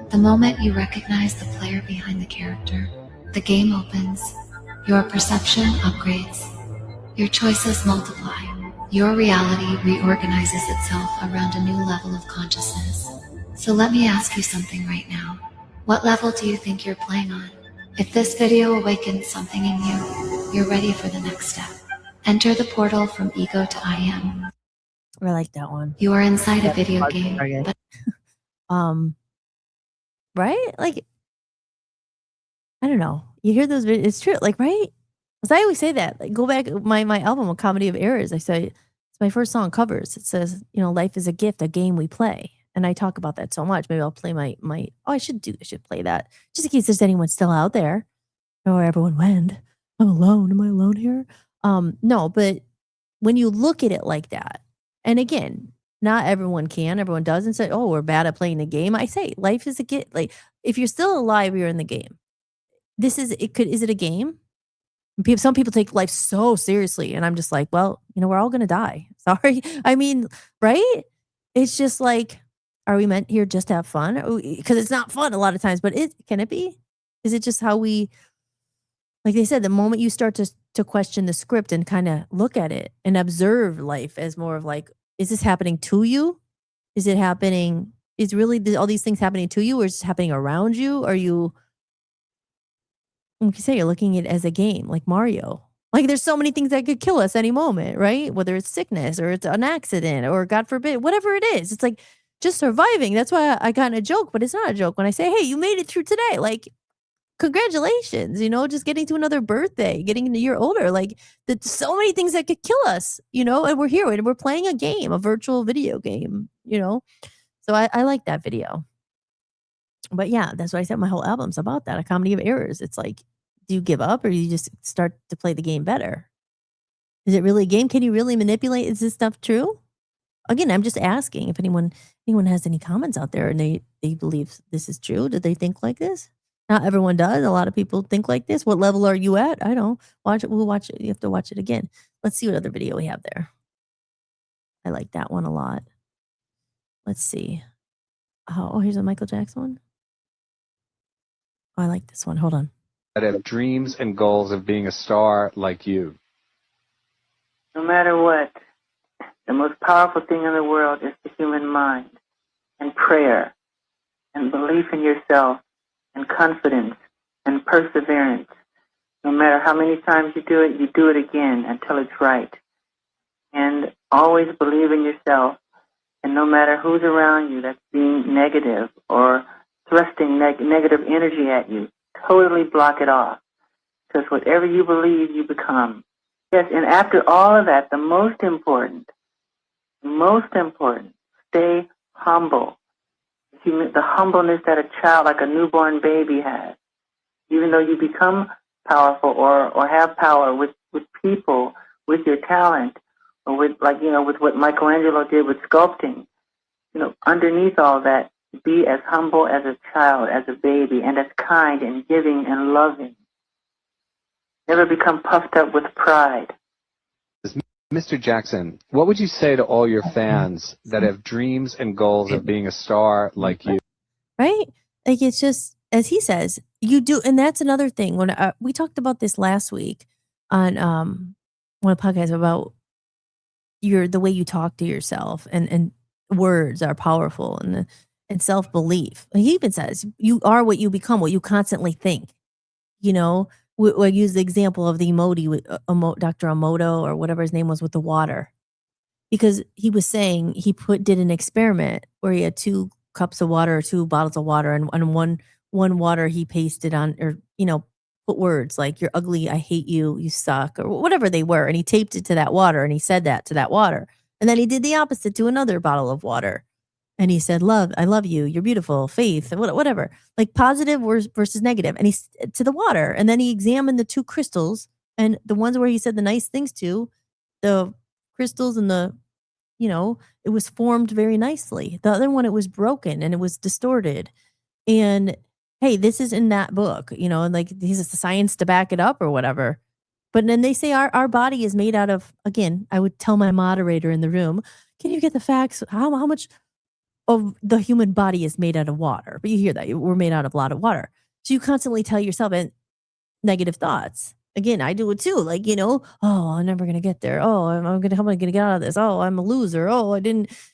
the moment you recognize the player behind the character, the game opens, your perception upgrades, your choices multiply, your reality reorganizes itself around a new level of consciousness. So let me ask you something right now. What level do you think you're playing on? If this video awakens something in you, you're ready for the next step. Enter the portal from ego to I am. I like that one. You are inside a video game, but right? Like, I don't know. You hear those videos, it's true, like, right? Because I always say that. Like, go back my album, A Comedy of Errors. I say it's my first song covers. It says, life is a gift, a game we play. And I talk about that so much. Maybe I'll play my I should play that. Just in case there's anyone still out there. Or where everyone went. I'm alone. Am I alone here? No, but when you look at it like that, and again, not everyone can, everyone does, and say, oh, we're bad at playing the game. I say life is a gift. Like, if you're still alive, you're in the game. Is it a game? Some people take life so seriously, and I'm just like, well, we're all gonna die. Sorry. I mean, right? It's just like, Are we meant here just to have fun? Because it's not fun a lot of times, but can it be? Is it just how we, like they said, the moment you start to question the script and kind of look at it and observe life as more of like, is this happening to you? Is it happening? Is really all these things happening to you, or is it happening around you? Are you, like you say, you're looking at it as a game, like Mario? Like there's so many things that could kill us any moment, right? Whether it's sickness or it's an accident or God forbid, whatever it is, it's like just surviving. That's why I got in a joke, but it's not a joke when I say, hey, you made it through today. Like, congratulations, just getting to another birthday, getting a year older. Like, there's so many things that could kill us, and we're here and we're playing a game, a virtual video game. So I like that video. But yeah, that's why I said my whole album's about that, a comedy of errors. It's like, do you give up or you just start to play the game better? Is it really a game? Can you really manipulate? Is this stuff true? Again, I'm just asking if anyone has any comments out there and they believe this is true. Do they think like this? Not everyone does. A lot of people think like this. What level are you at? I don't. Watch it. We'll watch it. You have to watch it again. Let's see what other video we have there. I like that one a lot. Let's see. Oh, here's a Michael Jackson one. Oh, I like this one. Hold on. That have dreams and goals of being a star like you. No matter what, the most powerful thing in the world is the human mind, and prayer, and belief in yourself, and confidence, and perseverance. No matter how many times you do it again until it's right. And always believe in yourself, and no matter who's around you that's being negative or thrusting negative energy at you, totally block it off. Because whatever you believe, you become. Yes, and after all of that, the most important, stay humble. The humbleness that a child, like a newborn baby, has. Even though you become powerful or have power with people, with your talent, or with what Michelangelo did with sculpting, underneath all that, be as humble as a child, as a baby, and as kind and giving and loving. Never become puffed up with pride. Mr. Jackson, what would you say to all your fans that have dreams and goals of being a star like you? Right? Like, it's just, as he says, you do. And that's another thing. When we talked about this last week on one podcast about the way you talk to yourself, and words are powerful, and self-belief. He even says you are what you become, what you constantly think. We use the example of the emoji with Dr. Emoto, or whatever his name was, with the water, because he was saying he did an experiment where he had 2 cups of water or 2 bottles of water, and one water he pasted on, or put words like "you're ugly," "I hate you," "you suck," or whatever they were, and he taped it to that water, and he said that to that water, and then he did the opposite to another bottle of water. And he said, "Love, I love you. You're beautiful. Faith, whatever." Like positive versus negative. And he's to the water. And then he examined the 2 crystals, and the ones where he said the nice things to, the crystals and it was formed very nicely. The other one, it was broken and it was distorted. And hey, this is in that book, and like he says the science to back it up or whatever. But then they say our body is made out of, again, I would tell my moderator in the room, can you get the facts? How much of the human body is made out of water? But you hear that we're made out of a lot of water. So you constantly tell yourself negative thoughts. Again, I do it too. Like, oh, I'm never going to get there. Oh, how am I going to get out of this? Oh, I'm a loser. Oh,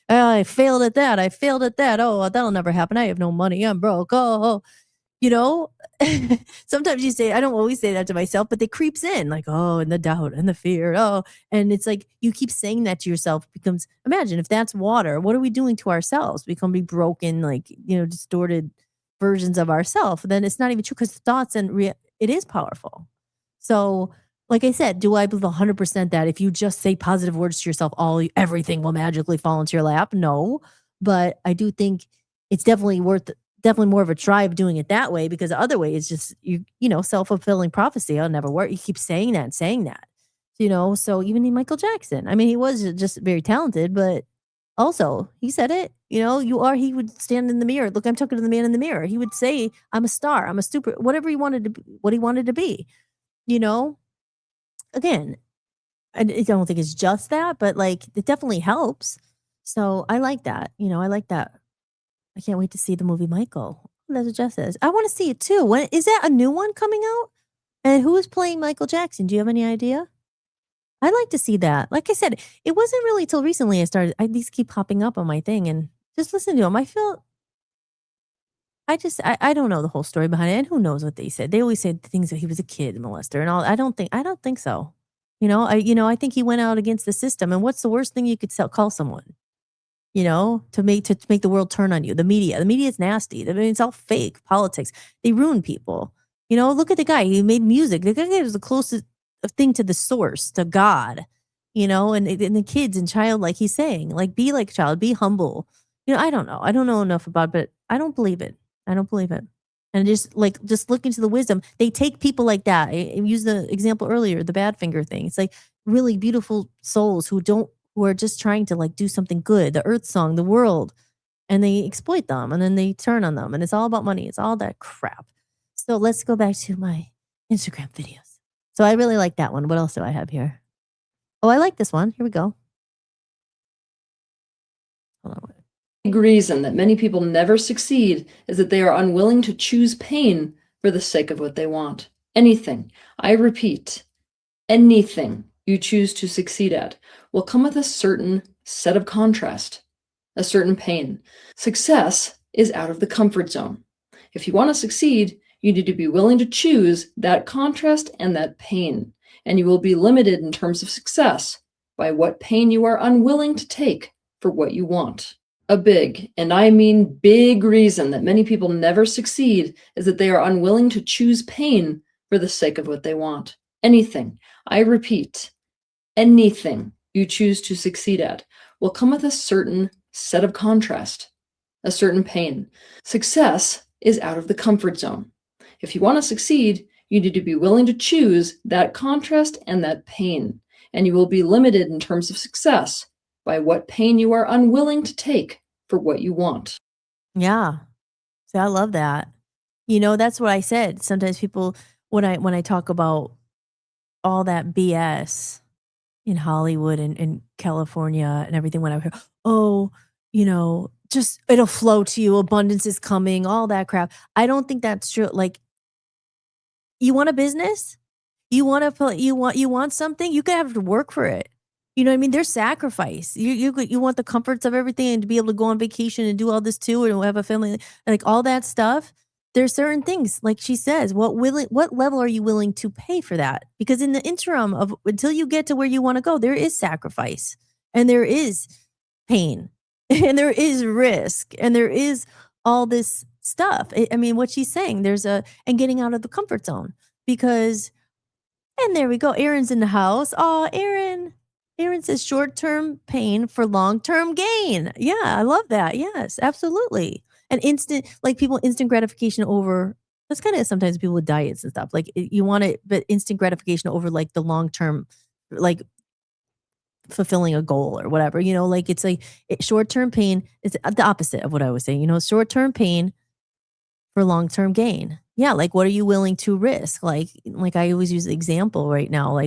I failed at that. I failed at that. Oh, that'll never happen. I have no money. I'm broke. Oh. Sometimes you say, I don't always say that to myself, but it creeps in like, oh, and the doubt and the fear. Oh, and it's like, you keep saying that to yourself. Becomes, imagine if that's water, what are we doing to ourselves? We can be broken, like, distorted versions of ourselves. Then it's not even true, because thoughts it is powerful. So like I said, do I believe 100% that if you just say positive words to yourself, everything will magically fall into your lap? No, but I do think it's definitely more of a try of doing it that way, because the other way is just self-fulfilling prophecy. I'll never work. You keep saying that and saying that, so even in Michael Jackson, I mean, he was just very talented, but also he said it, he would stand in the mirror. Look, I'm talking to the man in the mirror. He would say, I'm a star. I'm a stupid, whatever he wanted to be, what he wanted to be, again, I don't think it's just that, but like, it definitely helps. So I like that, I like that I can't wait to see the movie Michael. That's what Jess says. I want to see it too. When is that a new one coming out? And who is playing Michael Jackson? Do you have any idea? I'd like to see that. Like I said, it wasn't really till recently these keep popping up on my thing and just listen to them. I don't know the whole story behind it. And who knows what they said. They always said things that he was a kid molester and all. I don't think so. I think he went out against the system. And what's the worst thing you could call someone? To make the world turn on you. The media is nasty. I mean, it's all fake politics. They ruin people. Look at the guy. He made music. The guy was the closest thing to the source, to God. And the kids and child, like he's saying, like be like a child, be humble. I don't know. I don't know enough about it, but I don't believe it. And just look into the wisdom. They take people like that. I used the example earlier, the Badfinger thing. It's like really beautiful souls who are just trying to do something good, the earth song, the world, and they exploit them and then they turn on them and it's all about money. It's all that crap. So let's go back to my Instagram videos. So I really like that one. What else do I have here? Oh, I like this one. Here we go. Hold on. Big reason that many people never succeed is that they are unwilling to choose pain for the sake of what they want. Anything, I repeat, anything you choose to succeed at will come with a certain set of contrast, a certain pain. Success is out of the comfort zone. If you want to succeed, you need to be willing to choose that contrast and that pain, and you will be limited in terms of success by what pain you are unwilling to take for what you want. A big, and I mean big, reason that many people never succeed is that they are unwilling to choose pain for the sake of what they want. Anything, I repeat, anything you choose to succeed at will come with a certain set of contrast, a certain pain. Success is out of the comfort zone. If you want to succeed, you need to be willing to choose that contrast and that pain, and you will be limited in terms of success by what pain you are unwilling to take for what you want. Yeah. See, I love that. That's what I said. Sometimes people, when I talk about all that BS in Hollywood and California and everything, when I hear, just it'll flow to you, abundance is coming, all that crap. I don't think that's true. You want a business? You want something? You have to work for it. You know what I mean? There's sacrifice. You want the comforts of everything and to be able to go on vacation and do all this too, and have a family, all that stuff. There's certain things, like she says, what level are you willing to pay for that? Because in the interim of until you get to where you want to go, there is sacrifice and there is pain and there is risk and there is all this stuff. I mean, what she's saying, and getting out of the comfort zone and there we go. Aaron's in the house. Oh, Aaron says short-term pain for long-term gain. Yeah, I love that. Yes, absolutely. And instant gratification over, that's kind of sometimes people with diets and stuff. You want it, but instant gratification over the long-term, fulfilling a goal or whatever, it's short-term pain is the opposite of what I was saying, short-term pain for long-term gain. Yeah. What are you willing to risk? I always use the example right now,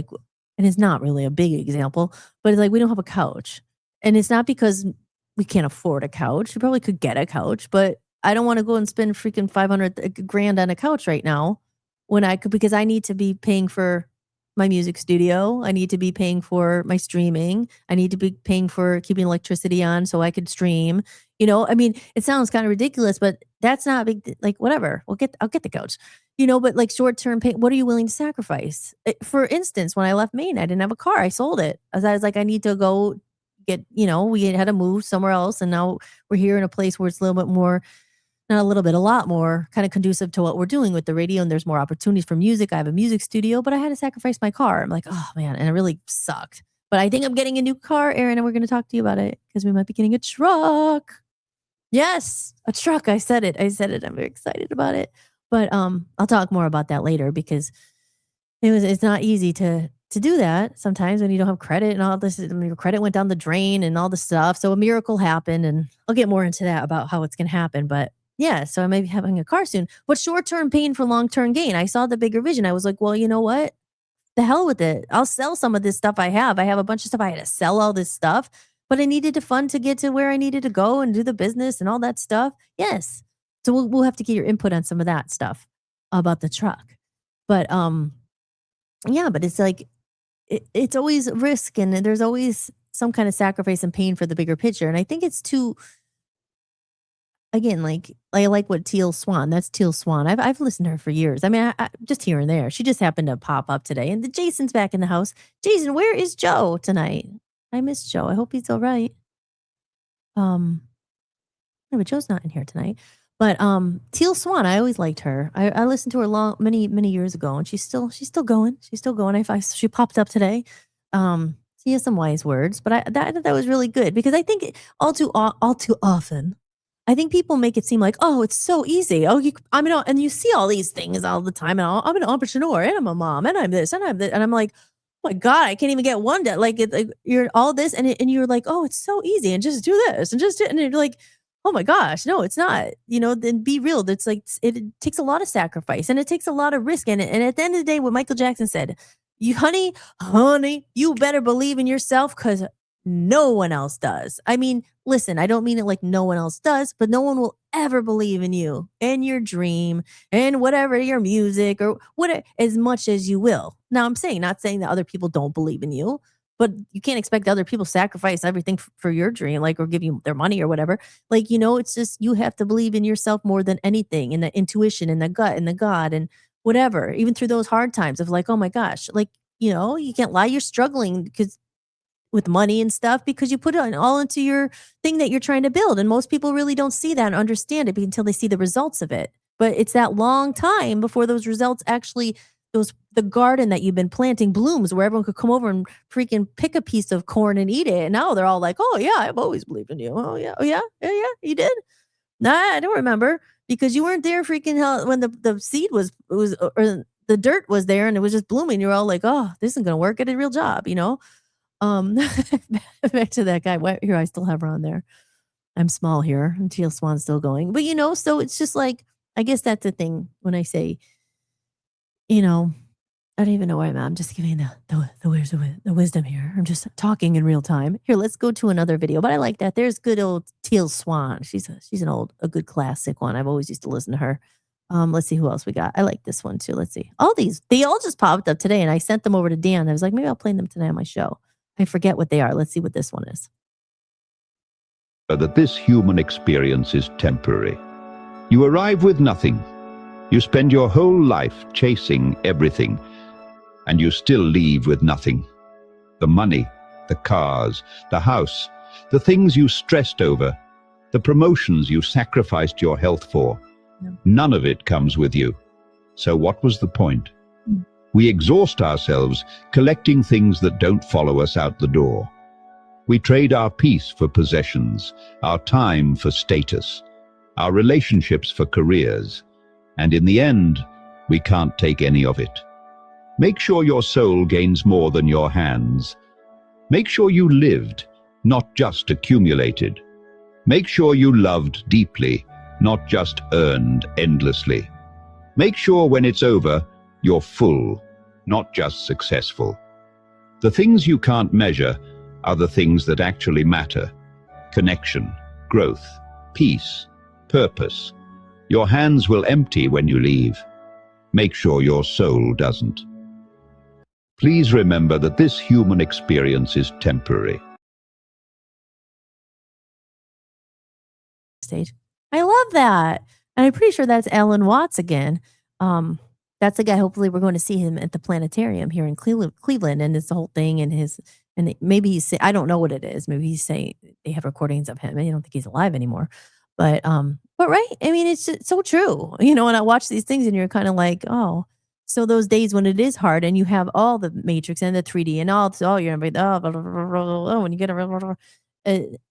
and it's not really a big example, but it's we don't have a couch. And it's not because we can't afford a couch. You probably could get a couch, but I don't want to go and spend freaking $500,000 on a couch right now when I could, because I need to be paying for my music studio. I need to be paying for my streaming. I need to be paying for keeping electricity on so I could stream. I mean, it sounds kind of ridiculous, but that's not big. Whatever. I'll get the couch. But short-term pain, what are you willing to sacrifice? For instance, when I left Maine, I didn't have a car. I sold it. As I was I need to go get, we had to move somewhere else. And now we're here in a place where it's a little bit more, not a little bit, a lot more kind of conducive to what we're doing with the radio. And there's more opportunities for music. I have a music studio, but I had to sacrifice my car. I'm oh man. And it really sucked. But I think I'm getting a new car, Aaron, and we're going to talk to you about it because we might be getting a truck. Yes, a truck. I said it. I'm very excited about it. But I'll talk more about that later because it's not easy to do that sometimes when you don't have credit and all this. Your credit went down the drain and all this stuff. So a miracle happened, and I'll get more into that about how it's going to happen. But yeah, so I may be having a car soon. But short-term pain for long-term gain. I saw the bigger vision. I was well, you know what? The hell with it. I'll sell some of this stuff I have. I have a bunch of stuff. I had to sell all this stuff. but I needed the fund to get to where I needed to go and do the business and all that stuff. Yes. So we'll have to get your input on some of that stuff about the truck. But yeah, but it's like it's always risk, and there's always some kind of sacrifice and pain for the bigger picture. And I think it's too, again, like I like what Teal Swan. That's Teal Swan. I've listened to her for years. I mean, I just here and there. She just happened to pop up today, and Jason's back in the house. Jason, where is Joe tonight? I miss Joe. I hope he's all right. No, but Joe's not in here tonight. But Teal Swan, I always liked her. I listened to her many years ago, and she's still going. She's still going. She popped up today. She has some wise words, but I thought that was really good, because I think all too often, I think people make it seem like, oh, it's so easy. Oh, and you see all these things all the time, and I'm an entrepreneur, and I'm a mom, and I'm this, and I'm this, and I'm like, oh my God, I can't even get one day. Like, you're all this, and you're like, oh, it's so easy, and just do this, and you're like, oh my gosh, no, it's not. Then be real. It's like, it takes a lot of sacrifice, and it takes a lot of risk. And at the end of the day, what Michael Jackson said, honey, you better believe in yourself, because no one else does. I mean, listen, I don't mean it like no one else does, but no one will ever believe in you and your dream and whatever, your music or whatever, as much as you will. Now, I'm not saying that other people don't believe in you, but you can't expect other people to sacrifice everything for your dream, like, or give you their money or whatever. Like, it's just, you have to believe in yourself more than anything, and the intuition and the gut and the God and whatever, even through those hard times of like, oh my gosh, like, you can't lie. You're struggling with money and stuff, because you put it all into your thing that you're trying to build. And most people really don't see that and understand it until they see the results of it. But it's that long time before those results actually, the garden that you've been planting blooms, where everyone could come over and freaking pick a piece of corn and eat it. And now they're all like, oh yeah, I've always believed in you. Oh yeah. Oh yeah. Yeah. You did. Nah, I don't remember, because you weren't there freaking hell when the seed was or the dirt was there and it was just blooming. You're all like, oh, this isn't going to work. Get a real job, Back to that guy. Here, I still have her on there. I'm small here, and Teal Swan's still going. But so it's just like, I guess that's the thing when I say, I don't even know where I'm at. I'm just giving the wisdom here. I'm just talking in real time. Here, let's go to another video. But I like that. There's good old Teal Swan. She's a good classic one. I've always used to listen to her. Let's see who else we got. I like this one too. Let's see. They all just popped up today, and I sent them over to Dan. I was like, maybe I'll play them tonight on my show. I forget what they are. Let's see what this one is. That this human experience is temporary. You arrive with nothing. You spend your whole life chasing everything, and you still leave with nothing. The money, the cars, the house, the things you stressed over, the promotions you sacrificed your health for. No. None of it comes with you. So what was the point? We exhaust ourselves collecting things that don't follow us out the door. We trade our peace for possessions, our time for status, our relationships for careers, and in the end, we can't take any of it. Make sure your soul gains more than your hands. Make sure you lived, not just accumulated. Make sure you loved deeply, not just earned endlessly. Make sure when it's over, you're full, not just successful. The things you can't measure are the things that actually matter. Connection, growth, peace, purpose. Your hands will empty when you leave. Make sure your soul doesn't. Please remember that this human experience is temporary. Stage. I love that. And I'm pretty sure that's Alan Watts again. That's the guy. Hopefully we're going to see him at the planetarium here in Cleveland, and it's the whole thing, and maybe he's saying, I don't know what it is. Maybe he's saying they have recordings of him, and I don't think he's alive anymore. But right. I mean, it's just so true. And I watch these things, and you're kind of like, oh, so those days when it is hard, and you have all the Matrix and the 3D and all you're when you get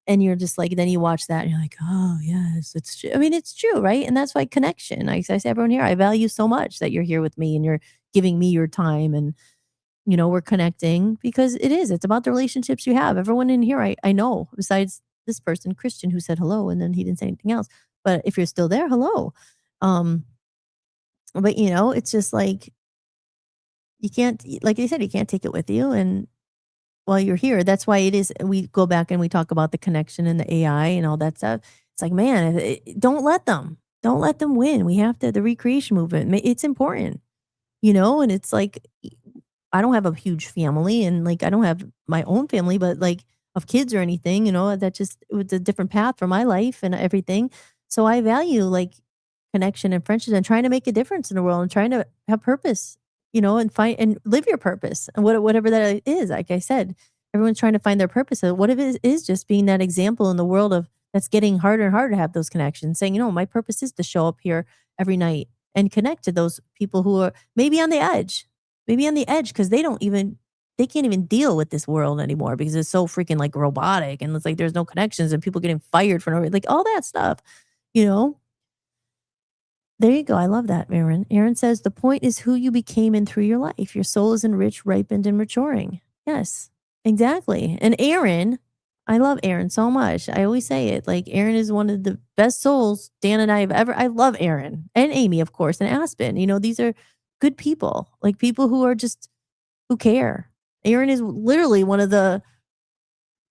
and you're just like, then you watch that and you're like, oh yes, it's true. I mean, it's true, right? And that's why connection. I say, everyone here, I value so much that you're here with me and you're giving me your time, and we're connecting, because it's about the relationships you have. Everyone in here, I know, besides this person, Christian, who said hello, and then he didn't say anything else. But if you're still there, hello. But it's just like, you can't, like you said, you can't take it with you. And while you're here. That's why it is. We go back and we talk about the connection and the AI and all that stuff. It's like, man, don't let them. Don't let them win. We have to. The recreation movement. It's important, and it's like I don't have a huge family, and like I don't have my own family, but like of kids or anything, that just it was a different path for my life and everything. So I value like connection and friendship and trying to make a difference in the world and trying to have purpose, and find and live your purpose and whatever that is. Like I said, everyone's trying to find their purpose. So what if it is just being that example in the world of that's getting harder and harder to have those connections, saying, my purpose is to show up here every night and connect to those people who are maybe on the edge because they can't even deal with this world anymore because it's so freaking like robotic and it's like there's no connections and people getting fired for no like all that stuff, you know. There you go. I love that, Aaron. Aaron says the point is who you became in through your life. Your soul is enriched, ripened, and maturing. Yes, exactly. And Aaron, I love Aaron so much. I always say it. Like Aaron is one of the best souls Dan and I have ever. I love Aaron and Amy, of course, and Aspen. These are good people, like people who are just who care. Aaron is literally one of the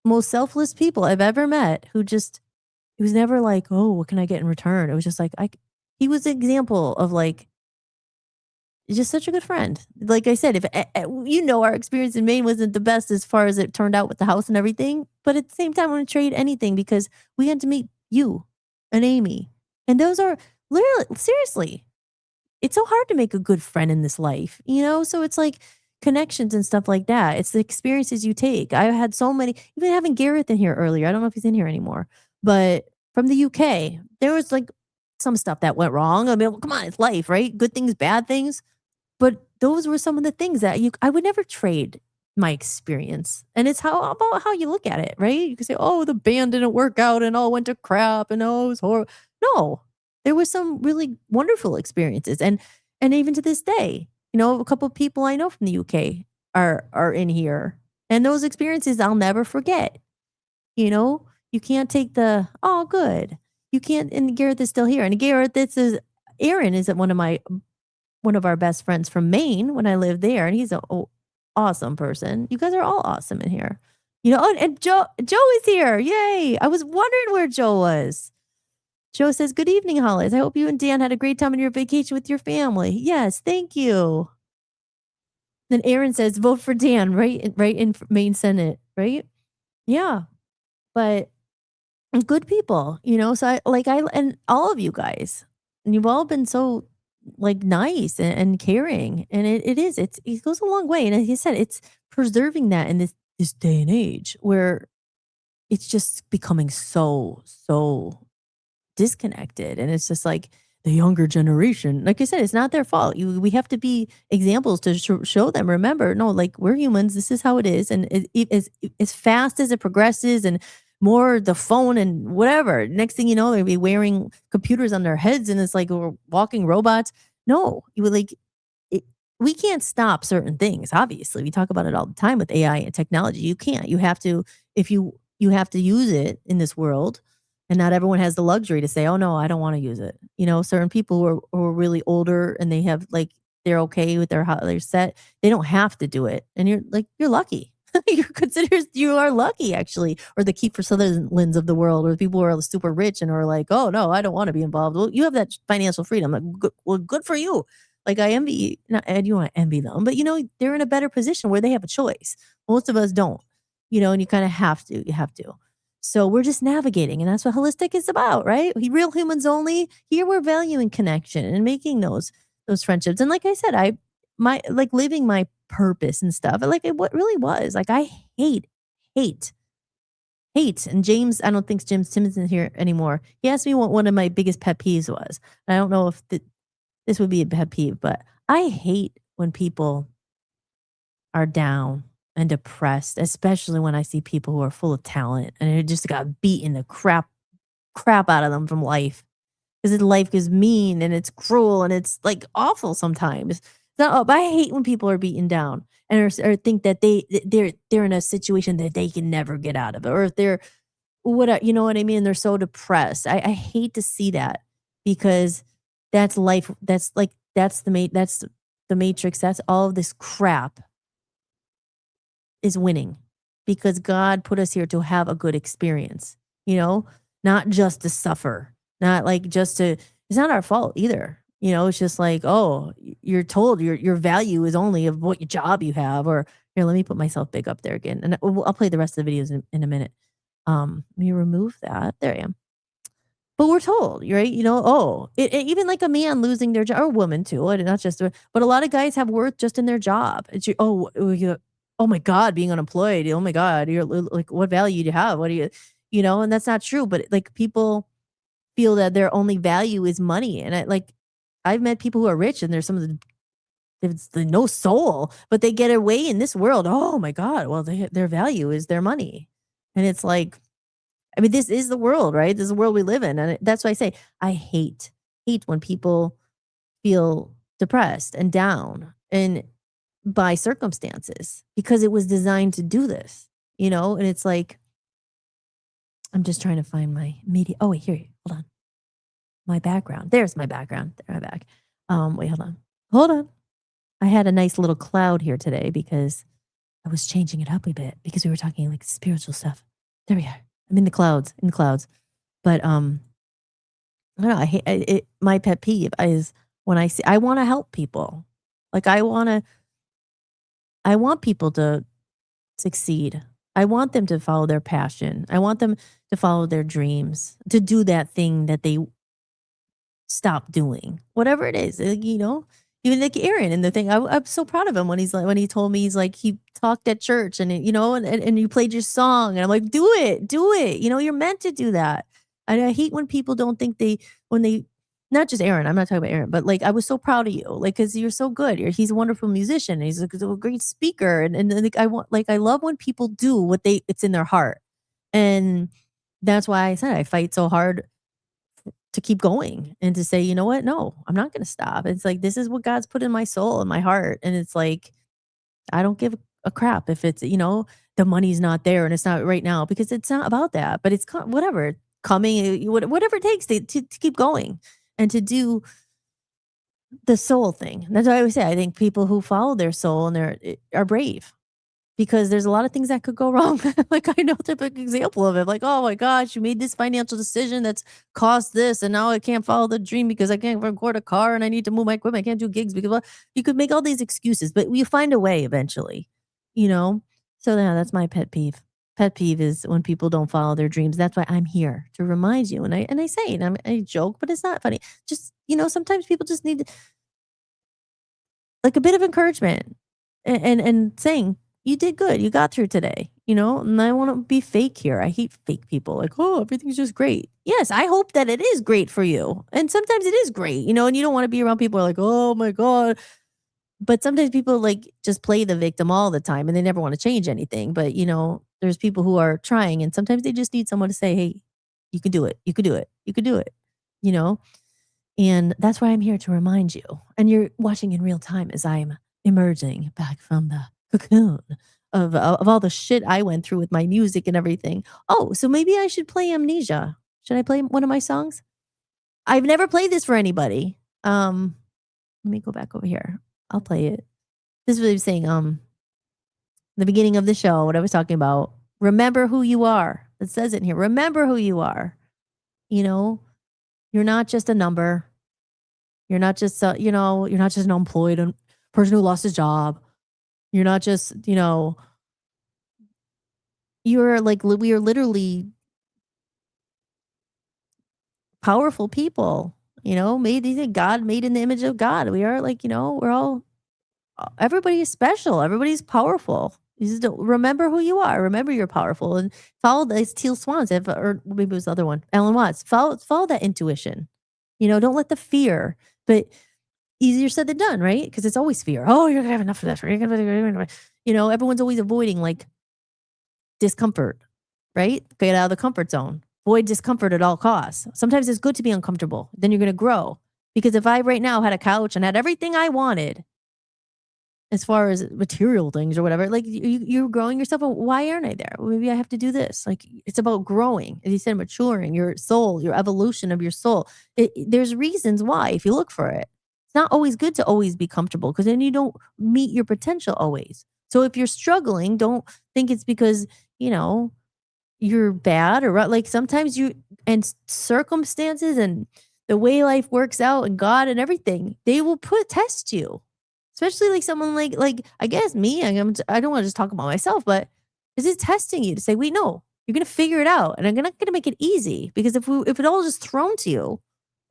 most selfless people I've ever met. He was never like, oh, what can I get in return? It was just like he was an example of like just such a good friend. Like I said, if our experience in Maine wasn't the best as far as it turned out with the house and everything, but at the same time, I want to trade anything because we had to meet you and Amy, and those are literally seriously. It's so hard to make a good friend in this life, So it's like connections and stuff like that. It's the experiences you take. I had so many, even having Gareth in here earlier. I don't know if he's in here anymore, but from the UK, there was like some stuff that went wrong. I mean, come on, it's life, right? Good things, bad things. But those were some of the things that I would never trade my experience. And it's about how you look at it, right? You can say, oh, the band didn't work out and all went to crap and oh, it was horrible. No, there were some really wonderful experiences. And even to this day, a couple of people I know from the UK are in here. And those experiences I'll never forget. You can't take oh, good. You can't, and Gareth is still here. And Gareth, Aaron is one of our best friends from Maine when I lived there. And he's an awesome person. You guys are all awesome in here. And Joe is here. Yay. I was wondering where Joe was. Joe says, good evening, Hollis. I hope you and Dan had a great time on your vacation with your family. Yes, thank you. Then Aaron says, vote for Dan, right in Maine Senate, right? Yeah. But good people, so and all of you guys, and you've all been so like nice and caring. And it goes a long way. And as you said, it's preserving that in this day and age where it's just becoming so disconnected. And it's just like the younger generation, like I said, it's not their fault. We have to be examples to show them, remember, no, like we're humans. This is how it is. And as fast as it progresses and more the phone and whatever, next thing you know, they'll be wearing computers on their heads and it's like we're walking robots. No, we can't stop certain things. Obviously, we talk about it all the time with AI and technology. You can't. You have to, if you have to use it in this world. And not everyone has the luxury to say, oh, no, I don't want to use it. Certain people who are really older and they have they're okay with how they're set. They don't have to do it. And you're lucky. You are lucky, actually. Or the Kiefer Sutherlands of the world, or the people who are super rich and are like, oh, no, I don't want to be involved. Well, you have that financial freedom. Like, good for you. Like I envy, and you want to envy them, but they're in a better position where they have a choice. Most of us don't, and you kind of have to. You have to. So we're just navigating, and that's what holistic is about, right? Real humans only. Here we're valuing connection and making those friendships. And like I said, living my purpose and stuff. Like what really was like, I hate. And James, I don't think James Timmons is here anymore. He asked me what one of my biggest pet peeves was. And I don't know if this would be a pet peeve, but I hate when people are down and depressed, especially when I see people who are full of talent and it just got beaten the crap out of them from life. Because life is mean and it's cruel and it's like awful sometimes. But I hate when people are beaten down and or think that they're in a situation that they can never get out of it, or if they're you know what I mean? They're so depressed. I hate to see that because that's life. That's the matrix. That's all of this crap is winning. because God put us here to have a good experience, not just to suffer, not like just to, it's not our fault either. It's just like, oh, you're told your value is only of what job you have, or here, let me put myself big up there again. And I'll play the rest of the videos in a minute. Let me remove that. There I am. But we're told, right? Even like a man losing their job, or a woman too, and not just, but a lot of guys have worth just in their job. It's oh my God, being unemployed. Oh my God, you're like, what value do you have? What do and that's not true. But like people feel that their only value is money. And I've met people who are rich and there's some of there's no soul, but they get away in this world. Oh my God, well, their value is their money. And it's like, I mean, this is the world, right? This is the world we live in. And that's why I say I hate when people feel depressed and down and by circumstances, because it was designed to do this, and it's like, I'm just trying to find my media. Oh, wait, here, hold on. My background. There's my background. There, my back. Wait, hold on. I had a nice little cloud here today because I was changing it up a bit because we were talking like spiritual stuff. There we are. I'm in the clouds, But I don't know. I hate it. My pet peeve is when I want to help people. Like I want people to succeed. I want them to follow their passion. I want them to follow their dreams, to do that thing that they stop doing, whatever it is, even like Aaron and the thing. I'm so proud of him when when he told me, he's like, he talked at church and and you played your song, and I'm like, do it. You're meant to do that. And I hate when people don't think when they, not just Aaron, I'm not talking about Aaron, but like, I was so proud of you, like, cause you're so good. He's a wonderful musician. He's a great speaker. And like, I love when people do what it's in their heart. And that's why I said I fight so hard to keep going and to say, you know what? No, I'm not going to stop. It's like, this is what God's put in my soul and my heart. And it's like, I don't give a crap if it's, the money's not there and it's not right now, because it's not about that, but it's whatever coming, whatever it takes to keep going and to do the soul thing. That's why I always say, I think people who follow their soul and are brave, because there's a lot of things that could go wrong. Like I know a typical example of it. Like, oh my gosh, you made this financial decision that's cost this, and now I can't follow the dream because I can't record a car and I need to move my equipment. I can't do gigs because, well, you could make all these excuses, but you find a way eventually, So yeah, that's my pet peeve. Pet peeve is when people don't follow their dreams. That's why I'm here to remind you. And I say it, I joke, but it's not funny. Just, sometimes people just need like a bit of encouragement and saying, you did good. You got through today, and I want to be fake here. I hate fake people. Like, oh, everything's just great. Yes, I hope that it is great for you. And sometimes it is great, and you don't want to be around people who are like, oh my God. But sometimes people like just play the victim all the time and they never want to change anything. But, there's people who are trying, and sometimes they just need someone to say, hey, you can do it. You could do it. You could do it, And that's why I'm here to remind you. And you're watching in real time as I'm emerging back from the cocoon of all the shit I went through with my music and everything. Oh, so maybe I should play Amnesia. Should I play one of my songs? I've never played this for anybody. Let me go back over here. I'll play it. This is what I was saying. The beginning of the show, what I was talking about. Remember who you are. It says it in here. Remember who you are. You're not just a number. You're not just you're not just an unemployed person who lost his job. You're not just, you're like, we are literally powerful people, made God made in the image of God. We are like, we're all, everybody is special. Everybody's powerful. You just don't remember who you are. Remember you're powerful, and follow these teal swans, or maybe it was the other one, Alan Watts. Follow that intuition. Don't let the fear, but easier said than done, right? Because it's always fear. Oh, you're gonna have enough of this. You're gonna, everyone's always avoiding like discomfort, right? Get out of the comfort zone. Avoid discomfort at all costs. Sometimes it's good to be uncomfortable. Then you're gonna grow. Because if I right now had a couch and had everything I wanted, as far as material things or whatever, like you're growing yourself. Why aren't I there? Well, maybe I have to do this. Like it's about growing, as you said, maturing your soul, your evolution of your soul. There's reasons why, if you look for it. It's not always good to always be comfortable, because then you don't meet your potential always. So if you're struggling, don't think it's because, you're bad or like sometimes and circumstances and the way life works out and God and everything, they will test you. Especially like someone like I guess me, I don't want to just talk about myself, but is it testing you to say, wait, no, you're gonna figure it out, and I'm not gonna make it easy because if it all just thrown to you,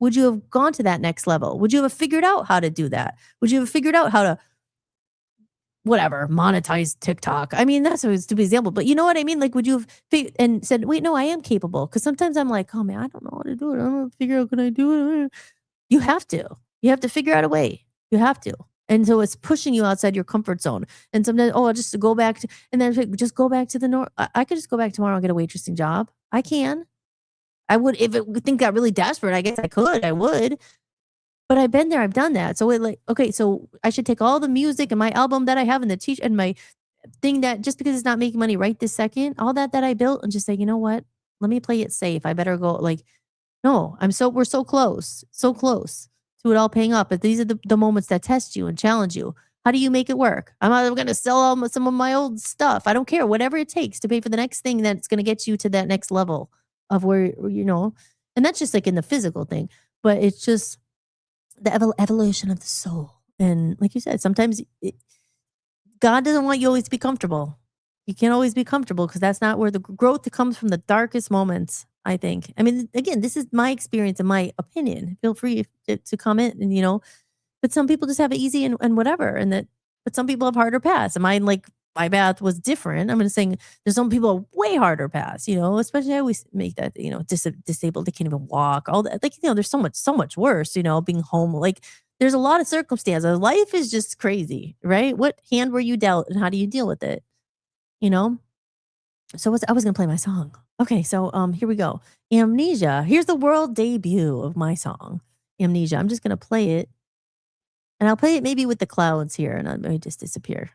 would you have gone to that next level? Would you have figured out how to do that? Would you have figured out how to whatever monetize TikTok? I mean, that's a stupid example, but you know what I mean? Like, would you have and said, wait, no, I am capable? Because sometimes I'm like, oh man, I don't know how to do it. I don't know, figure out can I do it? You have to figure out a way. You have to. And so it's pushing you outside your comfort zone. And sometimes, I'll just go back to, and then just go back to the north. I could just go back tomorrow and get a waitressing job. I can. I would, if it thing got really desperate, I guess I would. But I've been there, I've done that. So okay, so I should take all the music and my album that I have and the teach and my thing that just because it's not making money right this second, all that I built and just say, you know what? Let me play it safe. I better go no, we're so close to it all paying up. But these are the moments that test you and challenge you. How do you make it work? I'm going to sell some of my old stuff. I don't care, whatever it takes to pay for the next thing that's going to get you to that next level of where, and that's just like in the physical thing, but it's just the evolution of the soul. And like you said, sometimes God doesn't want you always to be comfortable. You can't always be comfortable because that's not where the growth comes from, the darkest moments, I think. I mean, again, this is my experience and my opinion. Feel free to comment and, but some people just have it easy and whatever. But some people have harder paths. And mine, like my path was different. I'm going to say there's some people way harder paths, especially I always make that, disabled, they can't even walk, all that. Like, there's so much worse, being home. Like there's a lot of circumstances. Life is just crazy, right? What hand were you dealt and how do you deal with it? So I was going to play my song. Okay. So, here we go. Amnesia. Here's the world debut of my song, Amnesia. I'm just going to play it. And I'll play it maybe with the clouds here and I may just disappear.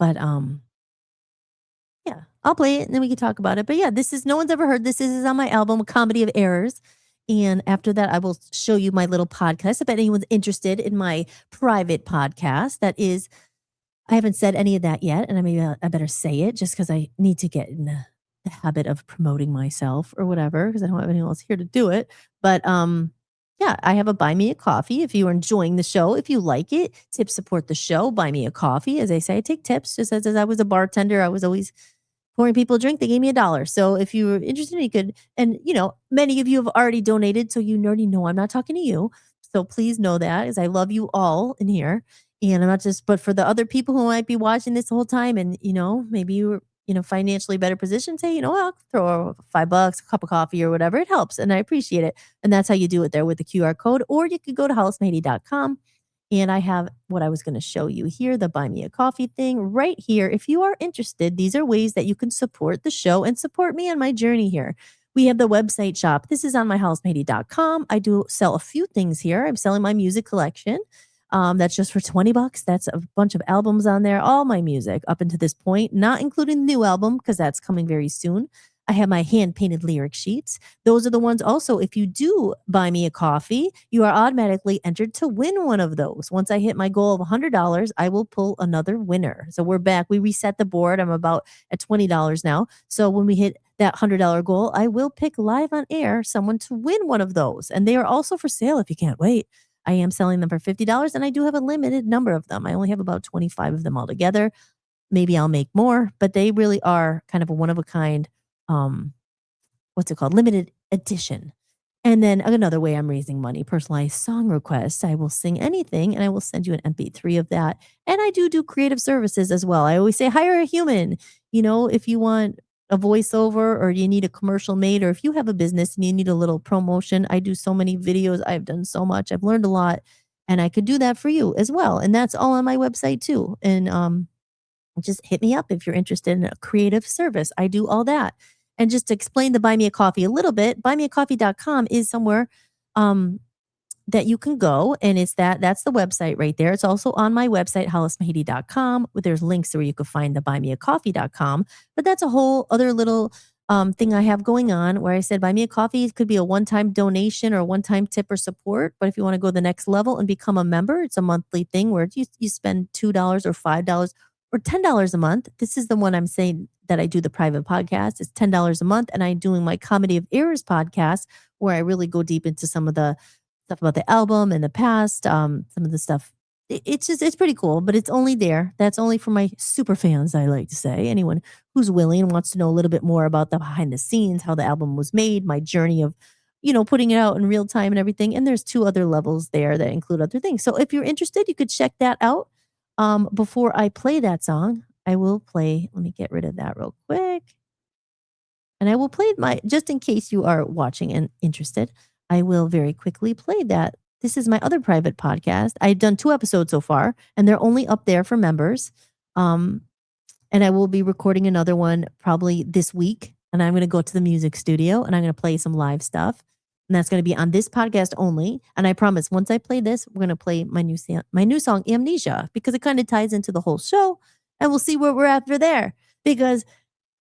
But yeah, I'll play it and then we can talk about it. But yeah, no one's ever heard this. This is on my album, A Comedy of Errors. And after that, I will show you my little podcast. If anyone's interested in my private podcast, that is, I haven't said any of that yet. And I better say it just because I need to get in the habit of promoting myself or whatever, because I don't have anyone else here to do it. But yeah, I have a Buy Me a Coffee. If you are enjoying the show, if you like it, tip support the show, buy me a coffee. As I say, I take tips. Just as I was a bartender, I was always pouring people a drink. They gave me $1. So if you were interested, you could, and many of you have already donated. So you already know I'm not talking to you. So please know that, as I love you all in here. And I'm not just, but for the other people who might be watching this the whole time and, maybe you were, financially better position, say, I'll throw $5, a cup of coffee or whatever. It helps. And I appreciate it. And that's how you do it there with the QR code, or you could go to hollismahady.com. And I have what I was going to show you here, the Buy Me a Coffee thing right here. If you are interested, these are ways that you can support the show and support me on my journey here. We have the website shop. This is on my hollismahady.com. I do sell a few things here. I'm selling my music collection. That's just for $20. That's a bunch of albums on there. All my music up until this point, not including the new album, because that's coming very soon. I have my hand-painted lyric sheets. Those are the ones also, if you do buy me a coffee, you are automatically entered to win one of those. Once I hit my goal of $100, I will pull another winner. So we're back. We reset the board. I'm about at $20 now. So when we hit that $100 goal, I will pick live on air someone to win one of those. And they are also for sale if you can't wait. I am selling them for $50, and I do have a limited number of them. I only have about 25 of them altogether. Maybe I'll make more, but they really are kind of a one-of-a-kind, what's it called? Limited edition. And then another way I'm raising money, personalized song requests. I will sing anything, and I will send you an MP3 of that. And I do creative services as well. I always say, hire a human. If you want a voiceover or you need a commercial made, or if you have a business and you need a little promotion, I do so many videos. I've done so much. I've learned a lot, and I could do that for you as well. And that's all on my website too. And just hit me up if you're interested in a creative service. I do all that. And just to explain the Buy Me a Coffee a little bit, buymeacoffee.com is somewhere that you can go, and that's the website right there. It's also on my website, hollismahady.com, where there's links where you can find the buymeacoffee.com. But that's a whole other little thing I have going on, where I said buy me a coffee. It could be a one-time donation or a one-time tip or support. But if you want to go the next level and become a member, it's a monthly thing where you spend $2 or $5 or $10 a month. This is the one I'm saying that I do the private podcast. It's $10 a month. And I'm doing my Comedy of Errors podcast where I really go deep into some of the stuff about the album and the past, some of the stuff. It's pretty cool, but it's only there. That's only for my super fans, I like to say. Anyone who's willing and wants to know a little bit more about the behind the scenes, how the album was made, my journey of, putting it out in real time and everything. And there's 2 other levels there that include other things. So if you're interested, you could check that out. Before I play that song, I will play, let me get rid of that real quick. And I will play just in case you are watching and interested, I will very quickly play that. This is my other private podcast. I've done 2 episodes so far, and they're only up there for members. And I will be recording another one probably this week. And I'm going to go to the music studio and I'm going to play some live stuff. And that's going to be on this podcast only. And I promise, once I play this, we're going to play my new song, Amnesia, because it kind of ties into the whole show. And we'll see where we're at for there. Because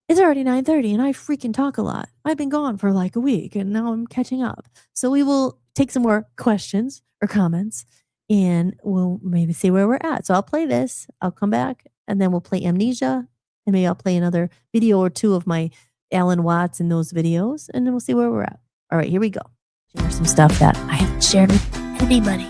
it's already 9:30 and I freaking talk a lot. I've been gone for like a week and now I'm catching up. So we will take some more questions or comments and we'll maybe see where we're at. So I'll play this. I'll come back and then we'll play Amnesia. And maybe I'll play another video or 2 of my Alan Watts in those videos. And then we'll see where we're at. All right, here we go. Share some stuff that I haven't shared with anybody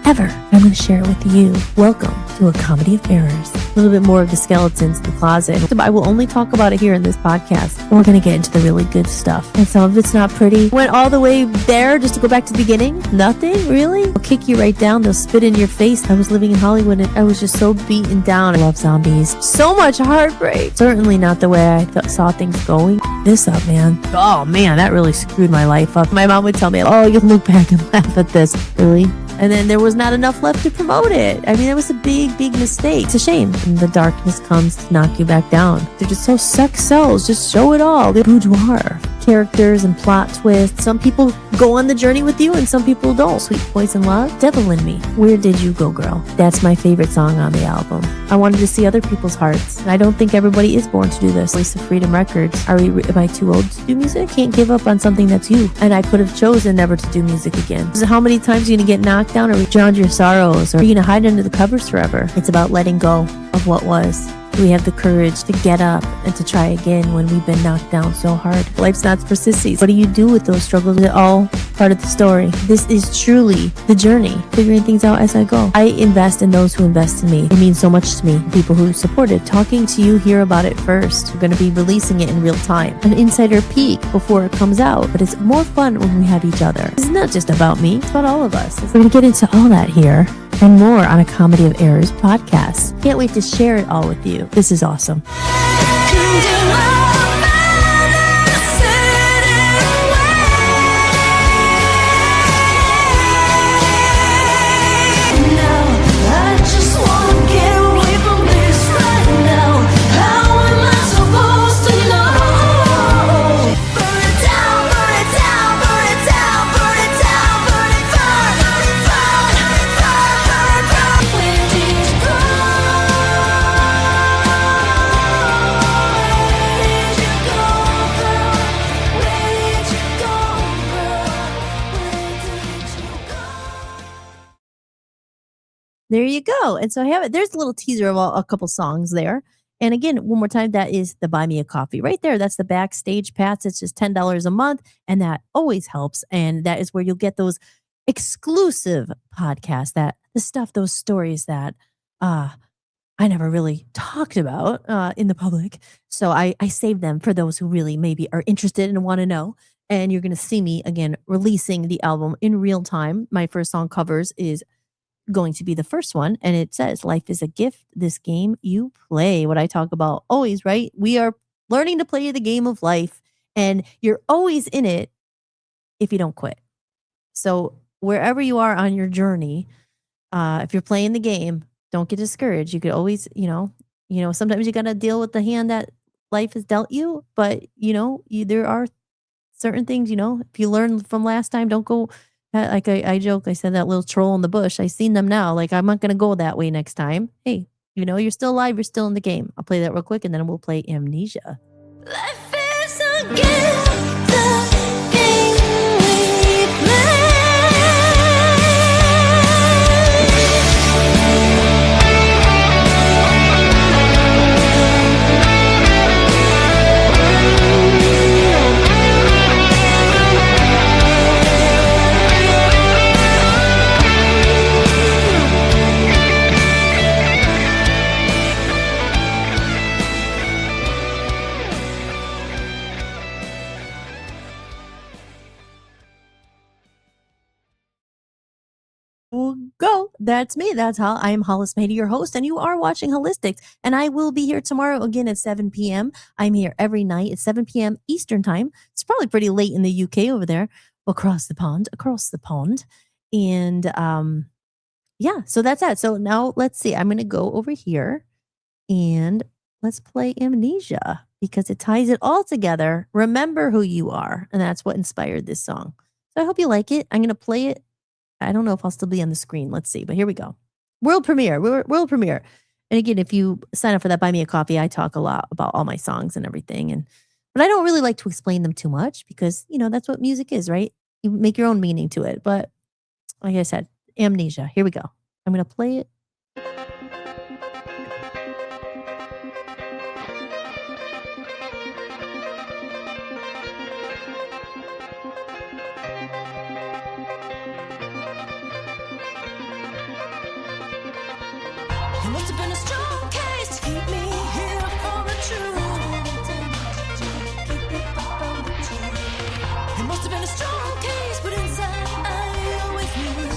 ever. I'm going to share it with you. Welcome to a Comedy of Errors. A little bit more of the skeletons in the closet. I will only talk about it here in this podcast. We're going to get into the really good stuff. And some of it's not pretty. Went all the way there just to go back to the beginning. Nothing, really? They'll kick you right down. They'll spit in your face. I was living in Hollywood and I was just so beaten down. I love zombies. So much heartbreak. Certainly not the way I saw things going. This up, man. Oh, man, that really screwed my life up. My mom would tell me, oh, you can look back and laugh at this. Really? And then there was not enough left to promote it. I mean, it was a big, big mistake. It's a shame. And the darkness comes to knock you back down. They're just so sex sells. Just show it all. The boudoir. Characters and plot twists. Some people go on the journey with you and some people don't. Sweet Poison Love. Devil in Me. Where Did You Go, Girl? That's my favorite song on the album. I wanted to see other people's hearts. And I don't think everybody is born to do this. Voice of Freedom Records. Am I too old to do music? Can't give up on something that's you. And I could have chosen never to do music again. So how many times are you going to get knocked down or drown your sorrows? Or are you going to hide under the covers forever? It's about letting go of what was. We have the courage to get up and to try again when we've been knocked down so hard. Life's not for sissies. What do you do with those struggles? They're all part of the story. This is truly the journey, figuring things out as I go. I invest in those who invest in me. It means so much to me. People who support it. Talking to you, hear about it first. We're going to be releasing it in real time. An insider peek before it comes out. But it's more fun when we have each other. It's not just about me. It's about all of us. We're going to get into all that here and more on a Comedy of Errors podcast. Can't wait to share it all with you. This is awesome. There you go. And so I have it. There's a little teaser of a couple songs there. And again, one more time, that is the Buy Me a Coffee right there. That's the backstage pass. It's just $10 a month. And that always helps. And that is where you'll get those exclusive podcasts, those stories that I never really talked about in the public. So I save them for those who really maybe are interested and want to know. And you're going to see me again releasing the album in real time. My first song covers is going to be the first one, and it says life is a gift, this game you play. What I talk about always, right? We are learning to play the game of life, and you're always in it if you don't quit. So wherever you are on your journey, if you're playing the game, don't get discouraged. You could always, sometimes you got to deal with the hand that life has dealt you, but there are certain things, if you learn from last time, don't go. Like I joke, I said that little troll in the bush. I seen them now. Like, I'm not going to go that way next time. Hey, you're still alive. You're still in the game. I'll play that real quick and then we'll play Amnesia. Life is a gift, the game we play. Well, go. That's me. That's how I am Hollis Mahady, your host, and you are watching Holistics. And I will be here tomorrow again at 7 p.m. I'm here every night at 7 p.m. Eastern time. It's probably pretty late in the UK over there, across the pond, And yeah, so that's that. So now let's see. I'm going to go over here and let's play Amnesia because it ties it all together. Remember who you are. And that's what inspired this song. So I hope you like it. I'm going to play it. I don't know if I'll still be on the screen. Let's see, but here we go. World premiere. World premiere. And again, if you sign up for that, buy me a coffee. I talk a lot about all my songs and everything. But I don't really like to explain them too much because, that's what music is, right? You make your own meaning to it. But like I said, Amnesia. Here we go. I'm going to play it. It must have been a strong case to keep me here for the truth. It must have been a strong case, but inside I always knew.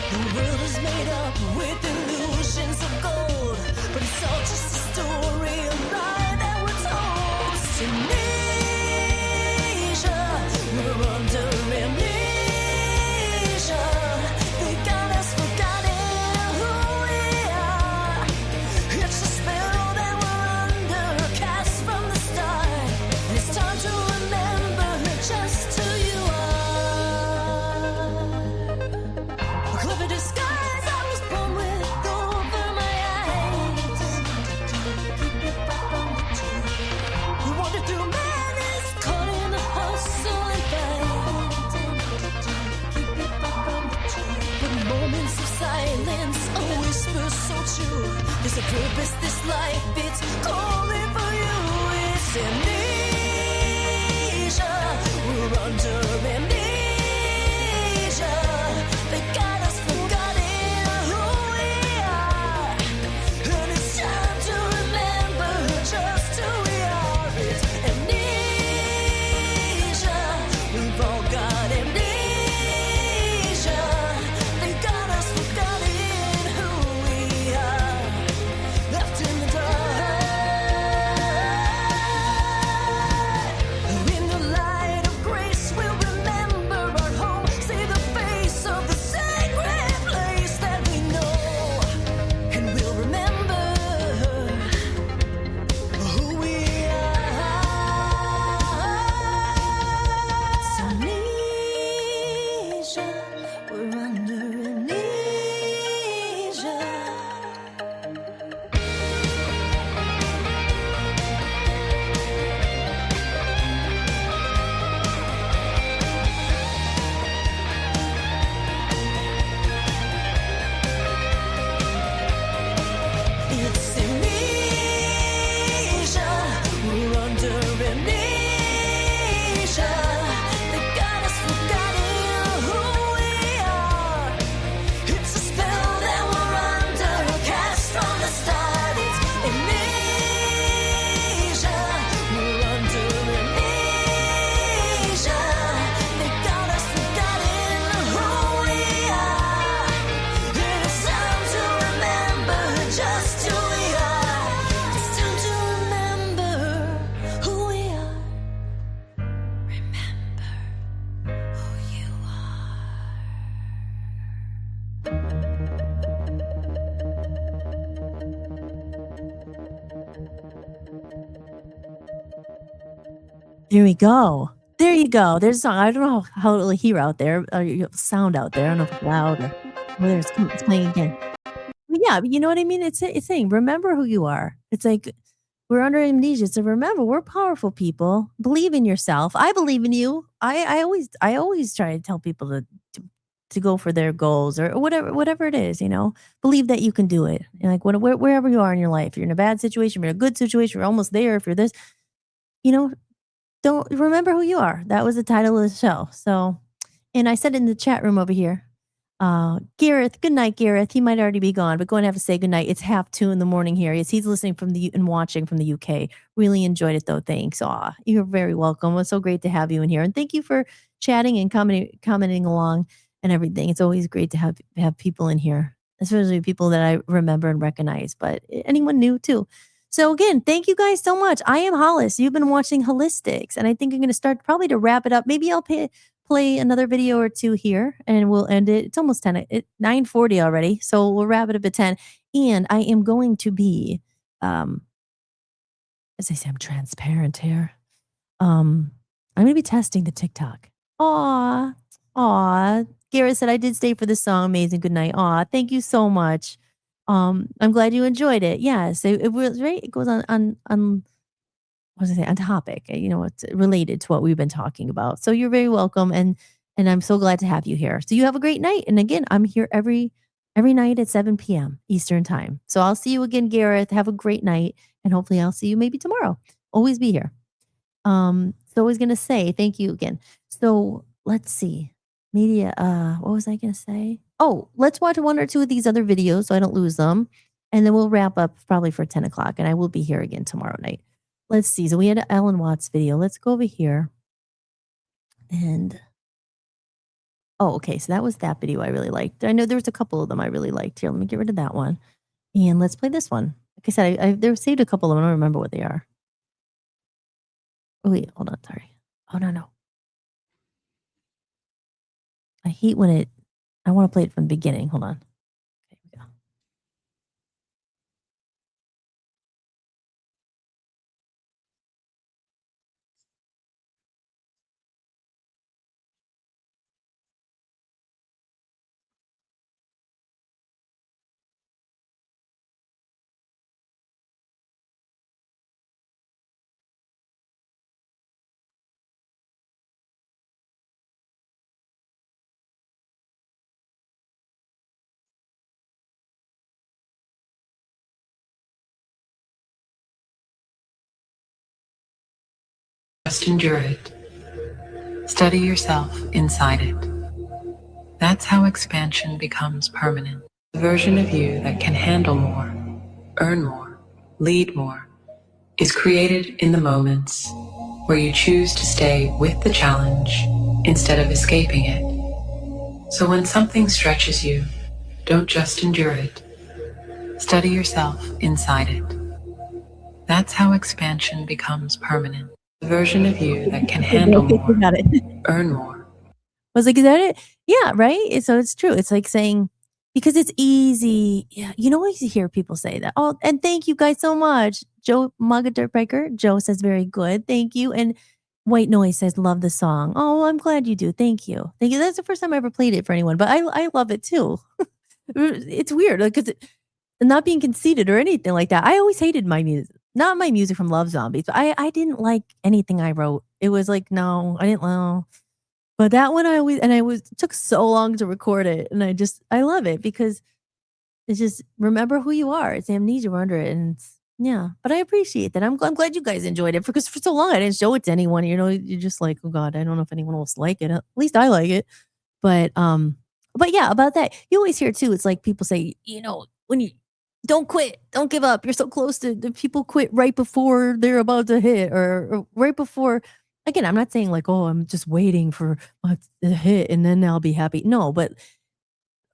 The world is made up with illusions of gold, but it's all just a story, a lie that we're told. It's amnesia, we're under amnesia. They got us forgotten who we are. It's a spell that we're under, cast from the start. And it's time to remember just who you are. A clever disguise I was born with over my eyes. We wandered through madness, caught in the hustle and fight. But moments of silence, a whisper so true. There's a purpose, this life, it's calling for you. It's amnesia, we're under amnesia. They got us forgotten who we are. And it's time to remember just who we are. It's amnesia, we've all got amnesia. They got us forgotten who we are. Left in the dark. In the light of grace, we'll remember our home. See the face of the sacred place that we know. And we'll remember who we are. It's amnesia, we're under amnesia. It's amnesia, we're under amnesia. They got us forgotten who we are. It's a spell that we're under, cast from the start. It's amnesia, we're under amnesia. They got us forgotten who we are. And it's time to remember just who we are. It's time to remember who we are. Remember who you There we go. There you go. There's a song. I don't know how it'll hear out there, or sound out there. I don't know if it's loud or whether it's playing again. But yeah, but you know what I mean? It's saying, remember who you are. It's like we're under amnesia. So remember, we're powerful people. Believe in yourself. I believe in you. I always try to tell people to go for their goals or whatever it is. Believe that you can do it. And like wherever you are in your life, you're in a bad situation, you're in a good situation, you're almost there. If you're this, don't remember who you are. That was the title of the show. So, and I said in the chat room over here, Gareth, good night, Gareth. He might already be gone, but go and have to say good night. It's 2:30 in the morning here. He's listening from and watching from the UK. Really enjoyed it though. Thanks. Aw, you're very welcome. It's so great to have you in here, and thank you for chatting and commenting along and everything. It's always great to have people in here, especially people that I remember and recognize, but anyone new too. So again, thank you guys so much. I am Hollis. You've been watching Hollis-tics, and I think I'm going to start probably to wrap it up. Maybe I'll play another video or two here and we'll end it. It's almost 9:40 already. So we'll wrap it up at 10. And I am going to be, as I say, I'm transparent here. I'm going to be testing the TikTok. Aw. Garrett said, I did stay for this song. Amazing. Good night. Aw, thank you so much. I'm glad you enjoyed it. Yes, it was right. It goes on what was I say, on topic, it's related to what we've been talking about. So you're very welcome, and I'm so glad to have you here. So you have a great night. And again, I'm here every night at 7 p.m. Eastern time. So I'll see you again, Gareth. Have a great night, and hopefully I'll see you maybe tomorrow. Always be here. So I was gonna say thank you again. So let's see. Media, what was I gonna say? Oh, let's watch one or two of these other videos so I don't lose them. And then we'll wrap up probably for 10 o'clock, and I will be here again tomorrow night. Let's see. So we had an Ellen Watts video. Let's go over here. And, okay. So that was that video I really liked. I know there was a couple of them I really liked. Here, let me get rid of that one. And let's play this one. Like I said, there saved a couple of them. I don't remember what they are. Oh, wait. Hold on. Sorry. Oh, no. I hate when I want to play it from the beginning. Hold on. Okay, here we go. Just endure it. Study yourself inside it. That's how expansion becomes permanent. The version of you that can handle more, earn more, lead more, is created in the moments where you choose to stay with the challenge instead of escaping it. So when something stretches you, don't just endure it. Study yourself inside it. That's how expansion becomes permanent. The version of you that can handle more, earn more. I was like, is that it? Yeah, right? So it's true. It's like saying, because it's easy. Yeah, I hear people say that. Oh, and thank you guys so much. Joe Mugga Dirtbiker. Joe says, very good. Thank you. And White Noise says, love the song. Oh, I'm glad you do. Thank you. Thank you. That's the first time I ever played it for anyone, but I love it too. It's weird because not being conceited or anything like that. I always hated my music. Not my music from Love Zombies, but I didn't like anything I wrote. It was like, no, I didn't know. But that one it took so long to record it. And I love it because it's just, remember who you are. It's amnesia, we're under it. And yeah, but I appreciate that. I'm glad you guys enjoyed it because for so long I didn't show it to anyone. You're just like, oh God, I don't know if anyone else like it. At least I like it. But yeah, about that, you always hear too, it's like people say, when you don't quit, don't give up. You're so close to the people quit right before they're about to hit or right before. Again, I'm not saying like, oh, I'm just waiting for the hit and then I'll be happy. No, but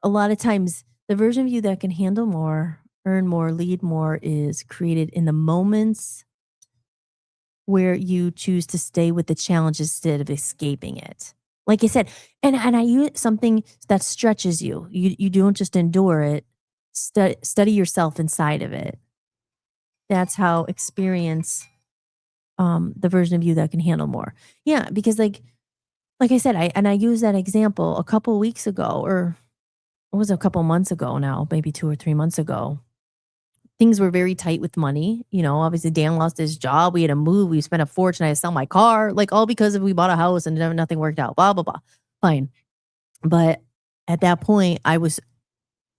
a lot of times the version of you that can handle more, earn more, lead more is created in the moments where you choose to stay with the challenge instead of escaping it. Like I said, and I use something that stretches you. You don't just endure it. Study yourself inside of it. That's how experience the version of you that can handle more. Yeah, because like I said, I used that example a couple weeks ago, or it was a couple months ago now, maybe 2 or 3 months ago. Things were very tight with money. Obviously Dan lost his job. We had to move. We spent a fortune. I had to sell my car, like all because we bought a house and nothing worked out. Blah, blah, blah. Fine. But at that point, I was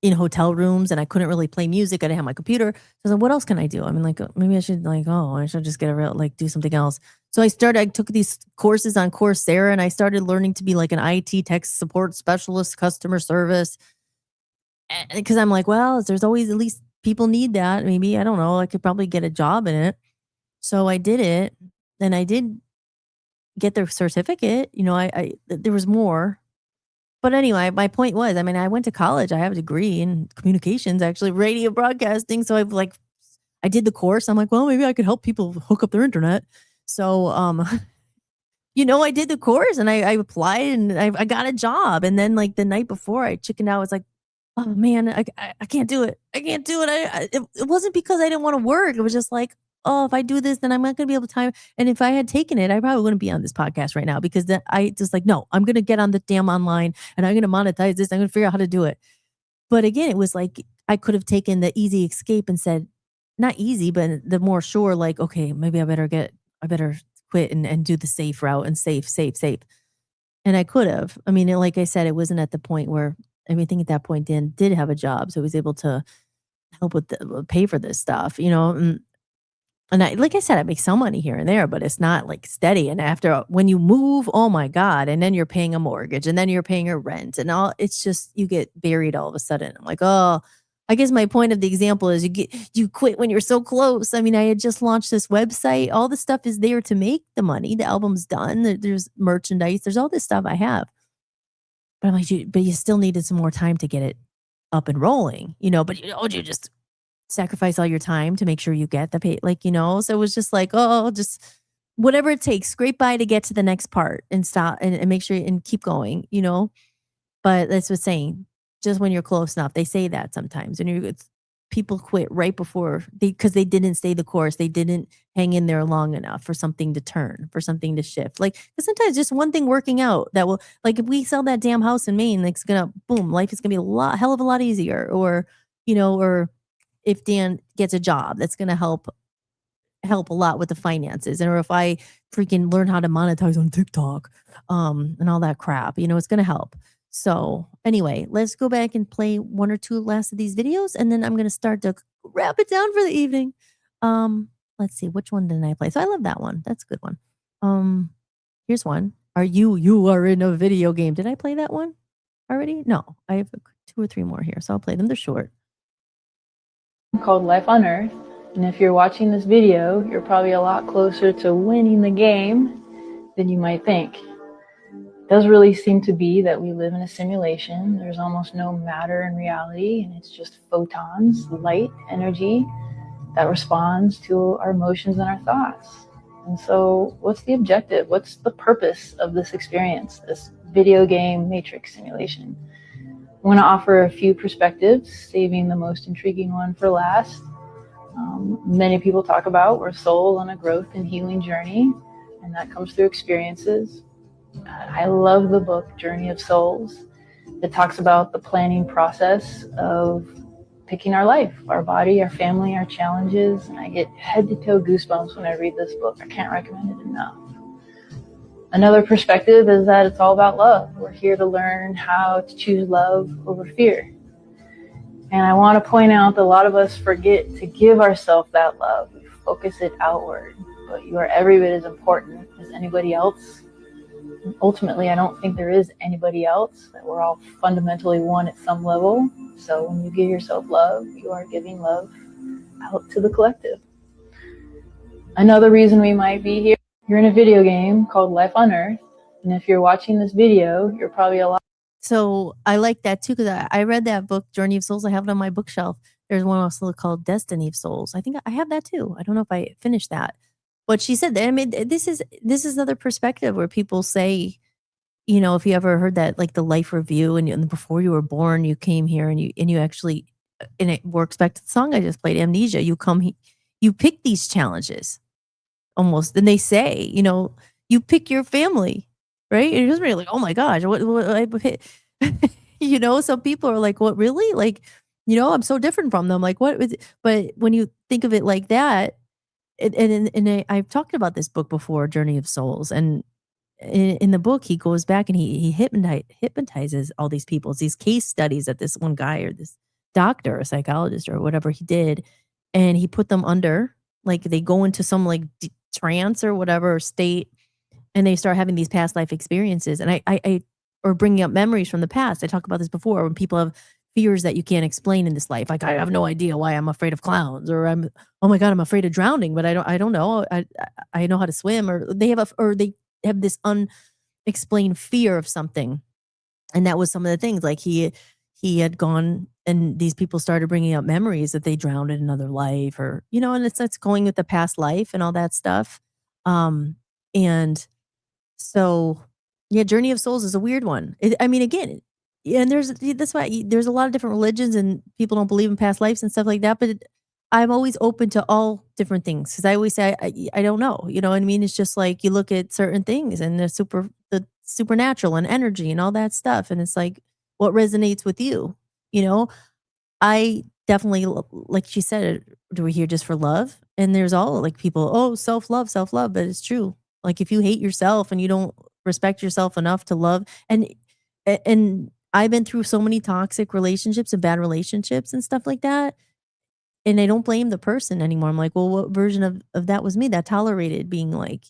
in hotel rooms and I couldn't really play music. I didn't have my computer. So I was like, what else can I do? I mean, like, maybe I should I should just get do something else. So I took these courses on Coursera and I started learning to be like an IT tech support specialist, customer service. Because I'm like, well, there's always at least people need that. Maybe, I don't know, I could probably get a job in it. So I did it and I did get their certificate. There was more. But anyway, my point was, I mean, I went to college. I have a degree in communications, actually, radio broadcasting. So I did the course. I'm like, well, maybe I could help people hook up their internet. So, I did the course and I applied and I got a job. And then like the night before I chickened out, I was like, oh man, I can't do it. I can't do it. It wasn't because I didn't want to work. It was just like, oh, if I do this, then I'm not going to be able to time. And if I had taken it, I probably wouldn't be on this podcast right now because then I just like, no, I'm going to get on the damn online and I'm going to monetize this. I'm going to figure out how to do it. But again, it was like, I could have taken the easy escape and said, not easy, but the more sure, like, okay, maybe I better quit and do the safe route and safe. And I could have. I mean, like I said, it wasn't at the point where everything at that point did have a job. So I was able to help with pay for this stuff, and I, like I said, I make some money here and there, but it's not like steady. And when you move, oh my God, and then you're paying a mortgage and then you're paying a rent and all, it's just, you get buried all of a sudden. I'm like, oh, I guess my point of the example is you quit when you're so close. I mean, I had just launched this website. All the stuff is there to make the money. The album's done. There's merchandise. There's all this stuff I have. But I'm like, but you still needed some more time to get it up and rolling, but you just sacrifice all your time to make sure you get the pay, so it was just like, oh, just whatever it takes, scrape by to get to the next part and stop and make sure and keep going, but that's what's saying, just when you're close enough, they say that sometimes, and people quit right before because they didn't stay the course. They didn't hang in there long enough for something to turn, for something to shift. Like, sometimes just one thing working out that will, like, if we sell that damn house in Maine, like, it's gonna boom, life is gonna be hell of a lot easier, or if Dan gets a job, that's going to help a lot with the finances. Or if I freaking learn how to monetize on TikTok, and all that crap, it's going to help. So anyway, let's go back and play one or two last of these videos. And then I'm going to start to wrap it down for the evening. Let's see, which one did I play? So I love that one. That's a good one. Here's one. You are in a video game. Did I play that one already? No, I have 2 or 3 more here. So I'll play them. They're short. Called Life on Earth, and if you're watching this video, you're probably a lot closer to winning the game than you might think. It does really seem to be that we live in a simulation. There's almost no matter in reality, and it's just photons, light, energy that responds to our emotions and our thoughts. And so what's the objective? What's the purpose of this experience, this video game matrix simulation? I want to offer a few perspectives, saving the most intriguing one for last. Many people talk about we're soul on a growth and healing journey, and that comes through experiences. I love the book Journey of Souls. It talks about the planning process of picking our life, our body, our family, our challenges, and I get head to toe goosebumps when I read this book. I can't recommend it enough. Another perspective is that it's all about love. We're here to learn how to choose love over fear. And I want to point out that a lot of us forget to give ourselves that love. We focus it outward, but you are every bit as important as anybody else. And ultimately, I don't think there is anybody else, that we're all fundamentally one at some level. So when you give yourself love, you are giving love out to the collective. Another reason we might be here, you're in a video game called Life on Earth, and if you're watching this video, you're probably a lot. So I like that too, because I read that book, Journey of Souls. I have it on my bookshelf. There's one also called Destiny of Souls. I think I have that too. I don't know if I finished that. But she said that, I mean, this is another perspective where people say, if you ever heard that, like the life review, and before you were born, you came here and you actually, and it works back to the song I just played, Amnesia. You pick these challenges. Almost, and they say, you pick your family, right? And it was really like, oh my gosh, what some people are like, what, really? Like, I'm so different from them. Like, what? But when you think of it like that, I've talked about this book before, Journey of Souls, and in the book, he goes back and he hypnotizes all these people. It's these case studies that this one guy or this doctor, a psychologist or whatever he did, and he put them under, like they go into some like trance or whatever state, and they start having these past life experiences. And I or bringing up memories from the past. I talked about this before when people have fears that you can't explain in this life. Like I have no idea why I'm afraid of clowns, or oh my God, I'm afraid of drowning, but I don't know. I know how to swim, or they have this unexplained fear of something. And that was some of the things, like he had gone, and these people started bringing up memories that they drowned in another life, or, and it's going with the past life and all that stuff. And so, yeah, Journey of Souls is a weird one. Again, and that's why there's a lot of different religions and people don't believe in past lives and stuff like that. But I'm always open to all different things, because I always say I don't know. You know what I mean? It's just like you look at certain things and the supernatural and energy and all that stuff, and it's like what resonates with you. I definitely, like she said, do we here just for love? And there's all like people, self-love, but it's true. Like if you hate yourself and you don't respect yourself enough to love, and I've been through so many toxic relationships and bad relationships and stuff like that. And I don't blame the person anymore. I'm like, well, what version of that was me that tolerated being like,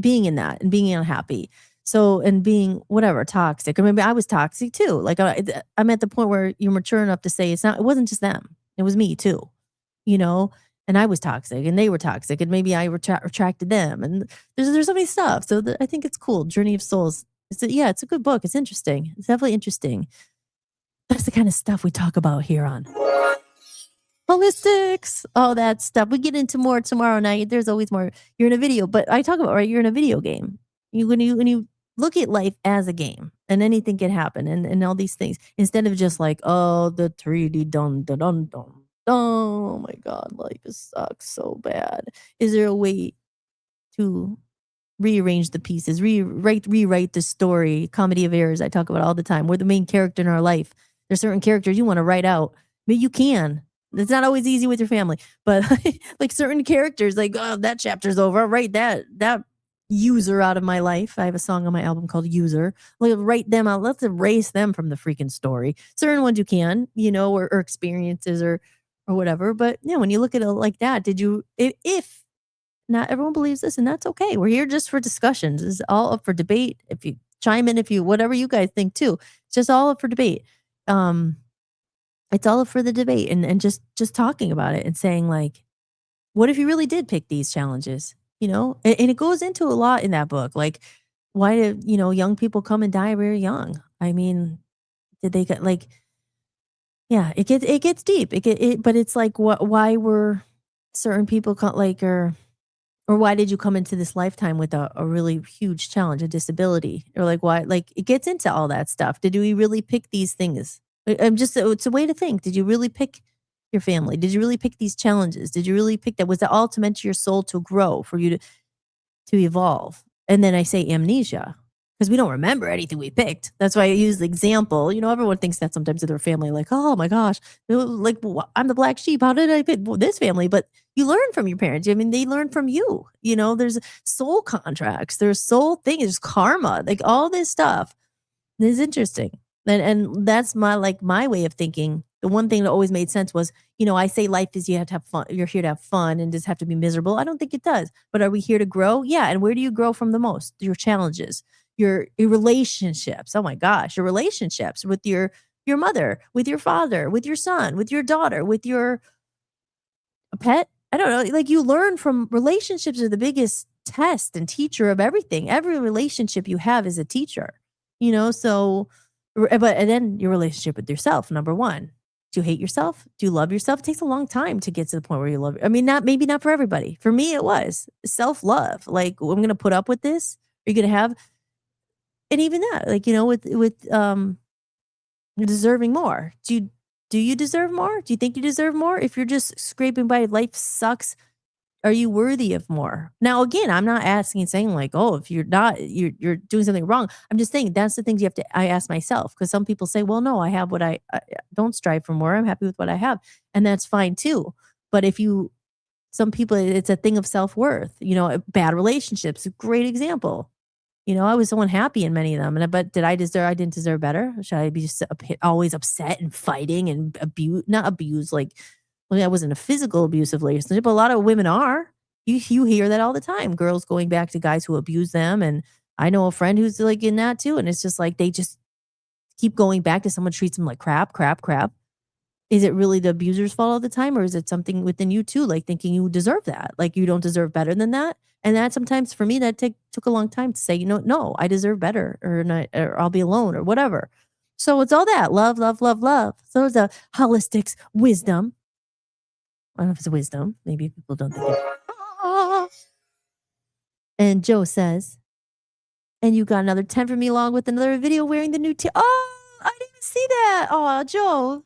being in that and being unhappy. So, and being whatever, toxic. Or maybe I was toxic too. Like I'm at the point where you're mature enough to say it wasn't just them. It was me too, and I was toxic and they were toxic, and maybe I retracted them. And there's so many stuff. So I think it's cool. Journey of Souls. It's a good book. It's interesting. It's definitely interesting. That's the kind of stuff we talk about here on Hollis-tics, all that stuff. We get into more tomorrow night. There's always more. You're in a video, but I talk about, right, you're in a video game. When you look at life as a game, and anything can happen, and all these things, instead of just like, oh, the 3D dun dun dun dun. Oh my God, life sucks so bad. Is there a way to rearrange the pieces, rewrite the story? Comedy of errors I talk about all the time. We're the main character in our life. There's certain characters you want to write out, but you can. It's not always easy with your family, but like certain characters, like, oh, that chapter's over. I'll write that user out of my life. I have a song on my album called User. Like, write them out. Let's erase them from the freaking story. Certain ones you can, or experiences or whatever. But when you look at it like that, if not everyone believes this, and that's okay. We're here just for discussions. It's all up for debate. If you chime in, whatever you guys think too, it's just all up for debate. It's all up for the debate, and just talking about it and saying, like, what if you really did pick these challenges? And it goes into a lot in that book. Like, why do young people come and die very young? I mean, did they get like? Yeah, it gets deep. But it's like, why were certain people or why did you come into this lifetime with a really huge challenge, a disability, or like why? Like, it gets into all that stuff. Did we really pick these things? It's a way to think. Did you really pick your family? Did you really pick these challenges? Did you really pick that? Was it all to meant to your soul to grow, for you to evolve? And then I say amnesia, because we don't remember anything we picked. That's why I use the example. Everyone thinks that sometimes of their family, like, oh my gosh, like, I'm the black sheep. How did I pick this family? But you learn from your parents. I mean, they learn from you. There's soul contracts, there's soul things, there's karma, like all this stuff. It's interesting. And that's my way of thinking. The one thing that always made sense was, I say life is you have to have fun. You're here to have fun and just have to be miserable. I don't think it does. But are we here to grow? Yeah. And where do you grow from the most? Your challenges, your relationships. Oh my gosh, your relationships with your mother, with your father, with your son, with your daughter, with your pet. I don't know. Like, you learn from relationships are the biggest test and teacher of everything. Every relationship you have is a teacher, so. And then your relationship with yourself, number one. Do you hate yourself? Do you love yourself? It takes a long time to get to the point where you love. I mean, maybe not for everybody. For me, it was self-love. Like, I'm going to put up with this. Are you going to have, and even that, like, with deserving more. Do you deserve more? Do you think you deserve more? If you're just scraping by, life sucks. Are you worthy of more? Now, again, I'm not saying like, oh, if you're not, you're doing something wrong. I'm just saying that's the things I ask myself, because some people say, well, no, I have what I don't strive for more. I'm happy with what I have. And that's fine too. But some people, it's a thing of self-worth, bad relationships, a great example. I was so unhappy in many of them. But did I didn't deserve better? Should I be just always upset and fighting and not abuse, like, well, I wasn't a physical abusive relationship, but a lot of women are. You hear that all the time. Girls going back to guys who abuse them. And I know a friend who's like in that too. And it's just like, they just keep going back to someone treats them like crap. Is it really the abuser's fault all the time? Or is it something within you too? Like thinking you deserve that, like you don't deserve better than that. And that sometimes for me, that took a long time to say, no, I deserve better, or I'll be alone or whatever. So it's all that love. So it's a holistics wisdom. I don't know if it's wisdom. Maybe people don't think it. And Joe says, and you got another 10 for me along with another video wearing the new Oh, I didn't see that. Oh, Joe,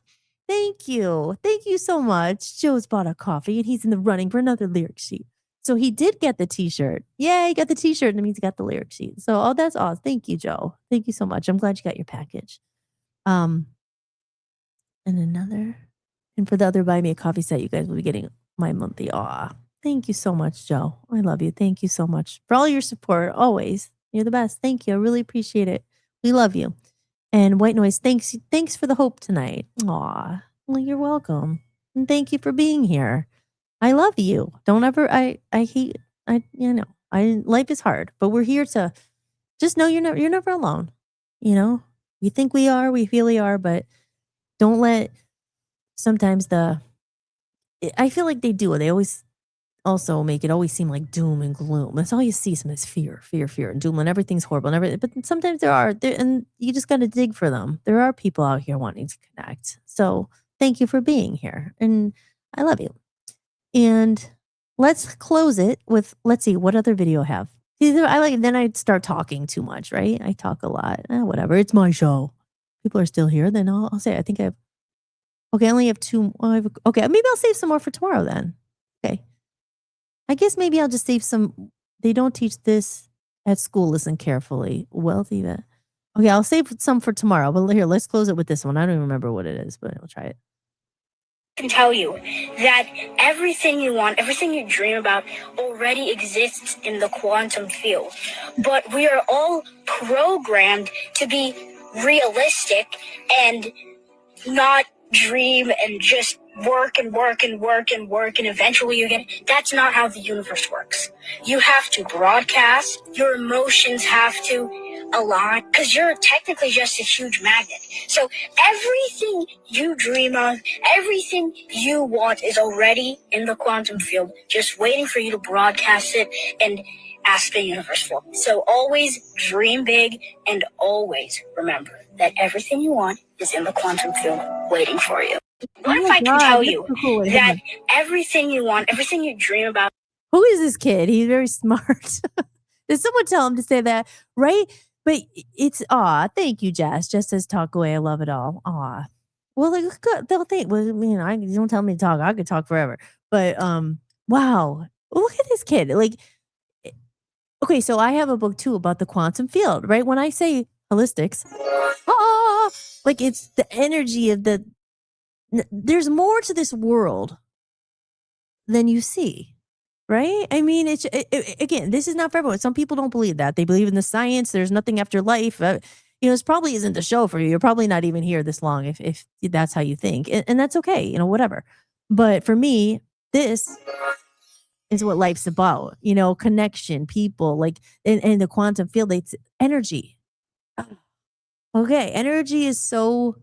thank you. Thank you so much. Joe's bought a coffee and he's in the running for another lyric sheet. So he did get the t-shirt. Yeah, he got the t-shirt and that means he got the lyric sheet. So, that's awesome. Thank you, Joe. Thank you so much. I'm glad you got your package. And for the other buy me a coffee set, you guys will be getting my monthly. Thank you so much, Joe. I love you. Thank you so much for all your support. Always. You're the best. Thank you. I really appreciate it. We love you. And White Noise, thanks for the hope tonight. Well, you're welcome. And thank you for being here. I love you. Don't ever, life is hard, but we're here to just know you're never alone. We think we are, we feel we are, but don't let sometimes I feel like they do. They always also make it always seem like doom and gloom. That's all you see. Sometimes fear and doom, and everything's horrible and everything. But sometimes and you just got to dig for them. There are people out here wanting to connect. So thank you for being here, and I love you. And let's close it with, let's see, what other video I have. Then I'd start talking too much, right? I talk a lot. Whatever. It's my show. People are still here. Then I'll say, I think I have. Okay, I only have two. Okay, maybe I'll save some more for tomorrow then. Okay. I guess maybe I'll just save some. They don't teach this at school. Listen carefully. Wealthy. Okay, I'll save some for tomorrow. But here, let's close it with this one. I don't even remember what it is, but I'll try it. I can tell you that everything you want, everything you dream about already exists in the quantum field. But we are all programmed to be realistic and not dream and just work and eventually that's not how the universe works. You have to broadcast, your emotions have to align, because you're technically just a huge magnet. So everything you dream of, everything you want is already in the quantum field, just waiting for you to broadcast it and ask the universe for it. So always dream big, and always remember that everything you want is in the quantum field waiting for you. What if I can tell you that everything you want, everything you dream about? Who is this kid? He's very smart. Did someone tell him to say that? Right? But it's, thank you, Jess. Just says talk away. I love it all. Well, they'll think, you don't tell me to talk. I could talk forever. But, wow. Look at this kid. Like, okay, so I have a book too about the quantum field, right? When I say holistics, like it's the energy of there's more to this world than you see, right? I mean, again, this is not for everyone. Some people don't believe that. They believe in the science. There's nothing after life. This probably isn't the show for you. You're probably not even here this long if that's how you think. And that's okay, whatever. But for me, this is what life's about, connection, people, like in the quantum field, it's energy. Okay, energy is so,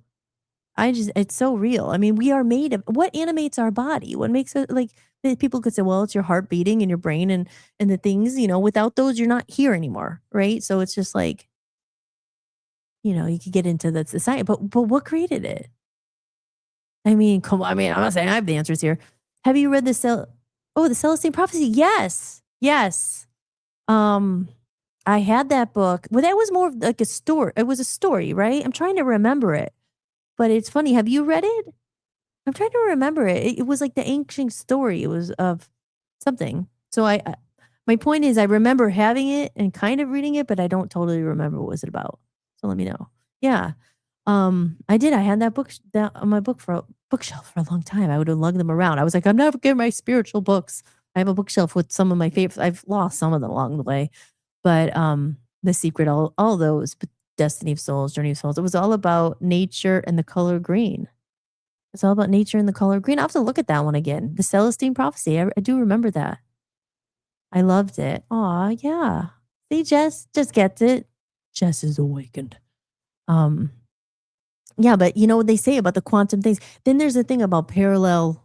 it's so real. I mean, we are made of, what animates our body? What makes it, like, people could say, well, it's your heart beating and your brain and the things, without those, you're not here anymore, right? So it's just like, you could get into the science, but what created it? I mean, come on, I'm not saying I have the answers here. Have you read the Celestine Prophecy? Yes. I had that book. Well, that was more of like a story. It was a story, right? I'm trying to remember it. But it's funny. Have you read it? I'm trying to remember it. It was like the ancient story. It was of something. So my point is, I remember having it and kind of reading it, but I don't totally remember what was it about. So let me know. Yeah. I did. I had that book on my bookshelf for a long time. I would have lugged them around. I was like, I'm never getting my spiritual books. I have a bookshelf with some of my favorites. I've lost some of them along the way. But The Secret, all those, Destiny of Souls, Journey of Souls. It was all about nature and the color green. It's all about nature and the color green. I have to look at that one again. The Celestine Prophecy. I do remember that. I loved it. Aw, yeah. See, Jess gets it. Jess is awakened. Yeah, but you know what they say about the quantum things. Then there's a thing about parallel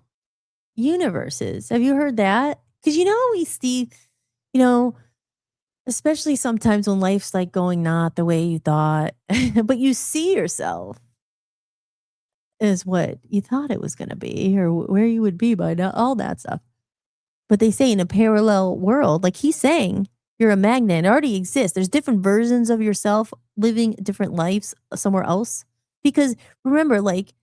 universes. Have you heard that? Because we see, especially sometimes when life's like going not the way you thought, but you see yourself as what you thought it was going to be or where you would be by now, all that stuff. But they say in a parallel world, like he's saying, you're a magnet. It already exists. There's different versions of yourself living different lives somewhere else. Because remember, like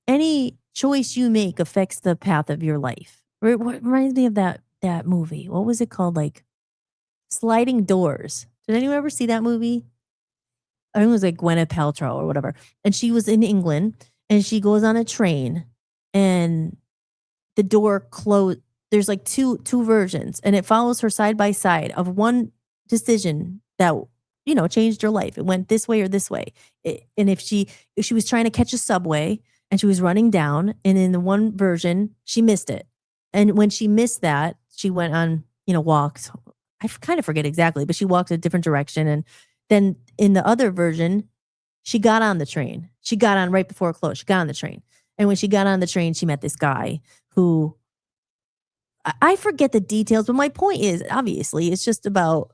any choice you make affects the path of your life. It reminds me of that movie. What was it called? Like Sliding Doors. Did anyone ever see that movie? I think it was like Gwyneth Paltrow or whatever. And she was in England and she goes on a train and the door closed. There's like two versions and it follows her side by side of one decision that changed her life. It went this way or this way. And if she was trying to catch a subway and she was running down, and in the one version she missed it, and when she missed that, she went on walked. I kind of forget exactly, but she walked a different direction. And then in the other version, she got on the train. She got on right before it closed. She got on the train, and when she got on the train, she met this guy who. I forget the details, but my point is, obviously, it's just about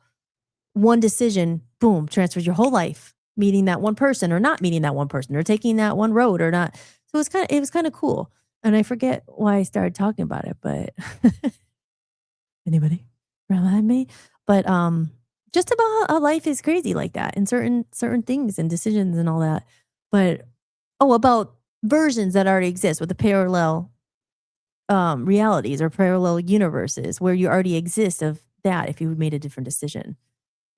one decision, boom, transfers your whole life, meeting that one person or not meeting that one person or taking that one road or not. So it was kind of cool. And I forget why I started talking about it, but anybody remind me? But just about how life is crazy like that and certain things and decisions and all that. But about versions that already exist with the parallel realities or parallel universes where you already exist of that if you made a different decision.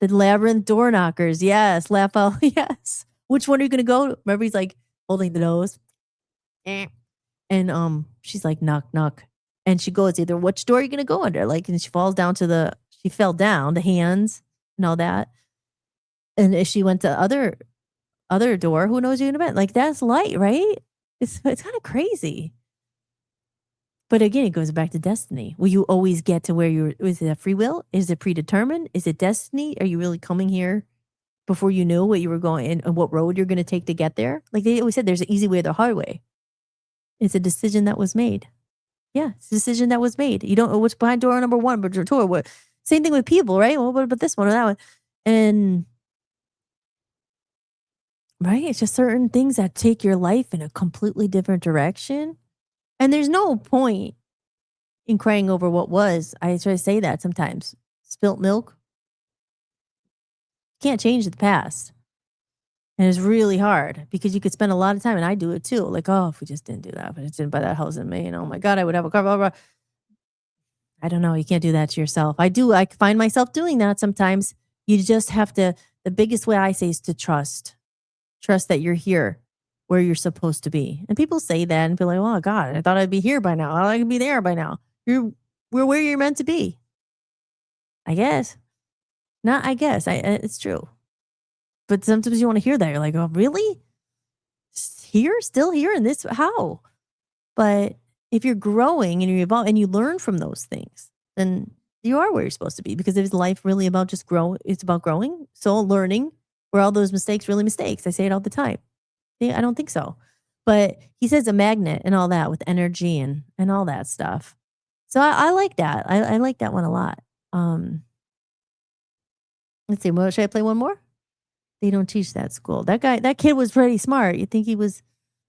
The labyrinth door knockers, yes. Laugh-out, yes. Which one are you going to go? Remember, he's like holding the nose. And she's like, knock, knock. And she goes either, which door are you going to go under? Like, and she falls down she fell down, the hands and all that. And if she went to other door, who knows you're going to bet? Like, that's light, right? It's kind of crazy. But again, it goes back to destiny. Will you always get to where is it a free will? Is it predetermined? Is it destiny? Are you really coming here before you knew what you were going and what road you're going to take to get there? Like they always said, there's an easy way or the hard way. It's a decision that was made. Yeah, it's a decision that was made. You don't know what's behind door number one, but door what? Same thing with people, right? Well, what about this one or that one? And right, it's just certain things that take your life in a completely different direction. And there's no point in crying over what was. I try to say that sometimes. Spilt milk. Can't change the past. And it's really hard because you could spend a lot of time, and I do it too. Like, oh, if we just didn't do that, if I just didn't buy that house in Maine, oh my God, I would have a car, blah, blah, blah. I don't know. You can't do that to yourself. I find myself doing that sometimes. You just have to, the biggest way I say is to trust. Trust that you're here where you're supposed to be. And people say that and be like, oh God, I thought I'd be here by now. I could be there by now. We're where you're meant to be. I guess. Not I guess. It's true. But sometimes you want to hear that. You're like, oh, really? Here? Still here in this? How? But if you're growing and you're evolving and you learn from those things, then you are where you're supposed to be. Because is life really about just growing? It's about growing. So learning, were all those mistakes really mistakes? I say it all the time. I don't think so. But he says a magnet and all that with energy and all that stuff. So I like that. I like that one a lot. Let's see. Well, should I play one more? They don't teach that at school. That kid was pretty smart. You think he was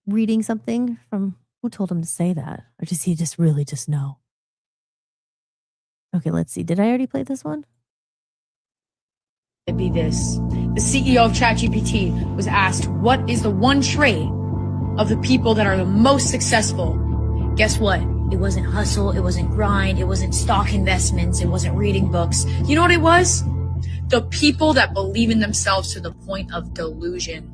reading something from, who told him to say that? Or does he just really just know? Okay, let's see. Did I already play this one? It'd be this. The CEO of ChatGPT was asked, what is the one trait of the people that are the most successful? Guess what? It wasn't hustle. It wasn't grind. It wasn't stock investments. It wasn't reading books. You know what it was? The people that believe in themselves to the point of delusion.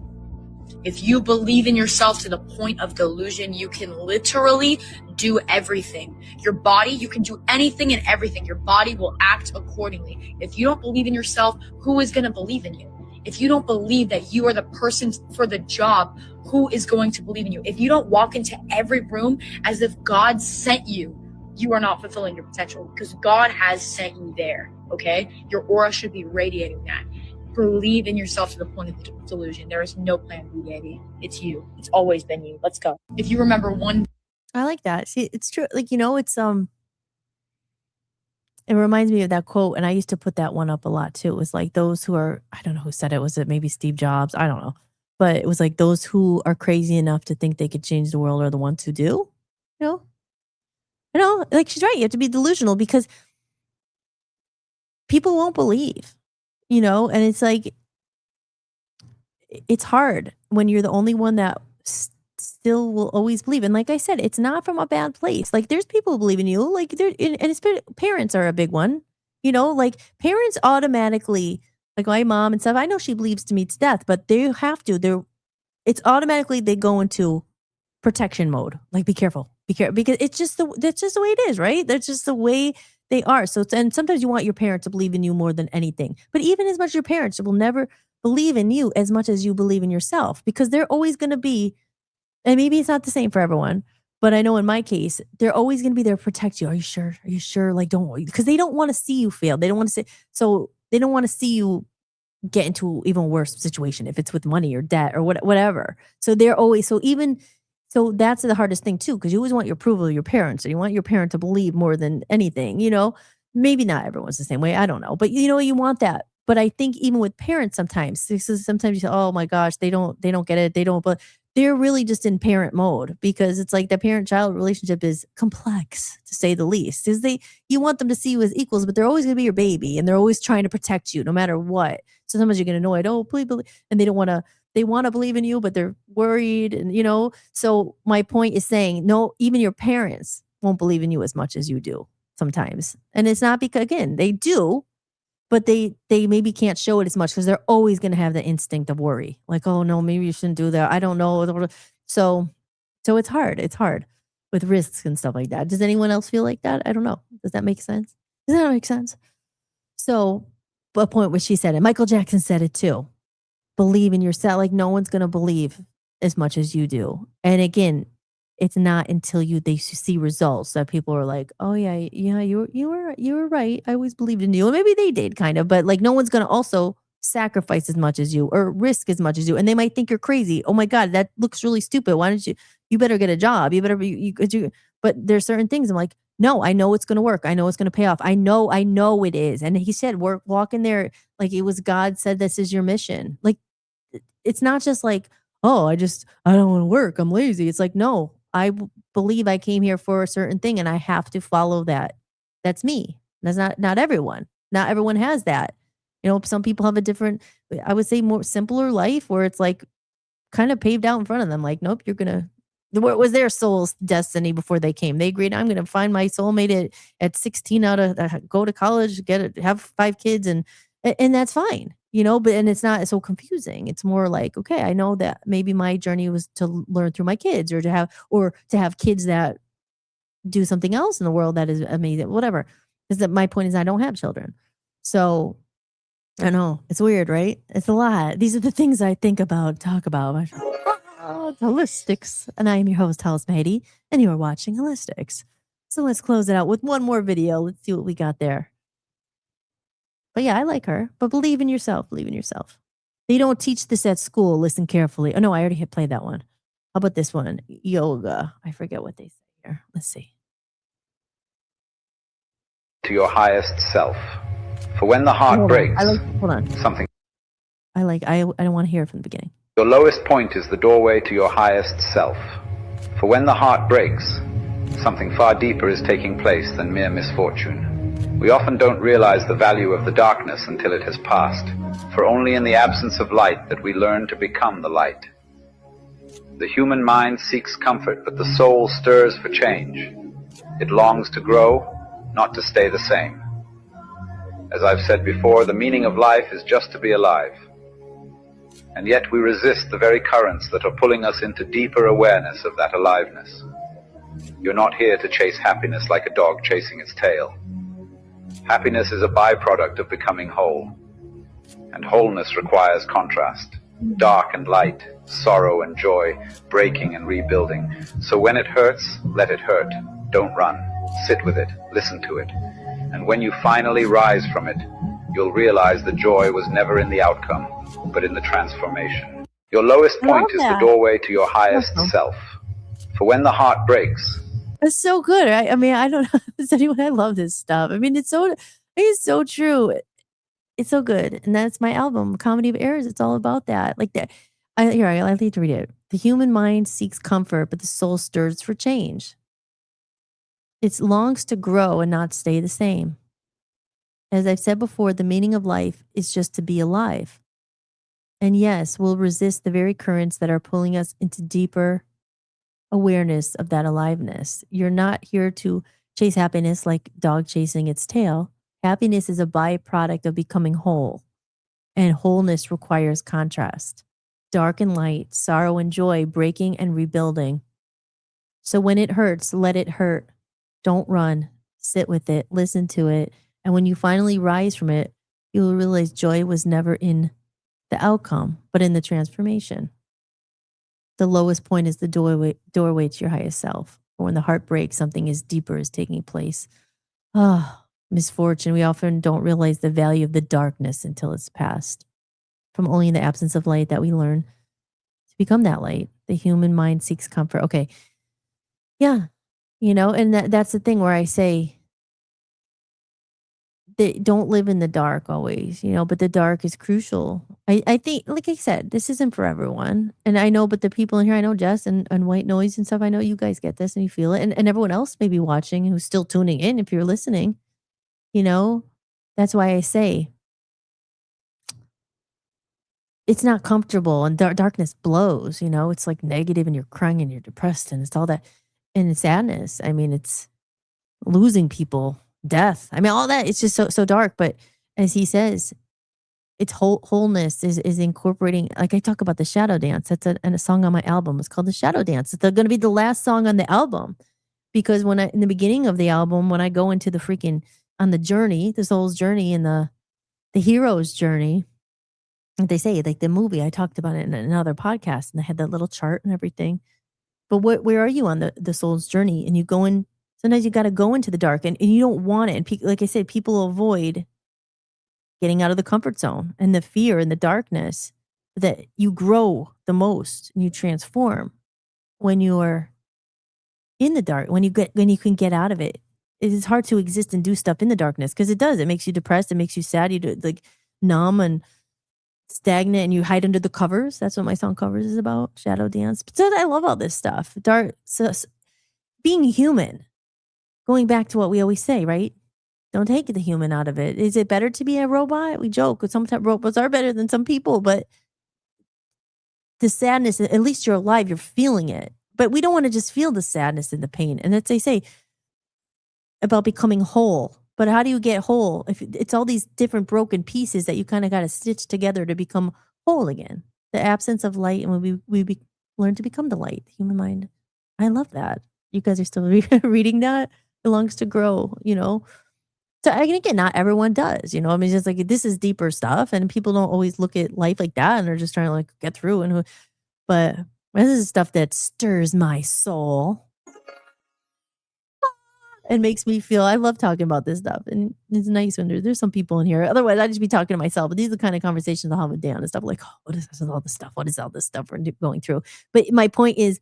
If you believe in yourself to the point of delusion, you can literally do everything. Your body, you can do anything and everything. Your body will act accordingly. If you don't believe in yourself, who is going to believe in you? If you don't believe that you are the person for the job, who is going to believe in you? If you don't walk into every room as if God sent you, you are not fulfilling your potential because God has sent you there, okay? Your aura should be radiating that. Believe in yourself to the point of delusion. There is no plan B, baby. It's you. It's always been you. Let's go. If you remember one... I like that. See, it's true. Like, you know, it's, it reminds me of that quote, and I used to put that one up a lot too. It was like those who are, I don't know who said it. Was it maybe Steve Jobs? I don't know. But it was like those who are crazy enough to think they could change the world are the ones who do. You know, like she's right. You have to be delusional because people won't believe, you know, and it's like, it's hard when you're the only one that still will always believe. And like I said, it's not from a bad place. Like there's people who believe in you, like and it's parents are a big one, you know, like parents automatically, like my mom and stuff, I know she believes to me to death, but they have to, it's automatically they go into protection mode. Like, be careful, because that's just the way it is, right? That's just the way they are. So, and sometimes you want your parents to believe in you more than anything, but even as much as your parents will never believe in you as much as you believe in yourself, because they're always going to be, and maybe it's not the same for everyone, but I know in my case, they're always going to be there to protect you. Are you sure? Are you sure? Like, don't worry, because they don't want to see you fail. They don't want to they don't want to see you get into even worse situation if it's with money or debt or whatever. So they're always, so that's the hardest thing too, because you always want your approval of your parents, and you want your parent to believe more than anything, you know. Maybe not everyone's the same way, I don't know, but you know, you want that. But I think even with parents, sometimes you say, oh my gosh, they don't get it, but they're really just in parent mode, because it's like the parent-child relationship is complex, to say the least. Is you want them to see you as equals, but they're always going to be your baby, and they're always trying to protect you no matter what. So sometimes you're getting annoyed, oh please believe, and they want to believe in you, but they're worried, and you know. So my point is saying, no, even your parents won't believe in you as much as you do sometimes, and it's not because, again, they do, but they maybe can't show it as much because they're always going to have the instinct of worry, like, oh no, maybe you shouldn't do that, I don't know. So it's hard with risks and stuff like that. Does anyone else feel like that? I don't know. Does that make sense? Does that make sense? So a point where she said it, Michael Jackson said it too. Believe in yourself. Like, no one's going to believe as much as you do. And again, it's not until they see results that people are like, oh yeah, you were right. I always believed in you. And maybe they did, kind of, but like, no one's going to also sacrifice as much as you or risk as much as you. And they might think you're crazy. Oh my God, that looks really stupid. Why don't you better get a job. You better be, but there's certain things I'm like, no, I know it's going to work. I know it's going to pay off. I know it is. And he said, walk in there. Like, it was God said, this is your mission. Like, it's not just like, oh, I don't want to work, I'm lazy. It's like, no, I believe I came here for a certain thing and I have to follow that. That's me. That's not everyone. Not everyone has that. You know, some people have a different, I would say, more simpler life where it's like kind of paved out in front of them. Like, nope, what was their soul's destiny before they came? They agreed, I'm going to find my soulmate at 16, go to college, have 5 kids, and that's fine, you know. But it's not so confusing. It's more like, okay, I know that maybe my journey was to learn through my kids, or to have kids that do something else in the world that is amazing, whatever. Is that my point is I don't have children, so I know it's weird, right? It's a lot. These are the things I think about, talk about. Hollis-tics, and I am your host, Hollis-tics, and you are watching Hollis-tics. So let's close it out with one more video. Let's see what we got there. But yeah, I like her. But believe in yourself. Believe in yourself. They don't teach this at school. Listen carefully. Oh no, I already had played that one. How about this one? Yoga. I forget what they say here. Let's see. To your highest self. For when the heart breaks, hold on. Something. I don't want to hear it from the beginning. Your lowest point is the doorway to your highest self. For when the heart breaks, something far deeper is taking place than mere misfortune. We often don't realize the value of the darkness until it has passed, for only in the absence of light that we learn to become the light. The human mind seeks comfort, but the soul stirs for change. It longs to grow, not to stay the same. As I've said before, the meaning of life is just to be alive. And yet we resist the very currents that are pulling us into deeper awareness of that aliveness. You're not here to chase happiness like a dog chasing its tail. Happiness is a byproduct of becoming whole. And wholeness requires contrast. Dark and light, sorrow and joy, breaking and rebuilding. So when it hurts, let it hurt. Don't run. Sit with it. Listen to it. And when you finally rise from it, you'll realize the joy was never in the outcome, but in the transformation. Your lowest point is the doorway to your highest self. For when the heart breaks... It's so good. I mean, I don't know. Does anyone? I love this stuff. I mean, it's so true. It's so good. And that's my album, Comedy of Errors. It's all about that. Like that. I need to read it. The human mind seeks comfort, but the soul stirs for change. It longs to grow and not stay the same. As I've said before, the meaning of life is just to be alive. And yes, we'll resist the very currents that are pulling us into deeper awareness of that aliveness. You're not here to chase happiness like dog chasing its tail. Happiness is a byproduct of becoming whole. And wholeness requires contrast. Dark and light, sorrow and joy, breaking and rebuilding. So when it hurts, let it hurt. Don't run. Sit with it. Listen to it. And when you finally rise from it, you'll realize joy was never in the outcome, but in the transformation. The lowest point is the doorway to your highest self. Or when the heart breaks, something is deeper is taking place. Ah, misfortune. We often don't realize the value of the darkness until it's past. From only in the absence of light that we learn to become that light. The human mind seeks comfort. Okay. Yeah. And that's the thing where I say, they don't live in the dark always, but the dark is crucial. I think, like I said, this isn't for everyone. And I know, but the people in here, I know Jess and White Noise and stuff, I know you guys get this and you feel it. And everyone else may be watching who's still tuning in if you're listening, that's why I say it's not comfortable and darkness blows, it's like negative and you're crying and you're depressed and it's all that. And it's sadness. I mean, it's losing people. Death. I mean, all that, it's just so dark. But as he says, it's wholeness is incorporating, like I talk about the shadow dance. That's a song on my album. It's called The Shadow Dance. It's going to be the last song on the album. Because in the beginning of the album, when I go into on the journey, the soul's journey and the hero's journey, they say, like the movie, I talked about it in another podcast and I had that little chart and everything. But where are you on the soul's journey? And you go in. Sometimes you got to go into the dark and you don't want it. And like I said, people avoid getting out of the comfort zone and the fear and the darkness that you grow the most and you transform when you're in the dark, when you can get out of it. It is hard to exist and do stuff in the darkness because it does. It makes you depressed. It makes you sad. You do, like numb and stagnant and you hide under the covers. That's what my song Covers is about. Shadow dance. But so I love all this stuff. Dark, so being human. Going back to what we always say, right? Don't take the human out of it. Is it better to be a robot? We joke, because sometimes robots are better than some people, but the sadness, at least you're alive, you're feeling it. But we don't want to just feel the sadness and the pain. And that's they say about becoming whole. But how do you get whole? If it's all these different broken pieces that you kind of got to stitch together to become whole again. The absence of light, and when we learn to become the light, the human mind. I love that. You guys are still reading that. It longs to grow, So again, not everyone does, I mean, just like this is deeper stuff, and people don't always look at life like that, and they're just trying to like get through. But this is stuff that stirs my soul and makes me feel. I love talking about this stuff, and it's nice when there's some people in here. Otherwise, I'd just be talking to myself. But these are the kind of conversations I'll have with Dan and stuff. Like, what is all this stuff? What is all this stuff we're going through? But my point is.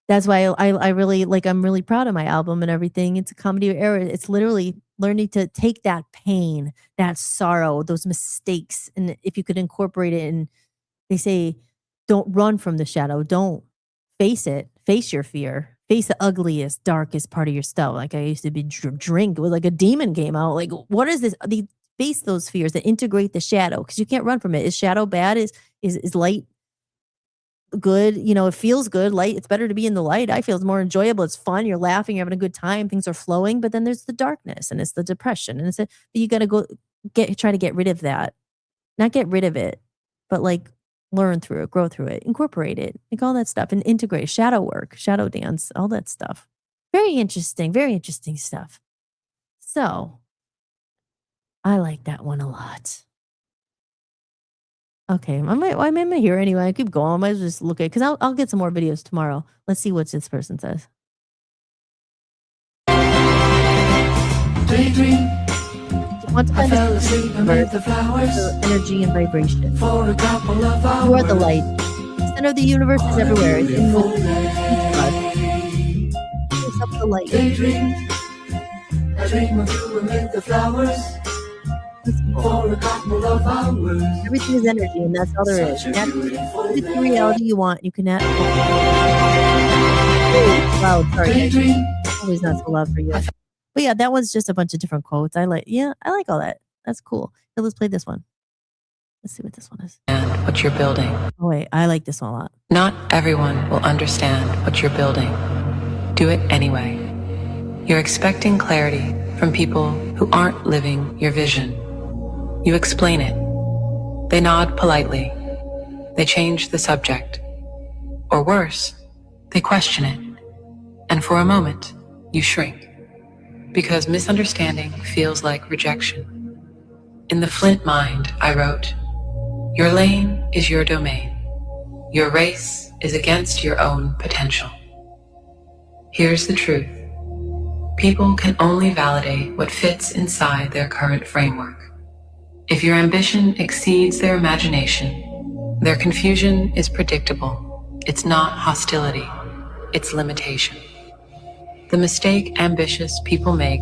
That's why I really I'm really proud of my album and everything. It's a comedy of errors. It's literally learning to take that pain, that sorrow, those mistakes. And if you could incorporate it, and they say, don't run from the shadow. Don't face it. Face your fear. Face the ugliest, darkest part of your stuff. Like I used to be drink with like a demon came out. Like, what is this? Face those fears and integrate the shadow, because you can't run from it. Is shadow bad? Is light good? It feels good. Light, it's better to be in the light. I feel it's more enjoyable. It's fun. You're laughing, you're having a good time, things are flowing. But then there's the darkness and it's the depression. And but you got to try to get rid of that. Not get rid of it, but like learn through it, grow through it, incorporate it, like all that stuff, and integrate shadow work, shadow dance, all that stuff. Very interesting stuff. So I like that one a lot. Okay, I'm here anyway. I keep going. I might as well just look at it because I'll get some more videos tomorrow. Let's see what this person says. Daydream. Want to I find fell asleep amid the flowers energy and vibration. for a couple of hours. You are the light. The center of the universe is everywhere. It's in each of us. It's up the light. Daydream. I dream of you amid the flowers for a couple of hours. Everything is energy, and that's all there is. That's the reality you want. You can add. Loud, sorry. Daydream. Always not so loud for you. But yeah, that one's just a bunch of different quotes. I like all that. That's cool. So let's play this one. Let's see what this one is. And what you're building. Oh wait, I like this one a lot. Not everyone will understand what you're building. Do it anyway. You're expecting clarity from people who aren't living your vision. You explain it. They nod politely. They change the subject. Or worse, they question it. And for a moment, you shrink. Because misunderstanding feels like rejection. In the Flint Mind, I wrote, your lane is your domain. Your race is against your own potential. Here's the truth. People can only validate what fits inside their current framework. If your ambition exceeds their imagination, their confusion is predictable. It's not hostility, it's limitation. The mistake ambitious people make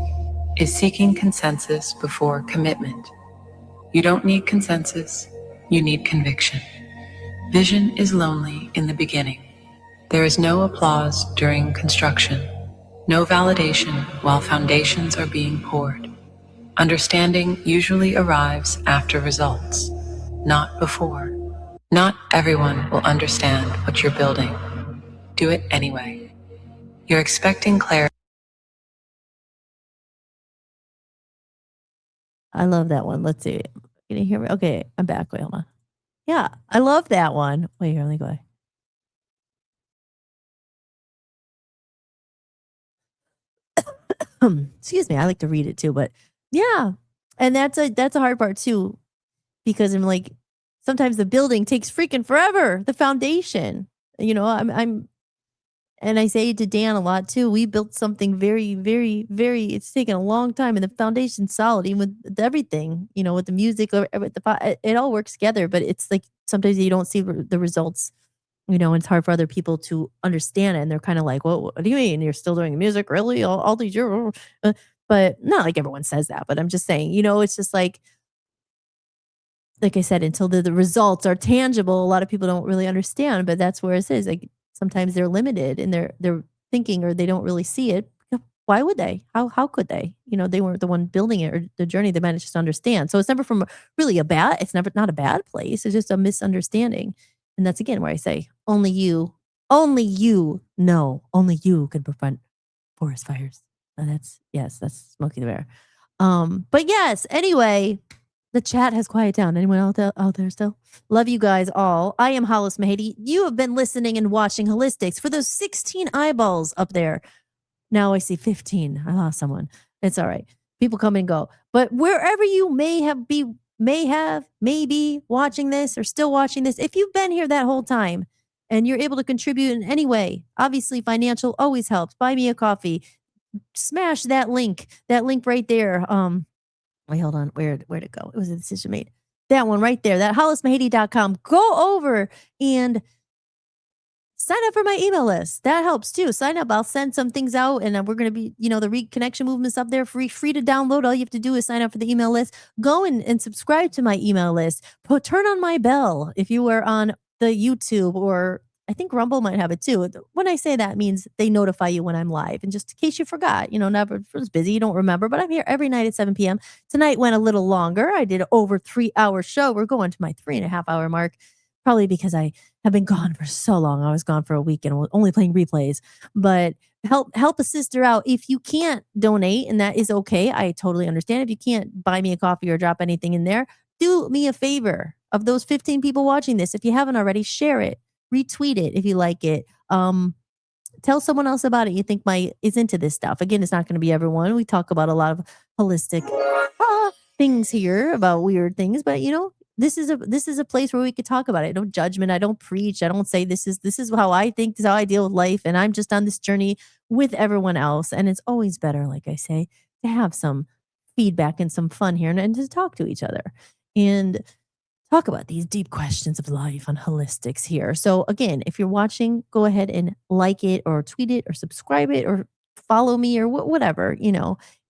is seeking consensus before commitment. You don't need consensus, you need conviction. Vision is lonely in the beginning. There is no applause during construction, no validation while foundations are being poured. Understanding usually arrives after results, not before. Not everyone will understand what you're building. Do it anyway. You're expecting clarity. I love that one. Let's see. Can you hear me? Okay, I'm back. Wait, hold on. Yeah, I love that one. Wait, here, let me go. Excuse me. I like to read it too, but yeah, and that's a hard part too, because I'm like, sometimes the building takes freaking forever. The foundation, I'm. And I say to Dan a lot too, we built something very, very, very, it's taken a long time and the foundation's solid, even with everything, with the music, with it all works together, but it's like, sometimes you don't see the results, and it's hard for other people to understand it. And they're kind of like, well, what do you mean? You're still doing music? Really? All these years? But not like everyone says that, but I'm just saying, it's just like I said, until the results are tangible, a lot of people don't really understand, but that's where it is. Like, sometimes they're limited in their thinking, or they don't really see it. Why would they? How could they? They weren't the one building it, or the journey. They might just understand. So it's never from really it's never not a bad place. It's just a misunderstanding. And that's again where I say, only you know, only you can prevent forest fires. And that's Smokey the Bear. But yes, anyway, the chat has quieted down. Anyone out there still? Love you guys all. I am Hollis Mahady. You have been listening and watching Hollis-tics. For those 16 eyeballs up there, now I see 15. I lost someone. It's all right. People come and go. But wherever you may be watching this or still watching this, if you've been here that whole time and you're able to contribute in any way, obviously financial always helps. Buy me a coffee. Smash that link right there. Wait, hold on. Where'd it go? It was a decision made. That one right there, that hollismahady.com. Go over and sign up for my email list. That helps too. Sign up. I'll send some things out, and we're going to be, the reconnection movement's up there free to download. All you have to do is sign up for the email list. Go and subscribe to my email list. Turn on my bell if you are on the YouTube, or I think Rumble might have it too. When I say that, it means they notify you when I'm live. And just in case you forgot, never was busy, you don't remember, but I'm here every night at 7 p.m. Tonight went a little longer. I did an over 3-hour show. We're going to my 3.5-hour mark, probably because I have been gone for so long. I was gone for a week and only playing replays, but help a sister out. If you can't donate, and that is okay. I totally understand. If you can't buy me a coffee or drop anything in there, do me a favor. of those 15 people watching this. If you haven't already, share it, retweet it if you like it. Tell someone else about it you think is into this stuff. Again, it's not going to be everyone. We talk about a lot of holistic things here about weird things, but this is a place where we could talk about it. No judgment. I don't preach. I don't say this is how I think, this is how I deal with life, and I'm just on this journey with everyone else. And it's always better, like I say, to have some feedback and some fun here and to talk to each other and talk about these deep questions of life on Holistics here. So again, if you're watching, go ahead and like it or tweet it or subscribe it or follow me or whatever,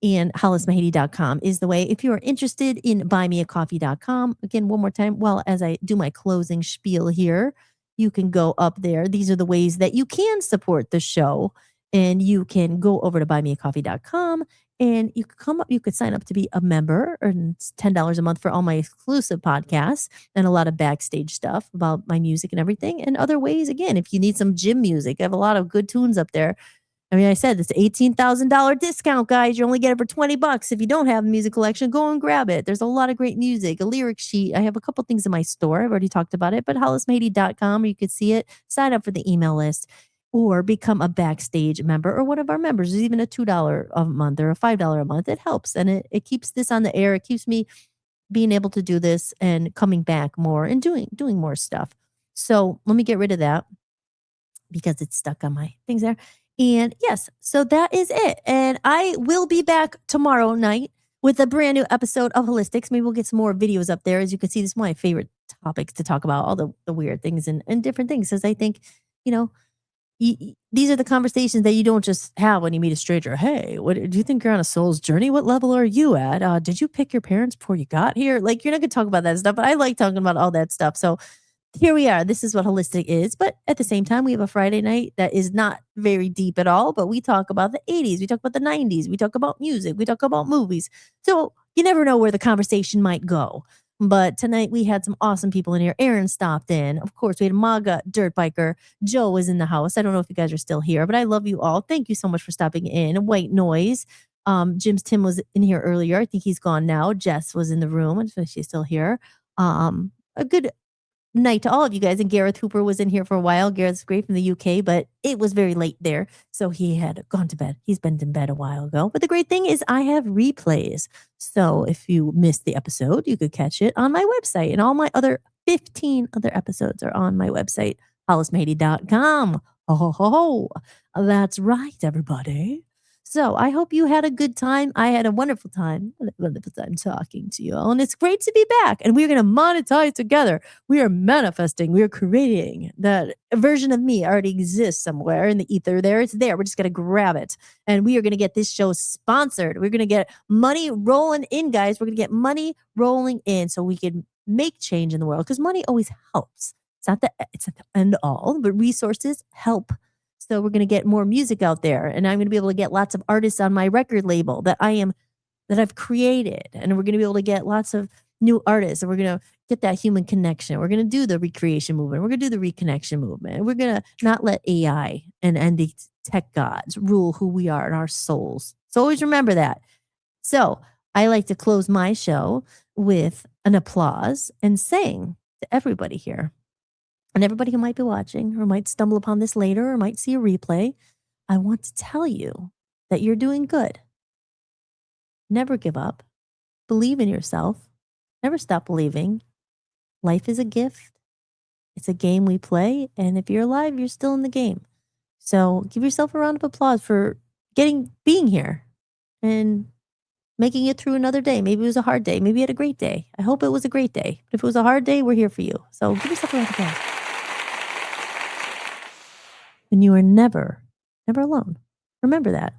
and hollismahady.com is the way. If you are interested in buymeacoffee.com, again, one more time, well, as I do my closing spiel here, you can go up there. These are the ways that you can support the show, and you can go over to buymeacoffee.com and you could come up, you could sign up to be a member, and it's $10 a month for all my exclusive podcasts and a lot of backstage stuff about my music and everything. And other ways, again, if you need some gym music, I have a lot of good tunes up there. I mean, I said it's $18,000 discount, guys. You only get it for $20. If you don't have a music collection, go and grab it. There's a lot of great music, a lyric sheet. I have a couple things in my store. I've already talked about it, but hollismahady.com, you could see it. Sign up for the email list or become a backstage member or one of our members. There's even a $2 a month or a $5 a month. It helps, and it keeps this on the air. It keeps me being able to do this and coming back more and doing more stuff. So let me get rid of that because it's stuck on my things there. And yes, so that is it. And I will be back tomorrow night with a brand new episode of Holistics. Maybe we'll get some more videos up there. As you can see, this is one of my favorite topics to talk about, all the weird things and different things. Because I think, these are the conversations that you don't just have when you meet a stranger. Hey, what do you think you're on a soul's journey? What level are you at? Did you pick your parents before you got here? Like, you're not going to talk about that stuff, but I like talking about all that stuff. So here we are. This is what Holistic is. But at the same time, we have a Friday night that is not very deep at all, but we talk about the 80s. We talk about the 90s. We talk about music. We talk about movies. So you never know where the conversation might go. But tonight we had some awesome people in here. Aaron stopped in. Of course, we had Maga, Dirt Biker. Joe was in the house. I don't know if you guys are still here, but I love you all. Thank you so much for stopping in. White Noise. Jim's Tim was in here earlier. I think he's gone now. Jess was in the room. So she's still here. A good night to all of you guys. And Gareth Hooper was in here for a while. Gareth's great from the UK, but it was very late there. So he had gone to bed. He's been in bed a while ago. But the great thing is I have replays. So if you missed the episode, you could catch it on my website. And all my other 15 other episodes are on my website, hollismahady.com. Ho, ho, ho, ho. That's right, everybody. So I hope you had a good time. I had a wonderful time talking to you all. And it's great to be back. And we're going to monetize together. We are manifesting. We are creating. That version of me already exists somewhere in the ether there. It's there. We're just going to grab it. And we are going to get this show sponsored. We're going to get money rolling in, guys. We're going to get money rolling in so we can make change in the world. Because money always helps. It's not the end all, but resources help. So we're going to get more music out there, and I'm going to be able to get lots of artists on my record label that I've created. And we're going to be able to get lots of new artists, and we're going to get that human connection. We're going to do the recreation movement. We're going to do the reconnection movement. We're going to not let AI and the tech gods rule who we are and our souls. So always remember that. So I like to close my show with an applause and saying to everybody here, and everybody who might be watching or might stumble upon this later or might see a replay, I want to tell you that you're doing good. Never give up. Believe in yourself. Never stop believing. Life is a gift. It's a game we play. And if you're alive, you're still in the game. So give yourself a round of applause for being here and making it through another day. Maybe it was a hard day. Maybe you had a great day. I hope it was a great day. But if it was a hard day, we're here for you. So give yourself a round of applause. And you are never alone. Remember that.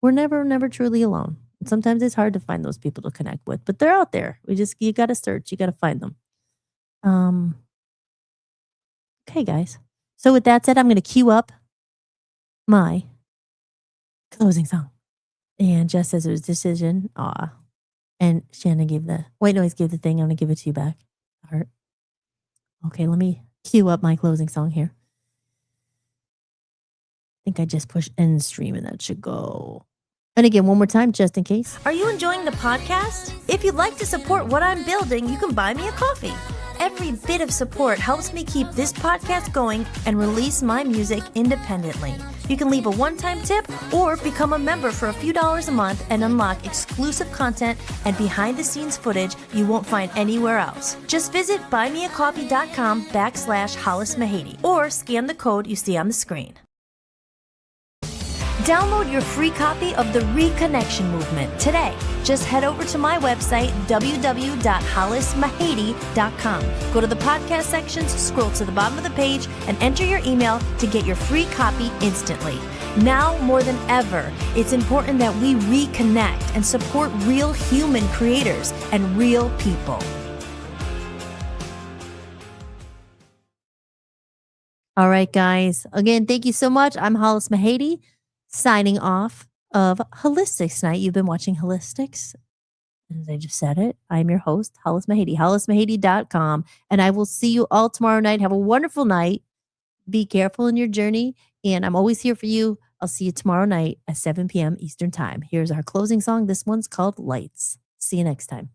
We're never truly alone. And sometimes it's hard to find those people to connect with, but they're out there. You got to search. You got to find them. Okay, guys. So with that said, I'm going to cue up my closing song. And Jess says it was decision. Aw. And Shannon White Noise gave the thing. I'm going to give it to you back. Heart. Okay, let me cue up my closing song here. I think I just pushed end stream and that should go. And again, one more time, just in case. Are you enjoying the podcast? If you'd like to support what I'm building, you can buy me a coffee. Every bit of support helps me keep this podcast going and release my music independently. You can leave a one-time tip or become a member for a few dollars a month and unlock exclusive content and behind-the-scenes footage you won't find anywhere else. Just visit buymeacoffee.com/HollisMahady or scan the code you see on the screen. Download your free copy of the Reconnection Movement today. Just head over to my website, www.hollismahady.com. Go to the podcast sections, scroll to the bottom of the page, and enter your email to get your free copy instantly. Now more than ever, it's important that we reconnect and support real human creators and real people. All right, guys. Again, thank you so much. I'm Hollis Mahady, signing off of Hollis-tics tonight. You've been watching Hollis-tics. As I just said it, I'm your host, Hollis Mahady, hollismahady.com. And I will see you all tomorrow night. Have a wonderful night. Be careful in your journey. And I'm always here for you. I'll see you tomorrow night at 7 p.m. Eastern Time. Here's our closing song. This one's called Lights. See you next time.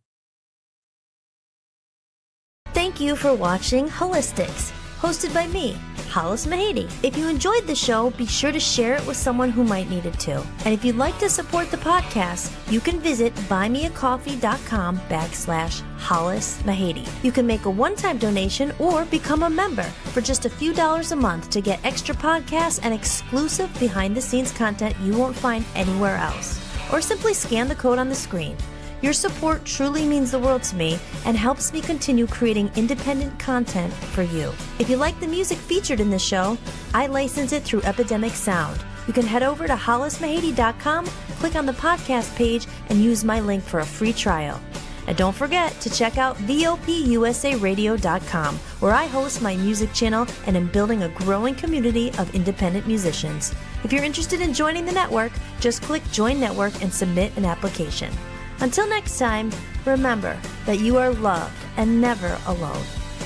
Thank you for watching Hollis-tics, hosted by me, Hollis Mahady. If you enjoyed the show, be sure to share it with someone who might need it too. And if you'd like to support the podcast, you can visit buymeacoffee.com/Hollis Mahady. You can make a one-time donation or become a member for just a few dollars a month to get extra podcasts and exclusive behind-the-scenes content you won't find anywhere else. Or simply scan the code on the screen. Your support truly means the world to me and helps me continue creating independent content for you. If you like the music featured in this show, I license it through Epidemic Sound. You can head over to hollismahady.com, click on the podcast page, and use my link for a free trial. And don't forget to check out VOPUSARadio.com, where I host my music channel and am building a growing community of independent musicians. If you're interested in joining the network, just click Join Network and submit an application. Until next time, remember that you are loved and never alone.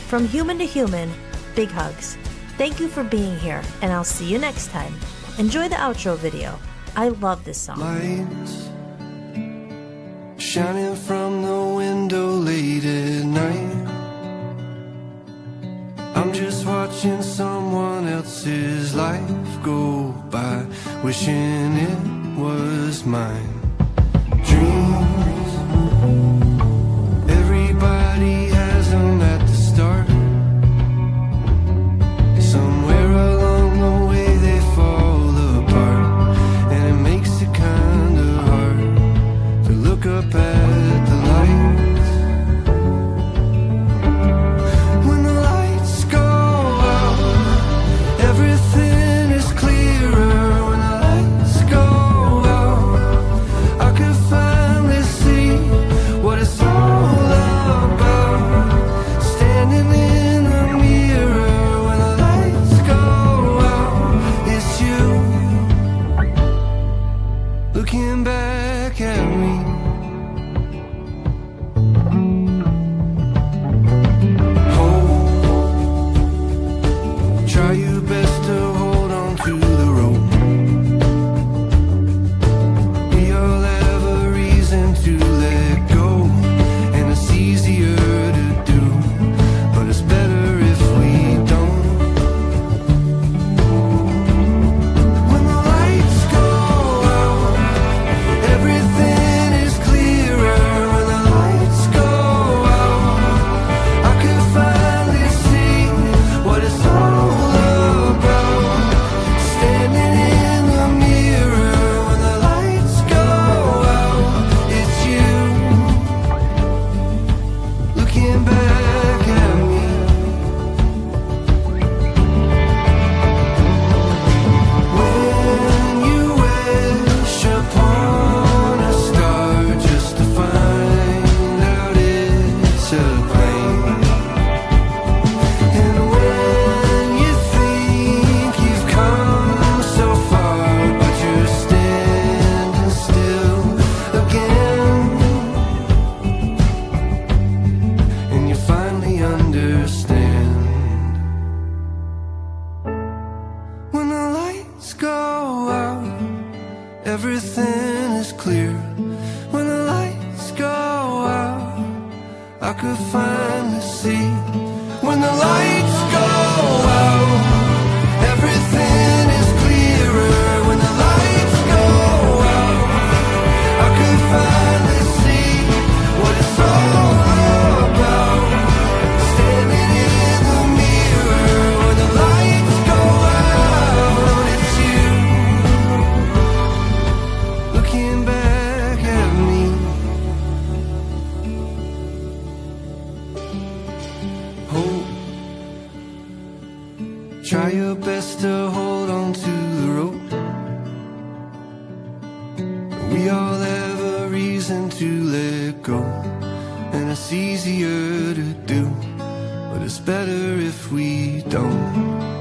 From human to human, big hugs. Thank you for being here, and I'll see you next time. Enjoy the outro video. I love this song. Lights shining from the window late at night. I'm just watching someone else's life go by, wishing it was mine. Dreams, everybody has them at the start. Somewhere along the way they fall apart, and it makes it kind of hard to look up at the lights. When the lights go out, everything is clearer. When the lights go out, I could finally see what it's all about. Standing in the mirror when the lights go out, it's you looking back at me. Try your best to hold on to the rope. We all have a reason to let go, and it's easier to do, but it's better if we don't. When the lights go out, everything is clearer. When the lights go out, I can finally see what it's all about. Standing in the mirror when the lights go out, it's you looking back at me. When you wish upon a star just to find out it's a plane, and when you think you've come so far, but you're standing still again, and you finally understand. When the lights go out, everything is clear. When the lights go out, I could finally see when the lights go out. Everything is clearer when the lights go out. I could finally see what it's all about. Standing in the mirror when the lights go out. It's you looking back at me. Hope. Try your best to hold on to the rope. We all have a reason to let go, and it's easier to do, but it's better if we don't.